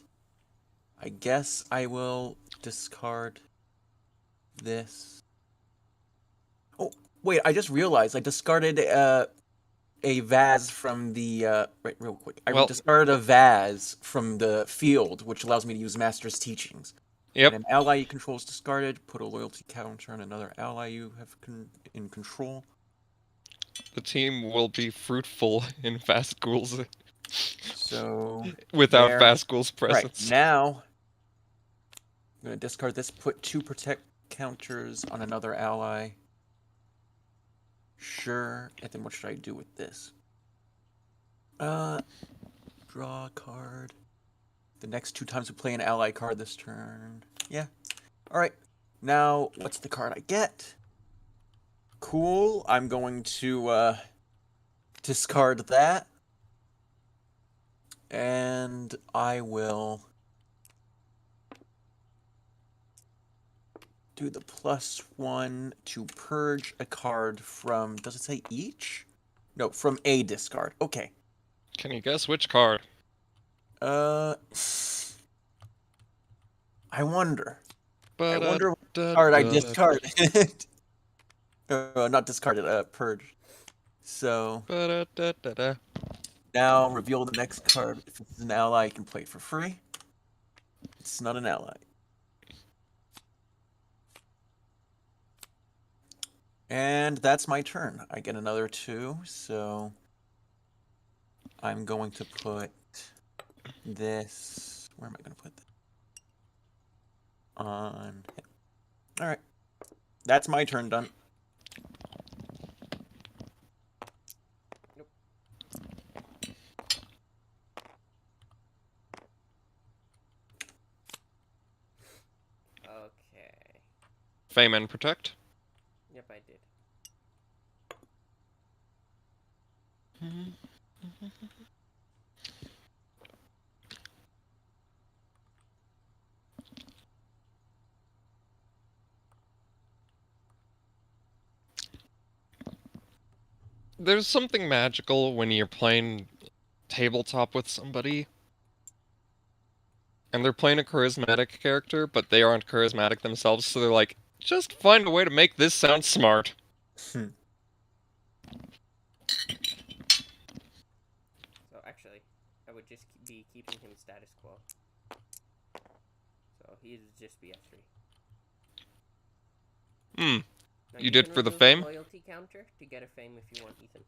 S3: I guess I will discard this. Oh, wait, I just realized I discarded a vase from the right, real quick. I
S1: Well-
S3: discarded a vase from the field, which allows me to use Master's Teachings.
S1: Yep.
S3: When an ally you control is discarded, put a loyalty counter on another ally you have in control.
S1: The team will be fruitful in fast ghouls
S3: So
S1: without
S3: there.
S1: fast ghouls'
S3: Right,
S1: presence.
S3: now I'm gonna discard this, put 2 protect counters on another ally. Sure, and then what should I do with this? Draw a card. The next 2 times we play an ally card this turn. Yeah. Alright. Now, what's the card I get? Cool. I'm going to discard that. And I will do the +1 to purge a card from, does it say each? No, from a discard. Okay.
S1: Can you guess which card?
S3: I wonder. I
S1: But
S3: wonder what card I discarded. Not discarded, purged. So, now reveal the next card. If it's an ally, you can play it for free. It's not an ally. And that's my turn. I get another 2, so I'm going to put this. Where am I going to put this? On him. Alright. That's my turn done.
S2: Okay.
S1: Fame and Protect.
S2: Yep, I did.
S1: There's something magical when you're playing tabletop with somebody and they're playing a charismatic character, but they aren't charismatic themselves, so they're like, just find a way to make this sound smart.
S2: So actually, I would just be keeping him status quo. So he'd just be a 3.
S1: Hmm.
S2: Now,
S1: You did
S2: can
S1: for the
S2: remove
S1: fame?
S2: Loyalty counter to get a fame if you want, Ethan.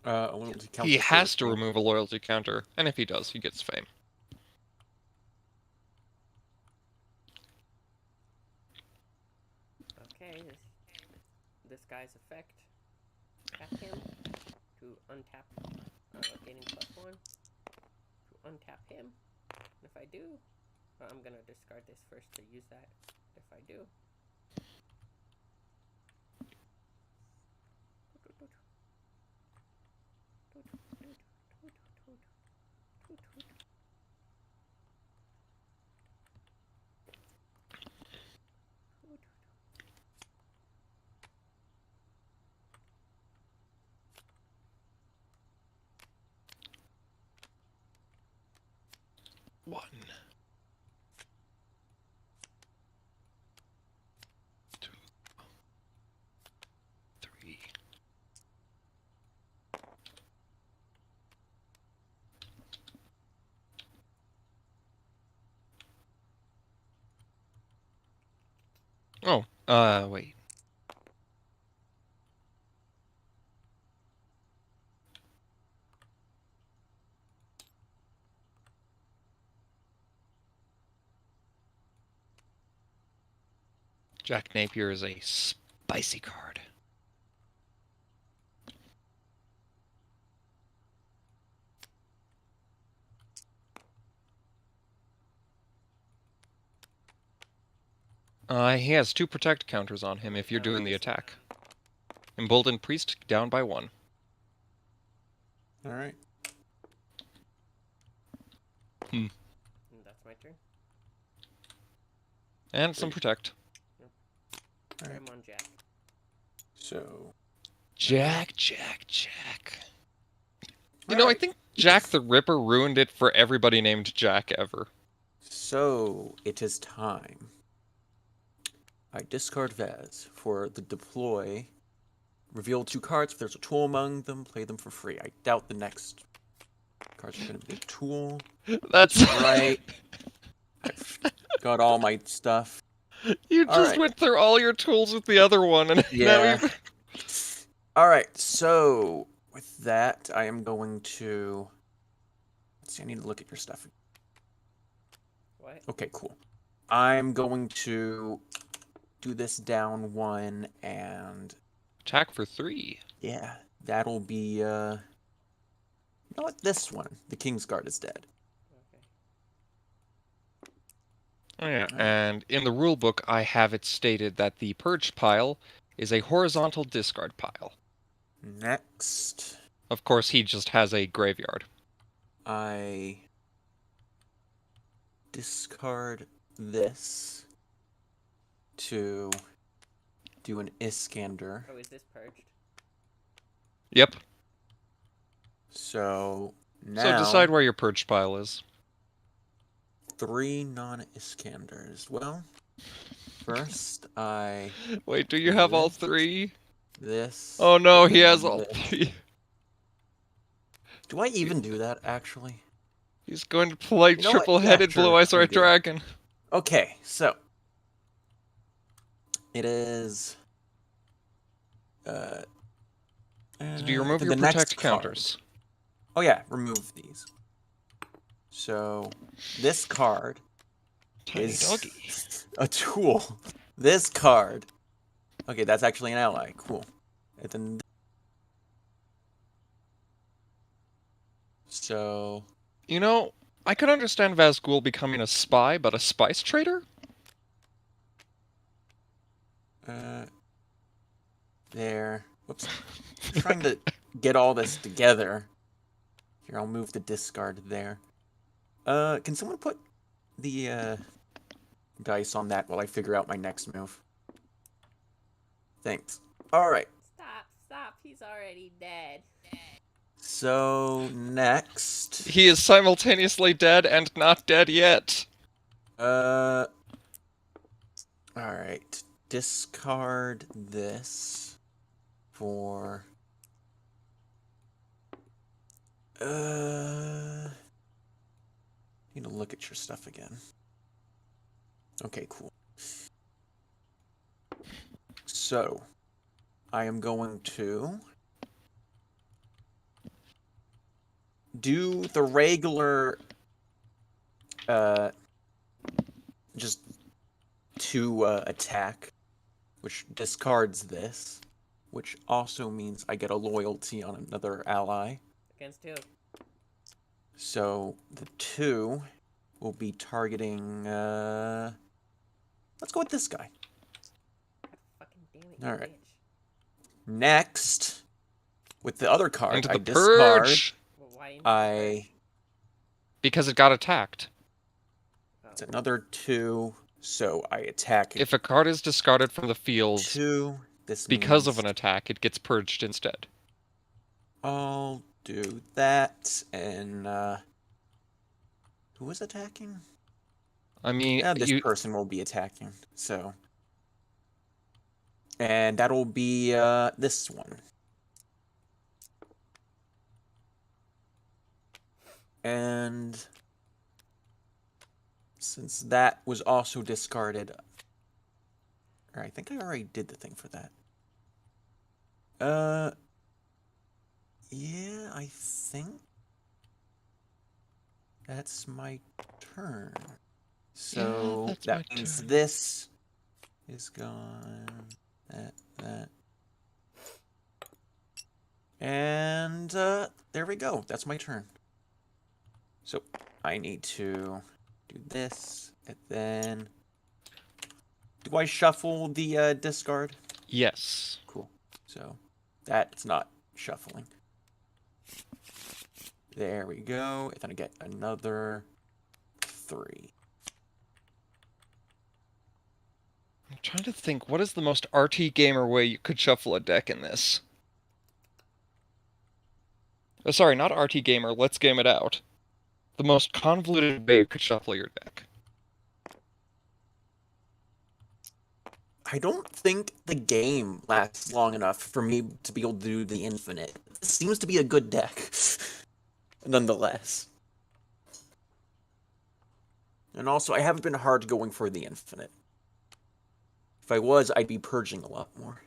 S3: A loyalty counter
S1: He
S3: for
S1: has
S3: the
S1: to
S3: team.
S1: remove a loyalty counter, and if he does, he gets fame.
S2: Okay, this guy's effect. Tap him to untap, gaining +1. To untap him. And if I do, I'm gonna discard this first to use that. If I do.
S1: One. Wait. Jack Napier is a spicy card. He has 2 protect counters on him if you're doing the attack. Emboldened Priest down by 1.
S3: All right.
S2: That's my turn.
S1: And some protect.
S3: All right.
S2: I'm on Jack.
S3: So.
S1: Jack. You know, I
S3: Alright.
S1: think Jack the Ripper ruined it for everybody named Jack ever.
S3: So it is time. I discard Vaz for the deploy. Reveal 2 cards. If there's a tool among them, play them for free. I doubt the next cards are going to be a tool.
S1: That's
S3: Right. I've got all my stuff.
S1: You just
S3: Alright.
S1: went through all your tools with the other one, and now
S3: Yeah.
S1: you've...
S3: Alright, so with that, I am going to. Let's see, I need to look at your stuff.
S2: What?
S3: Okay, cool. I'm going to do this down 1, and
S1: Attack for 3.
S3: yeah, that'll be, you know what, this one, the King's Guard is dead.
S2: Okay.
S1: Oh, yeah,
S3: Alright.
S1: and in the rulebook, I have it stated that the purge pile is a horizontal discard pile.
S3: Next,
S1: Of course, he just has a graveyard.
S3: I discard this to do an Iskander.
S2: Oh, is this purged?
S1: Yep.
S3: So now
S1: So decide where your purge pile is.
S3: 3 non-Iskanders. Well, first I
S1: Wait, do you have all 3?
S3: this.
S1: Oh no, he
S3: and
S1: has all
S3: this.
S1: 3.
S3: Do I even do that actually?
S1: He's going to play
S3: You know what?
S1: triple-headed
S3: Yeah, sure,
S1: Blue Eyes
S3: I'm
S1: White
S3: good.
S1: Dragon.
S3: Okay, so it is.
S1: Do you remove
S3: then
S1: your
S3: the next
S1: protect
S3: card.
S1: counters?
S3: Oh yeah, remove these. So this card
S1: Tiny
S3: is
S1: doggy.
S3: a tool. This card. Okay, that's actually an ally. Cool. And then. So.
S1: You know, I could understand Vazgul becoming a spy, but a spice trader?
S3: There. Whoops. I'm trying to get all this together. Here, I'll move the discard there. Can someone put the dice on that while I figure out my next move? Thanks. Alright.
S2: Stop. He's already dead.
S3: So next.
S1: He is simultaneously dead and not dead yet.
S3: Alright. Discard this for need to look at your stuff again. Okay, cool. So I am going to do the regular just 2 attack, which discards this, which also means I get a loyalty on another ally.
S2: Against who?
S3: So the 2 will be targeting let's go with this guy.
S2: Fucking damn it, you
S3: Alright.
S2: bitch.
S3: Next, with the other card,
S1: Into
S3: I
S1: the
S3: discard.
S1: purge!
S2: Well, why into the purge?
S1: Because it got attacked.
S2: Oh.
S3: It's another 2, so I attack
S1: If a card is discarded from the field
S3: 2. This
S1: because of
S3: means
S1: an attack, it gets purged instead.
S3: I'll do that, and who is attacking?
S1: I mean,
S3: Yeah, this
S1: you...
S3: person will be attacking, so. And that'll be this one. And since that was also discarded, Or I think I already did the thing for that. Yeah, I think that's my turn. So
S1: that's
S3: that
S1: my
S3: means
S1: turn.
S3: this is gone. That. And there we go. That's my turn. So I need to do this, and then do I shuffle the discard?
S1: Yes.
S3: Cool. So that's not shuffling. There we go. And then I get another 3.
S1: I'm trying to think, what is the most RT gamer way you could shuffle a deck in this? Oh, sorry, not RT gamer, let's game it out. The most convoluted way you could shuffle your deck.
S3: I don't think the game lasts long enough for me to be able to do the infinite. It seems to be a good deck, nonetheless. And also, I haven't been hard going for the infinite. If I was, I'd be purging a lot more.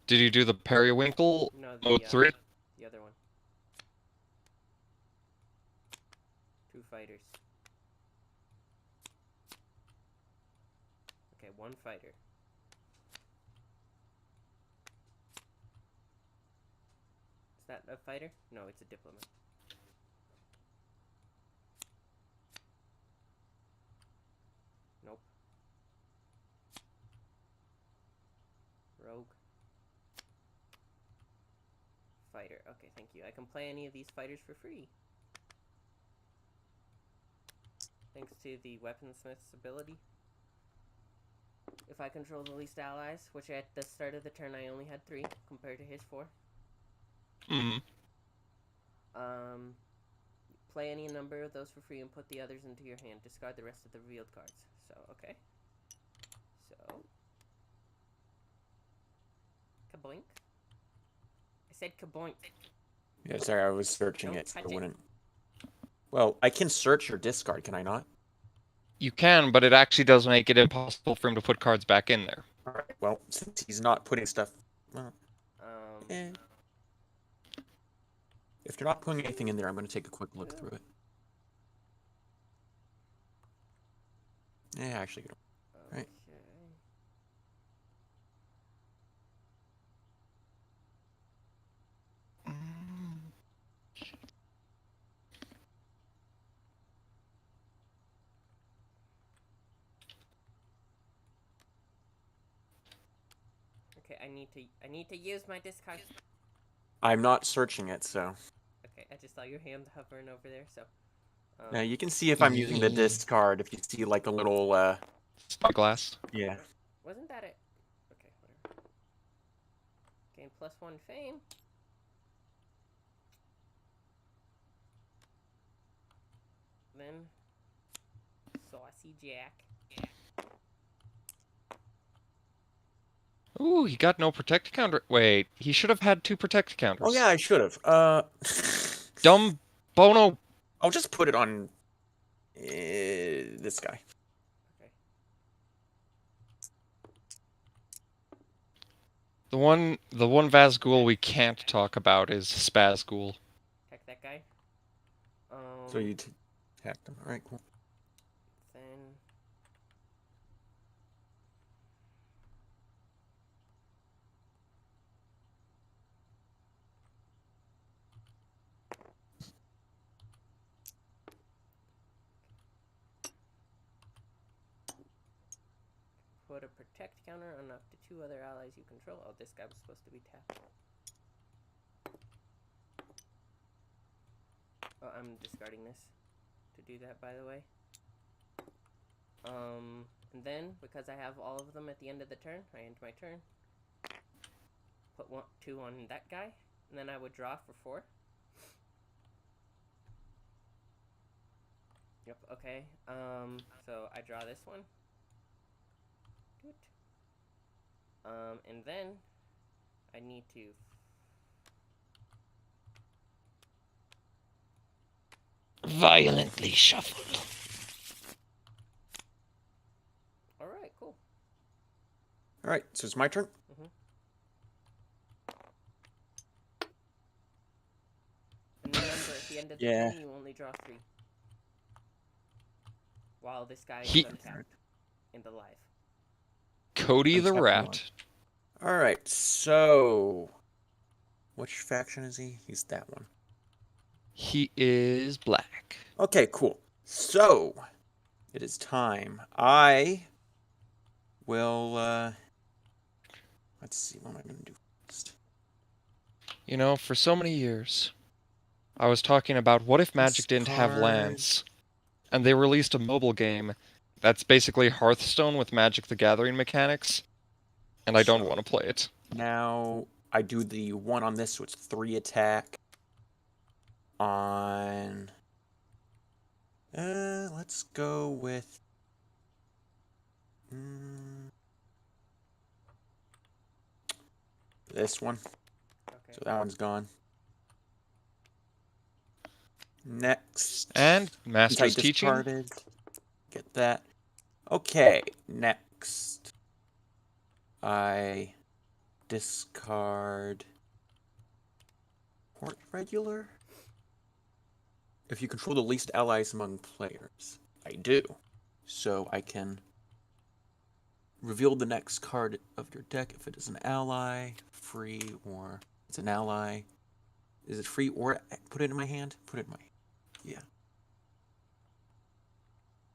S1: Did you do the periwinkle
S2: No,
S1: mode 3?
S2: the other one. 2 fighters. Okay, 1 fighter. Is that a fighter? No, it's a diplomat. Nope. Rogue. Fighter. Okay, thank you. I can play any of these fighters for free. Thanks to the weaponsmith's ability. If I control the least allies, which at the start of the turn I only had 3 compared to his 4.
S1: Mm-hmm.
S2: Play any number of those for free and put the others into your hand. Discard the rest of the revealed cards. So, okay. So. Kaboink. I said kaboink.
S3: Yeah, sorry, I was searching
S2: Don't
S3: it. So
S2: touch
S3: I
S2: it.
S3: wouldn't. Well, I can search your discard, can I not?
S1: You can, but it actually does make it impossible for him to put cards back in there.
S3: Alright, well, since he's not putting stuff. Well,
S2: Um,
S3: if you're not putting anything in there, I'm going to take a quick look through it. Yeah, actually, you don't. Right.
S2: Okay. Okay, I need to use my discard.
S3: I'm not searching it, so.
S2: Okay, I just saw your hand hovering over there, so.
S3: Now you can see if I'm using the discard. If you see like a little,
S1: Spyglass.
S3: yeah.
S2: Wasn't that it? Okay, whatever. Gain +1 fame. Then Saucy Jack.
S1: Ooh, he got no protect counter. Wait, he should have had 2 protect counters.
S3: Oh yeah, I should have.
S1: Dumb Bono.
S3: I'll just put it on this guy.
S2: Okay.
S1: The one Vazgul we can't talk about is Spazgul.
S2: Attack that guy.
S3: So you attacked him. All right, cool.
S2: Then. Put a protect counter on up to 2 other allies you control. Oh, this guy was supposed to be tapped. Oh, I'm discarding this to do that, by the way. And then, because I have all of them at the end of the turn, I end my turn. Put 2 on that guy, and then I would draw for 4. Yep, okay. So I draw this one. Good. And then I need to
S1: Violently shuffle.
S3: right, so it's my turn.
S2: And remember, at the end of the
S3: Yeah.
S2: turn, you only draw 3. While this guy
S1: He-
S2: is untapped and alive.
S1: Cody the
S3: Untap
S1: Rat.
S3: All right, so which faction is he? He's that one.
S1: He is black.
S3: Okay, cool. So it is time. I will. Let's see. What am I going to do first?
S1: You know, for so many years, I was talking about what if Magic didn't have
S3: Discard.
S1: lands, and they released a mobile game that's basically Hearthstone with Magic the Gathering mechanics, and I don't
S3: So-
S1: want to play it.
S3: Now I do the one on this, so it's 3 attack. On. Let's go with. This one.
S2: Okay.
S3: So that one's gone. Next.
S1: And
S3: Since I
S1: Master's Teaching.
S3: discarded, get that. Okay, next. I discard Port Regular. If you control the least allies among players, I do. So I can reveal the next card of your deck if it is an ally, free, or it's an ally. Is it free or put it in my hand? Put it in my hand. Yeah.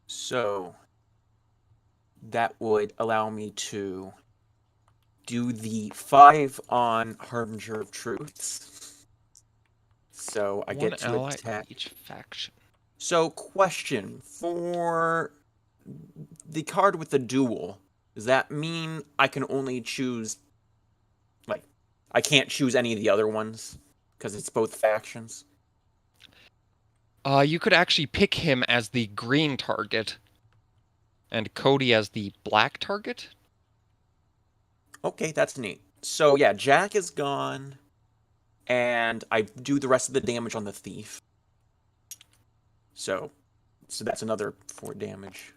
S3: So that would allow me to do the 5 on Harbinger of Truths. So I
S1: One
S3: get to
S1: ally
S3: attack.
S1: each faction.
S3: So, question for the card with the duel. Does that mean I can only choose, like, I can't choose any of the other ones because it's both factions?
S1: You could actually pick him as the green target, and Cody as the black target.
S3: Okay, that's neat. So yeah, Jack is gone, and I do the rest of the damage on the thief. So that's another 4 damage.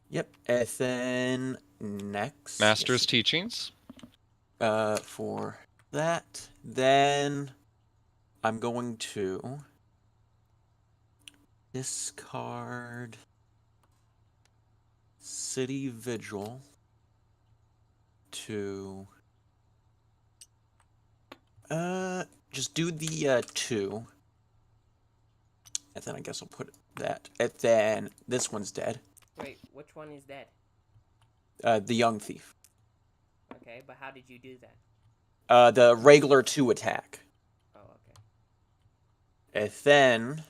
S3: Yep, and then next
S1: Master's Teachings.
S3: for that, then I'm going to discard City Vigil to just do the 2. And then I guess I'll put that. And then this one's dead.
S2: Wait, which one is dead?
S3: The Young Thief.
S2: Okay, but how did you do that?
S3: The regular 2 attack.
S2: Oh, okay.
S3: And then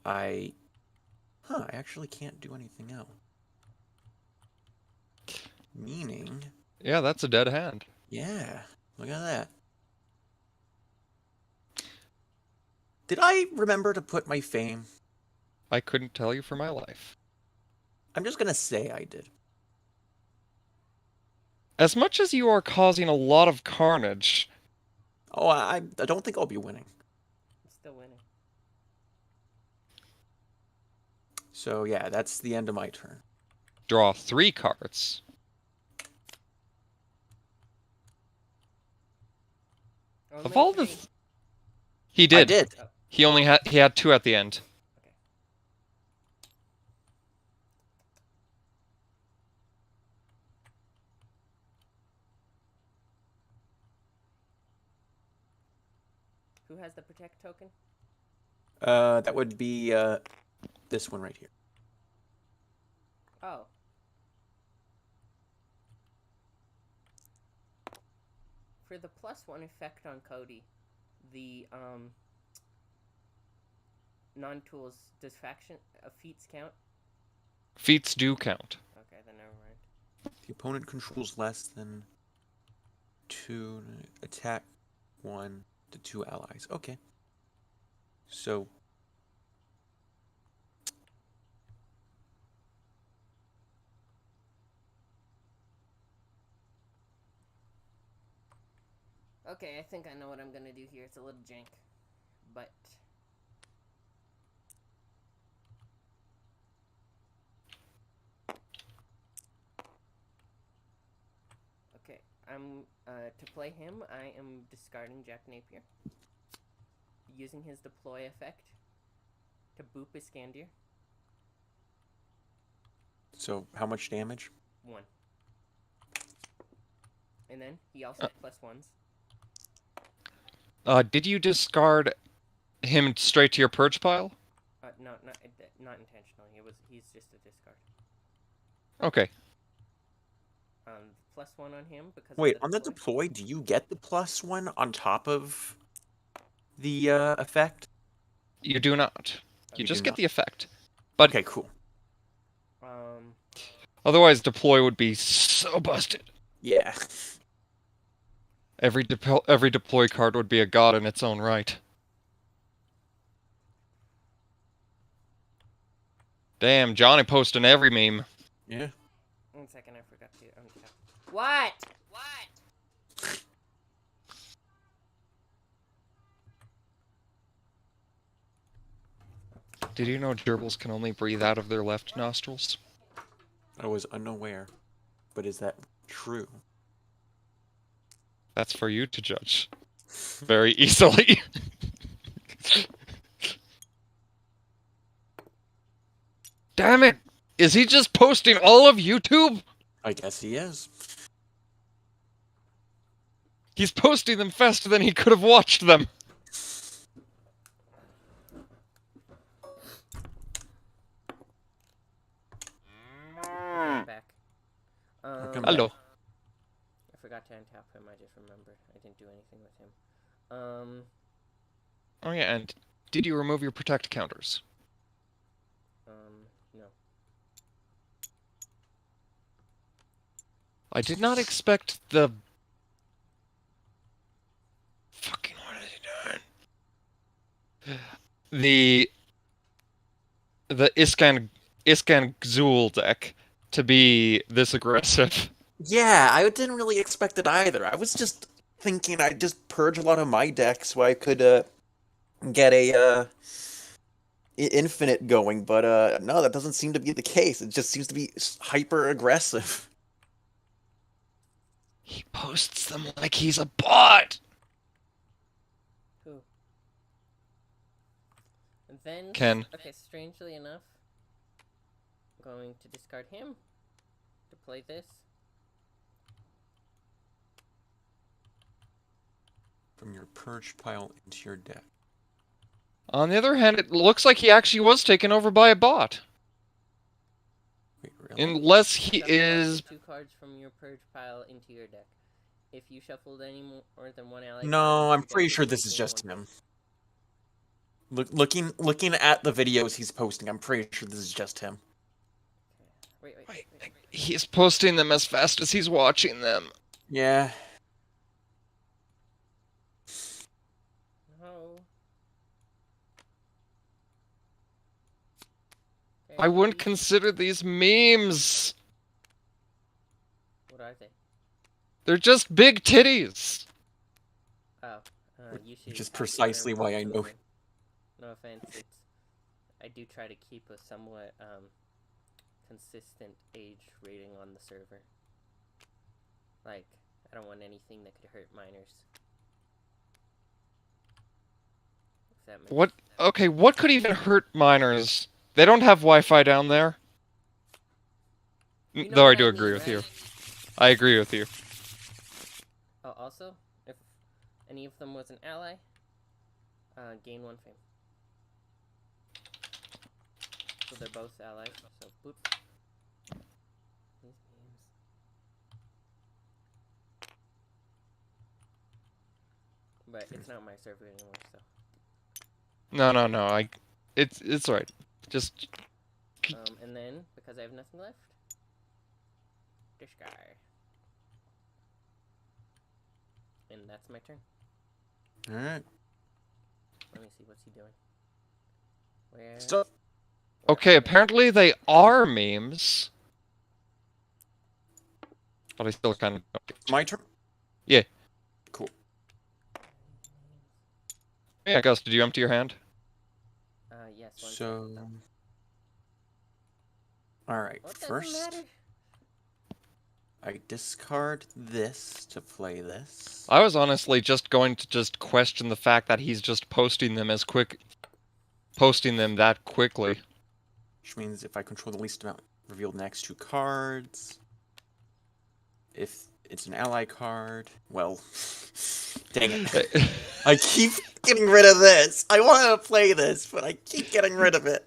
S3: I actually can't do anything else. Meaning,
S1: Yeah, that's a dead hand.
S3: yeah, look at that. Did I remember to put my fame?
S1: I couldn't tell you for my life.
S3: I'm just gonna say I did.
S1: As much as you are causing a lot of carnage,
S3: Oh, I don't think I'll be winning.
S2: I'm still winning.
S3: So yeah, that's the end of my turn.
S1: draw 3 cards.
S2: Only
S1: Of all the...
S2: 3.
S1: He
S3: I
S1: did.
S3: did.
S1: He had 2 at the end.
S2: Who has the protect token?
S3: That would be this one right here.
S2: Oh. For the +1 effect on Cody, the non-tools, does faction feats count?
S1: Feats do count.
S2: Okay, then never mind.
S3: The opponent controls less than 2 attack 1 to 2 allies. Okay. So
S2: Okay, I think I know what I'm gonna do here. It's a little jank, but to play him, I am discarding Jack Napier. Using his deploy effect to boop Iskandir.
S3: So, how much damage?
S2: 1. And then he also +1s.
S1: Did you discard him straight to your purge pile?
S2: No, not intentionally. He's just a discard.
S1: Okay.
S2: +1 on him because.
S3: Wait,
S2: of the
S3: on the deploy, do you get the +1 on top of the effect?
S1: You do not. You
S3: You
S1: just
S3: do
S1: get
S3: not.
S1: the effect. But
S3: Okay, cool.
S1: otherwise, deploy would be so busted.
S3: Yeah.
S1: Every deploy card would be a god in its own right. Damn, Johnny posting every meme.
S3: Yeah.
S2: 1 second, I forgot to untap. What?
S1: Did you know gerbils can only breathe out of their left nostrils?
S3: I was unaware. But is that true?
S1: That's for you to judge. Very easily. Damn it! Is he just posting all of YouTube?
S3: I guess he is.
S1: He's posting them faster than he could have watched them.
S2: Back.
S3: Welcome
S1: Hello.
S2: I forgot to untap him. I just remembered. I didn't do anything with him.
S1: Oh yeah, and did you remove your protect counters?
S2: No.
S1: I did not expect the... Fucking what is he doing? The Iskan Gzul deck to be this aggressive.
S3: Yeah, I didn't really expect it either. I was just thinking I'd just purge a lot of my decks so I could get a infinite going, but no, that doesn't seem to be the case. It just seems to be hyper aggressive.
S1: He posts them like he's a bot.
S2: Who? And then.
S1: Ken.
S2: Okay, strangely enough, I'm going to discard him to play this.
S3: From your purge pile into your deck.
S1: On the other hand, it looks like he actually was taken over by a bot.
S3: Wait, really?
S1: Unless he
S2: Shuffle
S1: is...
S2: 2 cards from your purge pile into your deck. If you shuffled any more than one ally.
S3: No, I'm
S2: your
S3: pretty
S2: deck
S3: sure
S2: will
S3: this is
S2: gain
S3: just
S2: 1.
S3: him. Looking at the videos he's posting, I'm pretty sure this is just him.
S2: Wait.
S1: He's posting them as fast as he's watching them.
S3: Yeah.
S2: No.
S1: I wouldn't
S2: Okay.
S1: consider these memes.
S2: What are they?
S1: They're just big titties.
S2: Oh, you should.
S3: Which is
S2: I should
S3: precisely
S2: learn
S3: why I
S2: both of
S3: know.
S2: them. No offense, I do try to keep a somewhat consistent age rating on the server. Like, I don't want anything that could hurt minors. If that makes
S1: What? Okay, what could even hurt minors? They don't have Wi-Fi down there.
S2: You know
S1: Though I
S2: what
S1: do
S2: I
S1: agree
S2: mean,
S1: with you.
S2: right?
S1: I agree with you.
S2: Oh, also, if any of them was an ally, gain 1 fame. So they're both allies, so boop. These games. But it's not my server anymore, so.
S1: No. It's alright. Just
S2: And then, because I have nothing left, this guy. And that's my turn.
S3: Alright.
S2: Let me see, what's he doing? Where?
S3: So,
S1: okay. Apparently they are memes, but I still kind of.
S3: my turn?
S1: Yeah.
S3: Cool.
S1: Yeah, Gus, did you empty your hand?
S2: Yes. One
S3: So...
S2: second.
S3: Alright,
S2: What doesn't
S3: first...
S2: matter?
S3: I discard this to play this.
S1: I was honestly just going to just question the fact that he's just posting them that quickly.
S3: Which means if I control the least amount revealed next 2 cards. If it's an ally card, well, dang it. I keep getting rid of this. I want to play this, but I keep getting rid of it.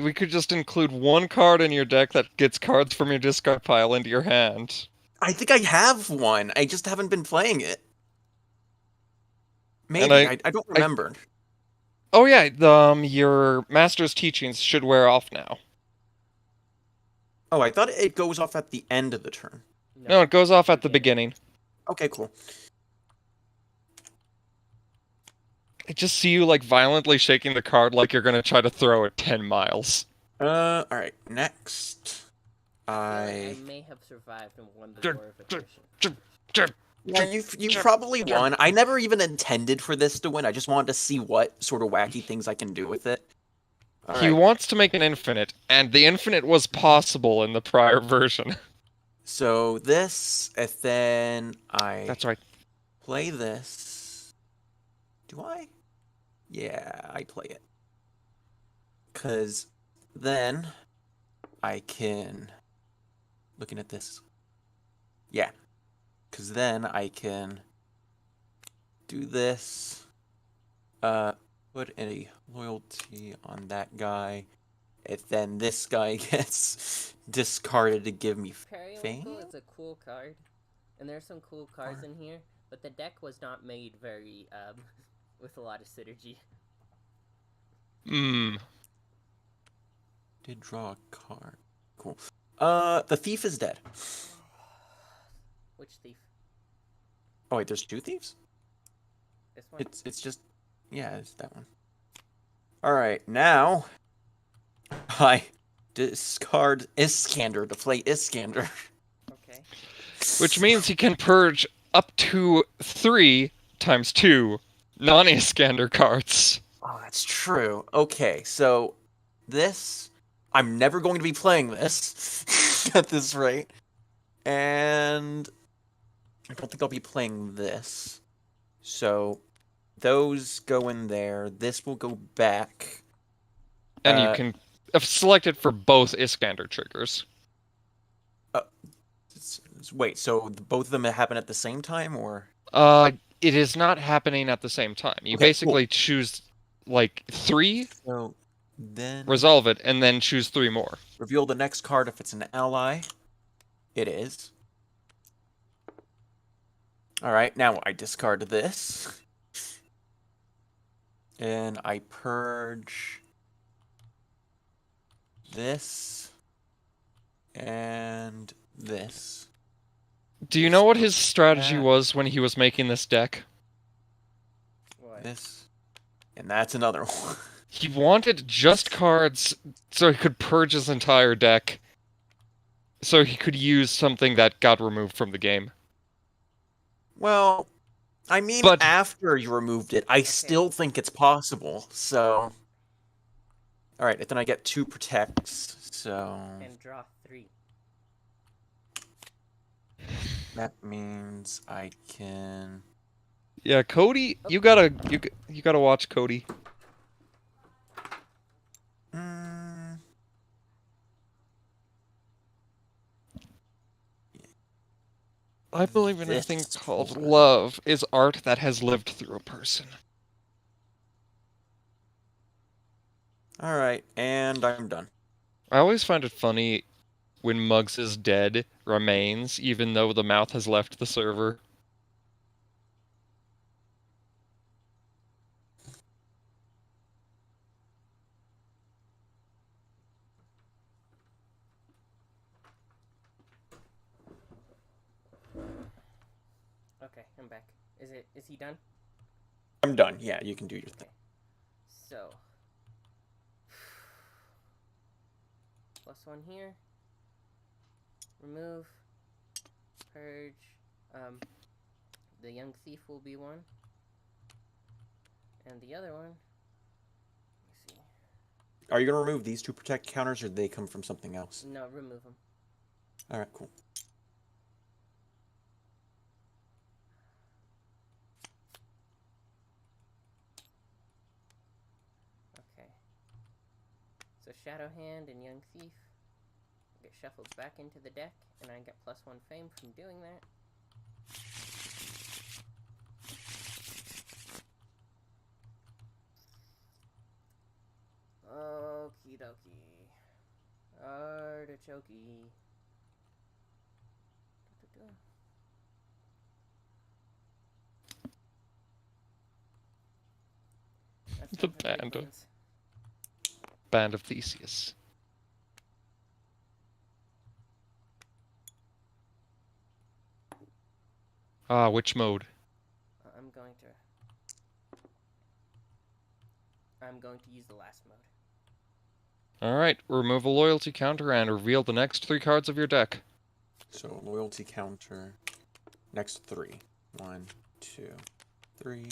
S1: We could just include one card in your deck that gets cards from your discard pile into your hand.
S3: I think I have one. I just haven't been playing it. Maybe.
S1: And
S3: I don't remember.
S1: Oh yeah, your master's teachings should wear off now.
S3: Oh, I thought it goes off at the end of the turn.
S1: No, it goes off at the beginning.
S3: Okay, cool.
S1: I just see you like violently shaking the card like you're gonna try to throw it 10 miles.
S3: Alright, next.
S2: I may have survived and won the war of attrition.
S3: Yeah, you probably won. I never even intended for this to win. I just wanted to see what sort of wacky things I can do with it.
S1: He wants to make an infinite, and the infinite was possible in the prior version.
S3: So this, and then I
S1: That's right.
S3: play this. Do I? Yeah, I play it. Because then I can... Looking at this. Yeah. Because then I can do this. Put a loyalty on that guy. And then this guy gets discarded to give me fame.
S2: Periwinkle is a cool card, and there's some cool cards in here, but the deck was not made very, with a lot of synergy.
S3: Did draw a card. Cool. The thief is dead.
S2: Which thief?
S3: Oh wait, there's 2 thieves?
S2: This one?
S3: It's just... Yeah, it's that one. Alright, now... I discard Iskander to play Iskander.
S2: Okay.
S1: Which means he can purge up to 3 times 2 non-Iskander cards.
S3: Oh, that's true. Okay, so... This... I'm never going to be playing this at this rate. And... I don't think I'll be playing this. So... Those go in there. This will go back.
S1: And you can select it for both Iskander triggers.
S3: Wait, so both of them happen at the same time, or?
S1: It is not happening at the same time. You
S3: Okay,
S1: basically choose, like, 3,
S3: So, then...
S1: resolve it, and then choose 3 more.
S3: Reveal the next card if it's an ally. It is. Alright, now I discard this. And I purge... this. And this.
S1: Do you know what his strategy was when he was making this deck?
S2: What?
S3: This. And that's another one.
S1: He wanted just cards so he could purge his entire deck, so he could use something that got removed from the game.
S3: Well, I mean,
S1: But-
S3: after you removed it, I still think it's possible, so... Alright, then I get 2 protects, so...
S2: And draw 3.
S3: That means I can...
S1: Yeah, Cody, you gotta watch Cody. I believe in a thing
S3: This
S1: called
S3: one.
S1: love is art that has lived through a person.
S3: Alright, and I'm done.
S1: I always find it funny when Muggs' dead remains, even though the mouth has left the server.
S2: Okay, I'm back. Is he done?
S3: I'm done. Yeah, you can do your thing.
S2: So. +1 here. Remove. Purge. The young thief will be 1. And the other one. Let me see.
S3: Are you going to remove these 2 protect counters, or do they come from something else?
S2: No, remove them.
S3: Alright, cool.
S2: So Shadow Hand and Young Thief get shuffled back into the deck, and I get +1 fame from doing that. Okie dokie. Artichoke. That's
S1: The
S2: time for big
S1: band of-
S2: ones.
S1: Band of Theseus. Ah, which mode?
S2: I'm going to use the last mode.
S1: Alright, remove a loyalty counter and reveal the next 3 cards of your deck.
S3: So loyalty counter. Next 3. 1, 2, 3.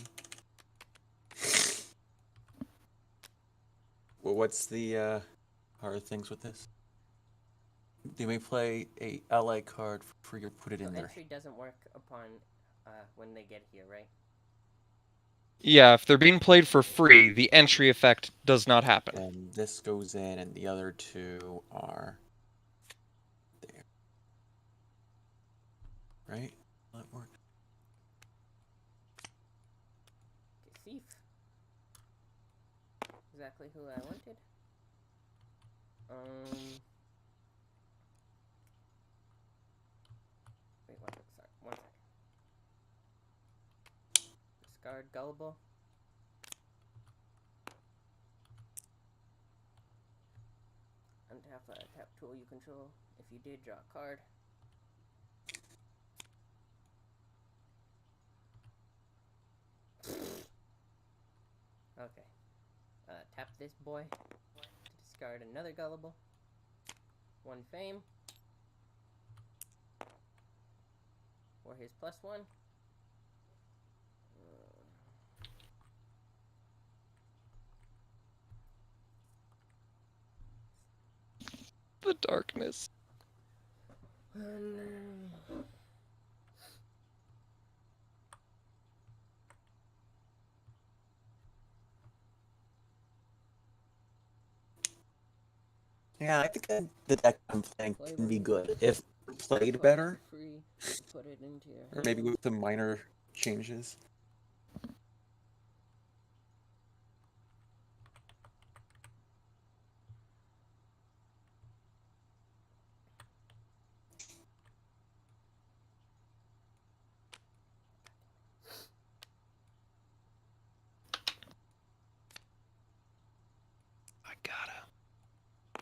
S3: Well, what's the hard things with this? They may play a ally card for free or put it in
S2: So
S3: there.
S2: entry doesn't work upon when they get here, right?
S1: Yeah, if they're being played for free, the entry effect does not happen.
S3: And this goes in, and the other 2 are there. Right? Will that work?
S2: Okay, Thief. Exactly who I wanted. Wait, one sec. Discard Gullible. Untap tap tool you control. If you did, draw a card. Okay. Tap this boy to discard another Gullible. 1 fame. For his +1.
S1: The darkness.
S3: Yeah, I think the deck I'm playing can be good if played better,
S2: Free, put it into your
S3: or maybe
S2: hand.
S3: with some minor changes.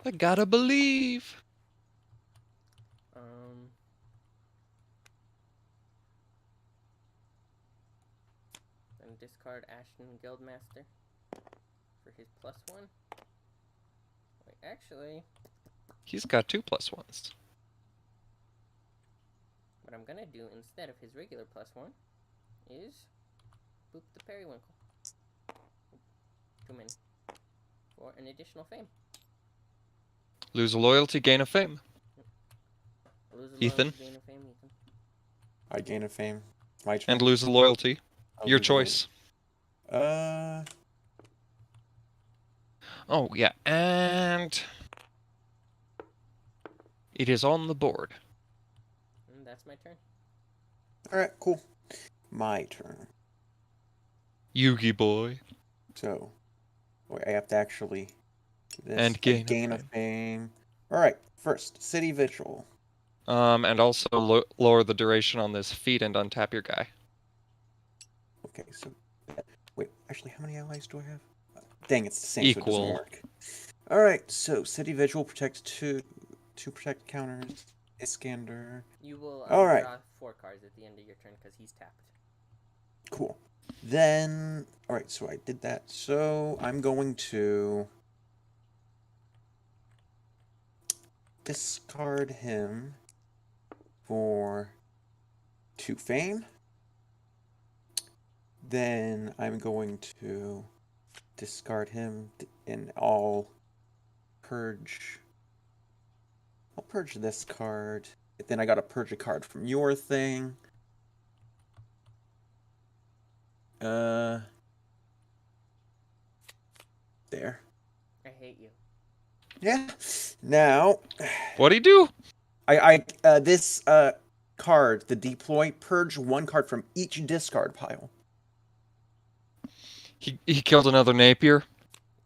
S1: I gotta believe.
S2: Then discard Ashton Guildmaster for his +1. Wait, actually,
S1: He's got 2 +1s.
S2: what I'm gonna do instead of his regular +1 is boop the Periwinkle. Too many. For an additional fame.
S1: Lose a loyalty, gain a fame.
S2: Lose a
S1: Ethan?
S2: loyalty, gain a fame, Ethan.
S3: I gain a fame. My turn.
S1: And lose a loyalty.
S3: I'll
S1: Your
S3: lose a
S1: choice. Oh, yeah, and it is on the board.
S2: And that's my turn.
S3: Alright, cool. My turn.
S1: Yugi boy.
S3: So, wait, I have to actually do this.
S1: And gain a
S3: a fame. Alright, first, City Vigil.
S1: And also lower the duration on this feat and untap your guy.
S3: Okay, so, wait, actually, how many allies do I have? Dang, it's the same, so it
S1: Equal.
S3: doesn't work. Alright, so City Vigil protects two protect counters. Iskander.
S2: You will
S3: All right.
S2: draw 4 cards at the end of your turn because he's tapped.
S3: Cool. Then, alright, so I did that. So, I'm going to discard him for 2 fame. Then I'm going to discard him and I'll purge this card. Then I gotta purge a card from your thing. There.
S2: I hate you.
S3: Yeah. Now,
S1: What'd he do?
S3: this card, the deploy, purge one card from each discard pile.
S1: He killed another Napier.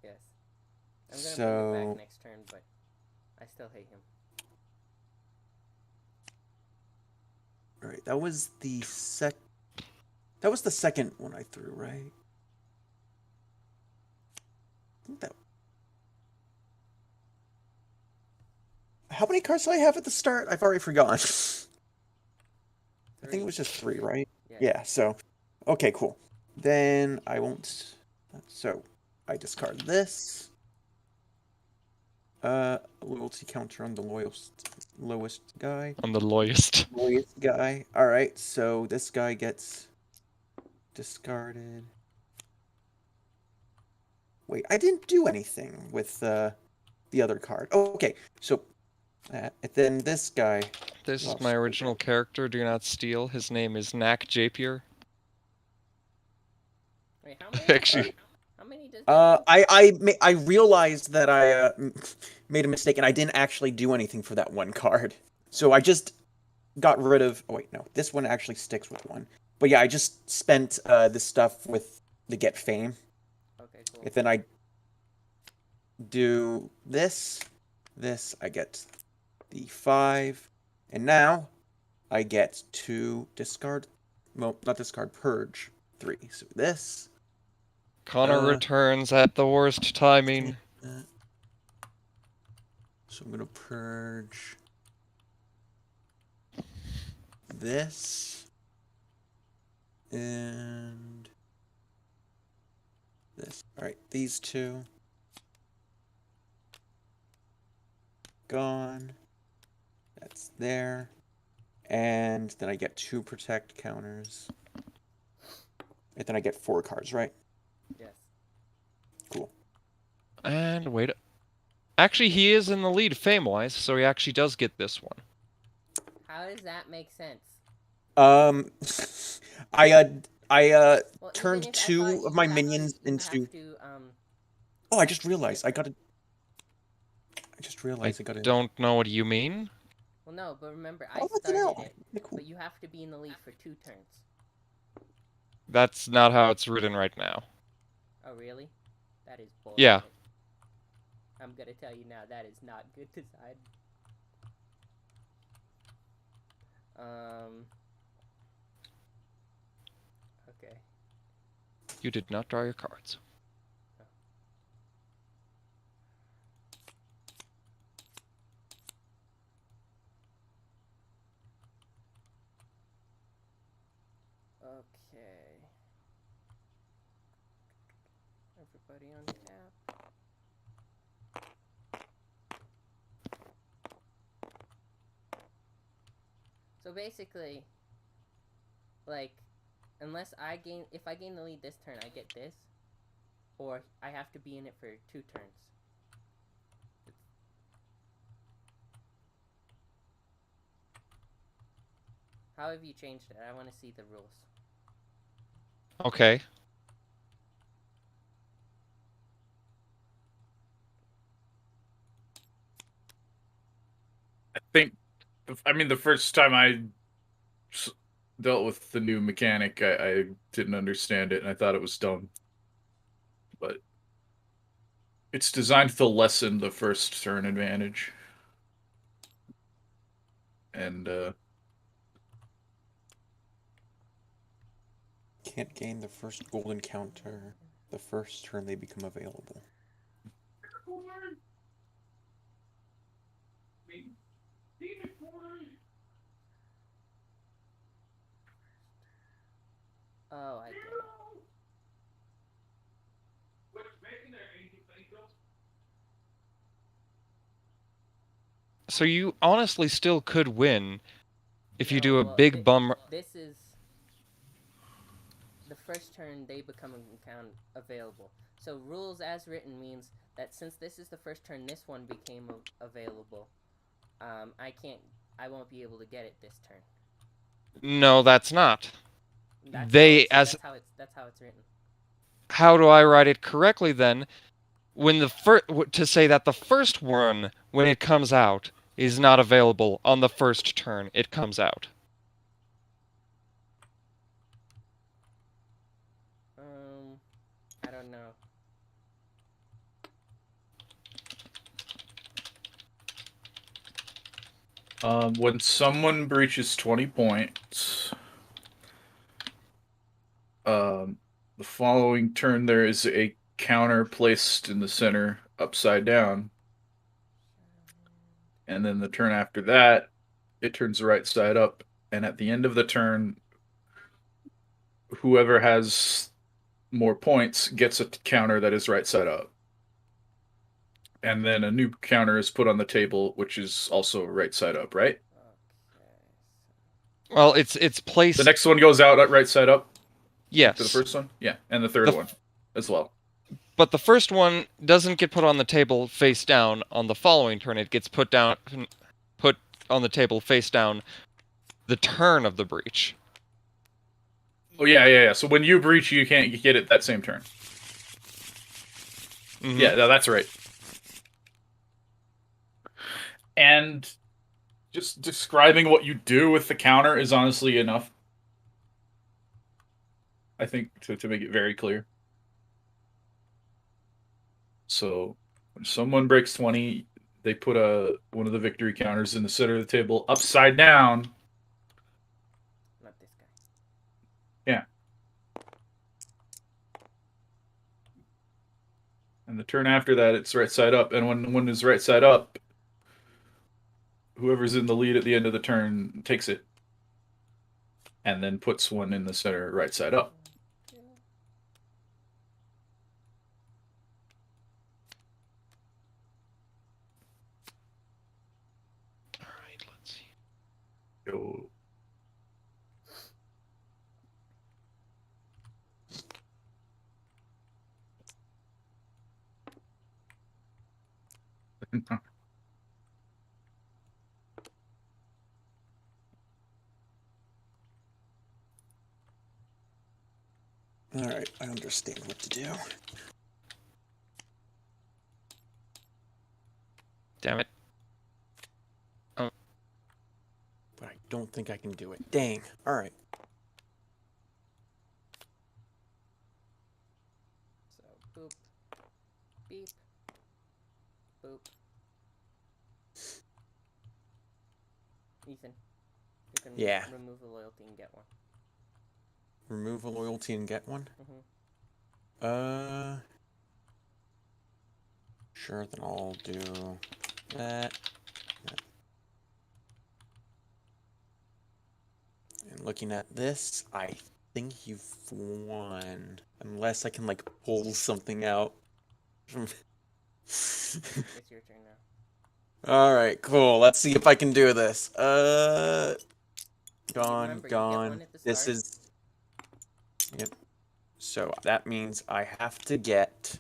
S2: Yes. I'm gonna bring it back next turn, but I still hate him.
S3: All right, that was the second one I threw, right? I think that. How many cards do I have at the start? I've already forgotten. I think it was just 3, right? Yeah, so. Okay, cool. Then I won't. So, I discard this. Loyalty counter on the lowest guy.
S1: On the lowest.
S3: Lowest guy. Alright, so this guy gets discarded. Wait, I didn't do anything with the other card. Oh, okay, so then this guy.
S1: This is my original character, Do Not Steal. His name is Knack Japier.
S2: Wait, how many?
S1: Actually,
S2: How many does that do?
S3: I realized that I made a mistake and I didn't actually do anything for that one card. So I just got rid of. Oh wait, no, this one actually sticks with one. But yeah, I just spent this stuff with the get fame.
S2: Okay, cool.
S3: If then I do this, I get the 5, and now I get to discard. Well, not discard, purge 3. So this.
S1: Connor returns at the worst timing.
S3: So I'm gonna purge this and this. All right, these two gone. That's there, and then I get 2 protect counters, and then I get 4 cards, right?
S2: Yes.
S3: Cool.
S1: And wait. Actually, he is in the lead fame-wise, so he actually does get this one.
S2: How does that make sense?
S3: I
S2: Well,
S3: turned
S2: even if- I
S3: 2
S2: thought
S3: of my
S2: you- I thought
S3: minions
S2: you
S3: into.
S2: have to,
S3: Oh, I just realized I gotta.
S1: I don't know what you mean.
S2: Well, no, but remember, I
S3: Oh, that's an
S2: started
S3: L.
S2: it,
S3: Yeah, cool.
S2: but you have to be in the lead for 2 turns.
S1: That's not how it's written right now.
S2: Oh, really? That is bullshit.
S1: Yeah.
S2: I'm gonna tell you now, that is not good design. Okay.
S1: You did not draw your cards.
S2: Okay. Everybody on tap. So basically, like, if I gain the lead this turn, I get this, or I have to be in it for 2 turns. How have you changed it? I want to see the rules.
S1: Okay.
S7: I mean, the first time I dealt with the new mechanic, I didn't understand it, and I thought it was dumb. But it's designed to lessen the first turn advantage. And,
S3: Can't gain the first golden counter the first turn they become available.
S2: Oh, I get it.
S1: So you honestly still could win if you
S2: No,
S1: do a
S2: well,
S1: big bum.
S2: This is the first turn they become available. So rules as written means that since this is the first turn this one became available, I won't be able to get it this turn.
S1: No, that's not.
S2: That's
S1: They
S2: how
S1: as
S2: that's how it's written.
S1: How do I write it correctly then? when to say that the first one, when it comes out, is not available on the first turn it comes out.
S2: I don't know.
S7: When someone breaches 20 points, the following turn there is a counter placed in the center upside down. And then the turn after that, it turns the right side up. And at the end of the turn, whoever has more points gets a counter that is right side up. And then a new counter is put on the table, which is also right side up, right?
S1: Well, it's placed.
S7: The next one goes out at right side up?
S1: Yes.
S7: To the first one? Yeah, and the third one as well.
S1: But the first one doesn't get put on the table face down on the following turn. It gets put on the table face down the turn of the breach.
S7: Oh, yeah. So when you breach, you can't get it that same turn.
S1: Mm-hmm.
S7: Yeah, no, that's right. And just describing what you do with the counter is honestly enough. I think to make it very clear. So when someone breaks 20, they put one of the victory counters in the center of the table upside down.
S2: Not this guy.
S7: Yeah. And the turn after that, it's right side up. And when one is right side up, whoever's in the lead at the end of the turn takes it. And then puts one in the center right side up.
S1: Alright, let's see.
S7: Go.
S3: Alright, I understand what to do.
S1: Damn it.
S3: But I don't think I can do it. Dang. Alright.
S2: So, boop. Beep. Boop. Ethan, you can
S3: Yeah.
S2: remove the loyalty and get one.
S3: Remove a loyalty and get one?
S2: Mm-hmm.
S3: Sure, then I'll do that. And looking at this, I think you've won. Unless I can, like, pull something out.
S2: It's your turn now.
S3: Alright, cool. Let's see if I can do this. Gone,
S2: Remember, you get
S3: gone.
S2: one at the
S3: This
S2: start.
S3: is... Yep. So, that means I have to get...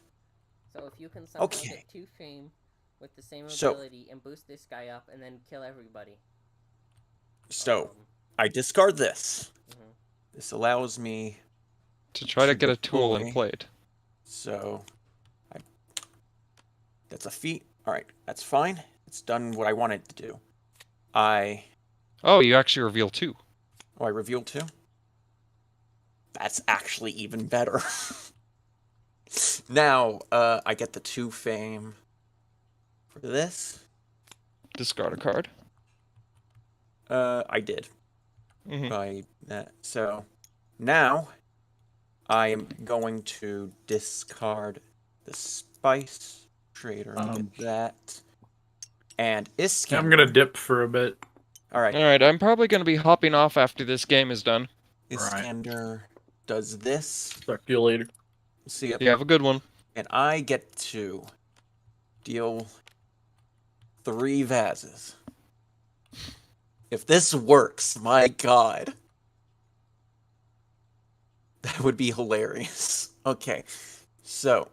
S2: So if you can somehow
S3: Okay.
S2: get 2 fame with the same
S3: So-
S2: ability and boost this guy up and then kill everybody.
S3: So, I discard this.
S2: Mhm.
S3: This allows me...
S1: To try to get a tool
S3: deploy.
S1: in played.
S3: So, that's a feat. Alright, that's fine. It's done what I wanted to do.
S1: Oh, you actually reveal 2.
S3: Oh, I revealed 2? That's actually even better. Now, I get the 2 fame for this.
S1: Discard a card.
S3: I did.
S1: Mm-hmm.
S3: By that. So, now, I am going to discard the Spice Trader. Look at that. And Iskander.
S7: I'm gonna dip for a bit.
S3: Alright,
S1: Alright, I'm probably going to be hopping off after this game is done.
S3: Iskander does this.
S7: Talk to you later.
S3: See ya.
S1: You have a good one.
S3: And I get to deal 3 vases. If this works, my god. That would be hilarious. Okay, so.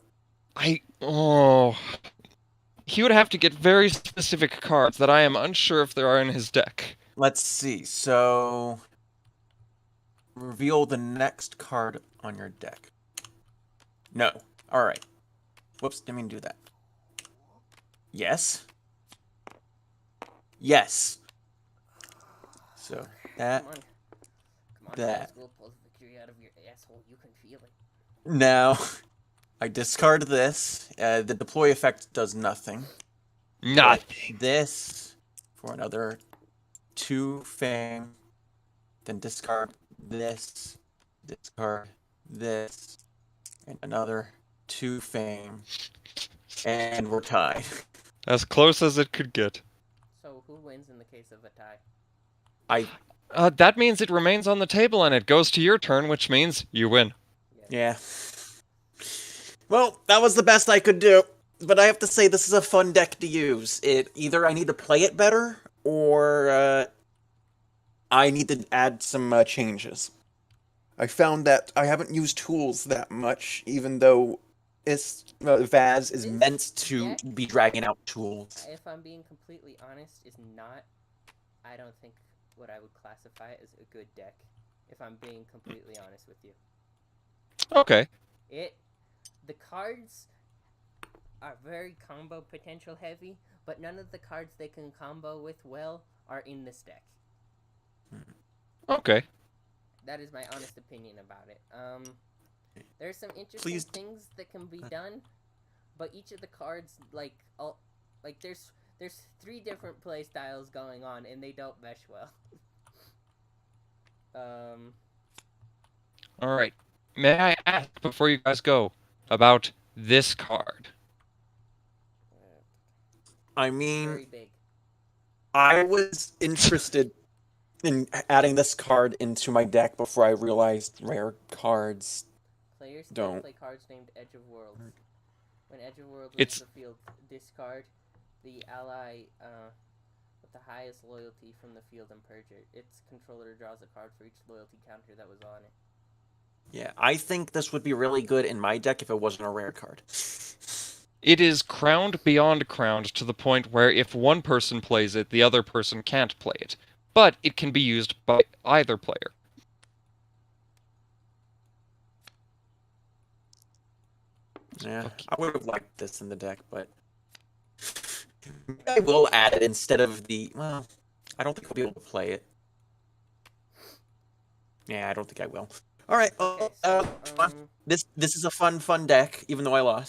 S1: He would have to get very specific cards that I am unsure if there are in his deck.
S3: Let's see. So. Reveal the next card on your deck. No. Alright. Whoops, didn't mean to do that. Yes. Yes. So that.
S2: Come on. Come on,
S3: that.
S2: guys. We'll pull the victory out of your asshole. You can feel it.
S3: Now, I discard this. The deploy effect does nothing.
S1: Nothing.
S3: This for another 2 fame. Then discard this. Discard this. And another 2 fame. And we're tied.
S1: As close as it could get.
S2: So who wins in the case of a tie?
S1: That means it remains on the table and it goes to your turn, which means you win.
S3: Yeah. Well, that was the best I could do. But I have to say, this is a fun deck to use. Either I need to play it better, or I need to add some changes. I found that I haven't used tools that much, even though Vaz is meant to be dragging out tools.
S2: If I'm being completely honest, is not, I don't think, what I would classify as a good deck. If I'm being completely honest with you.
S1: Okay.
S2: The cards are very combo potential heavy, but none of the cards they can combo with well are in this deck.
S1: Okay.
S2: That is my honest opinion about it. There's some interesting things that can be done, but each of the cards, there's 3 different play styles going on, and they don't mesh well.
S1: Alright. May I ask, before you guys go, about this card?
S3: I mean,
S2: Very big.
S3: I was interested in adding this card into my deck before I realized rare cards
S2: Players
S3: don't.
S2: play cards named Edge of Worlds. When Edge of Worlds
S1: It's-
S2: leaves the field, discard the ally with the highest loyalty from the field and purge it. Its controller draws a card for each loyalty counter that was on it.
S3: Yeah, I think this would be really good in my deck if it wasn't a rare card.
S1: It is crowned beyond crowned to the point where if one person plays it, the other person can't play it. But it can be used by either player.
S3: Yeah, I would have liked this in the deck, but I will add it instead of the. Well, I don't think I'll be able to play it. Yeah, I don't think I will. All right.
S2: Okay, so,
S3: This is a fun deck, even though I lost.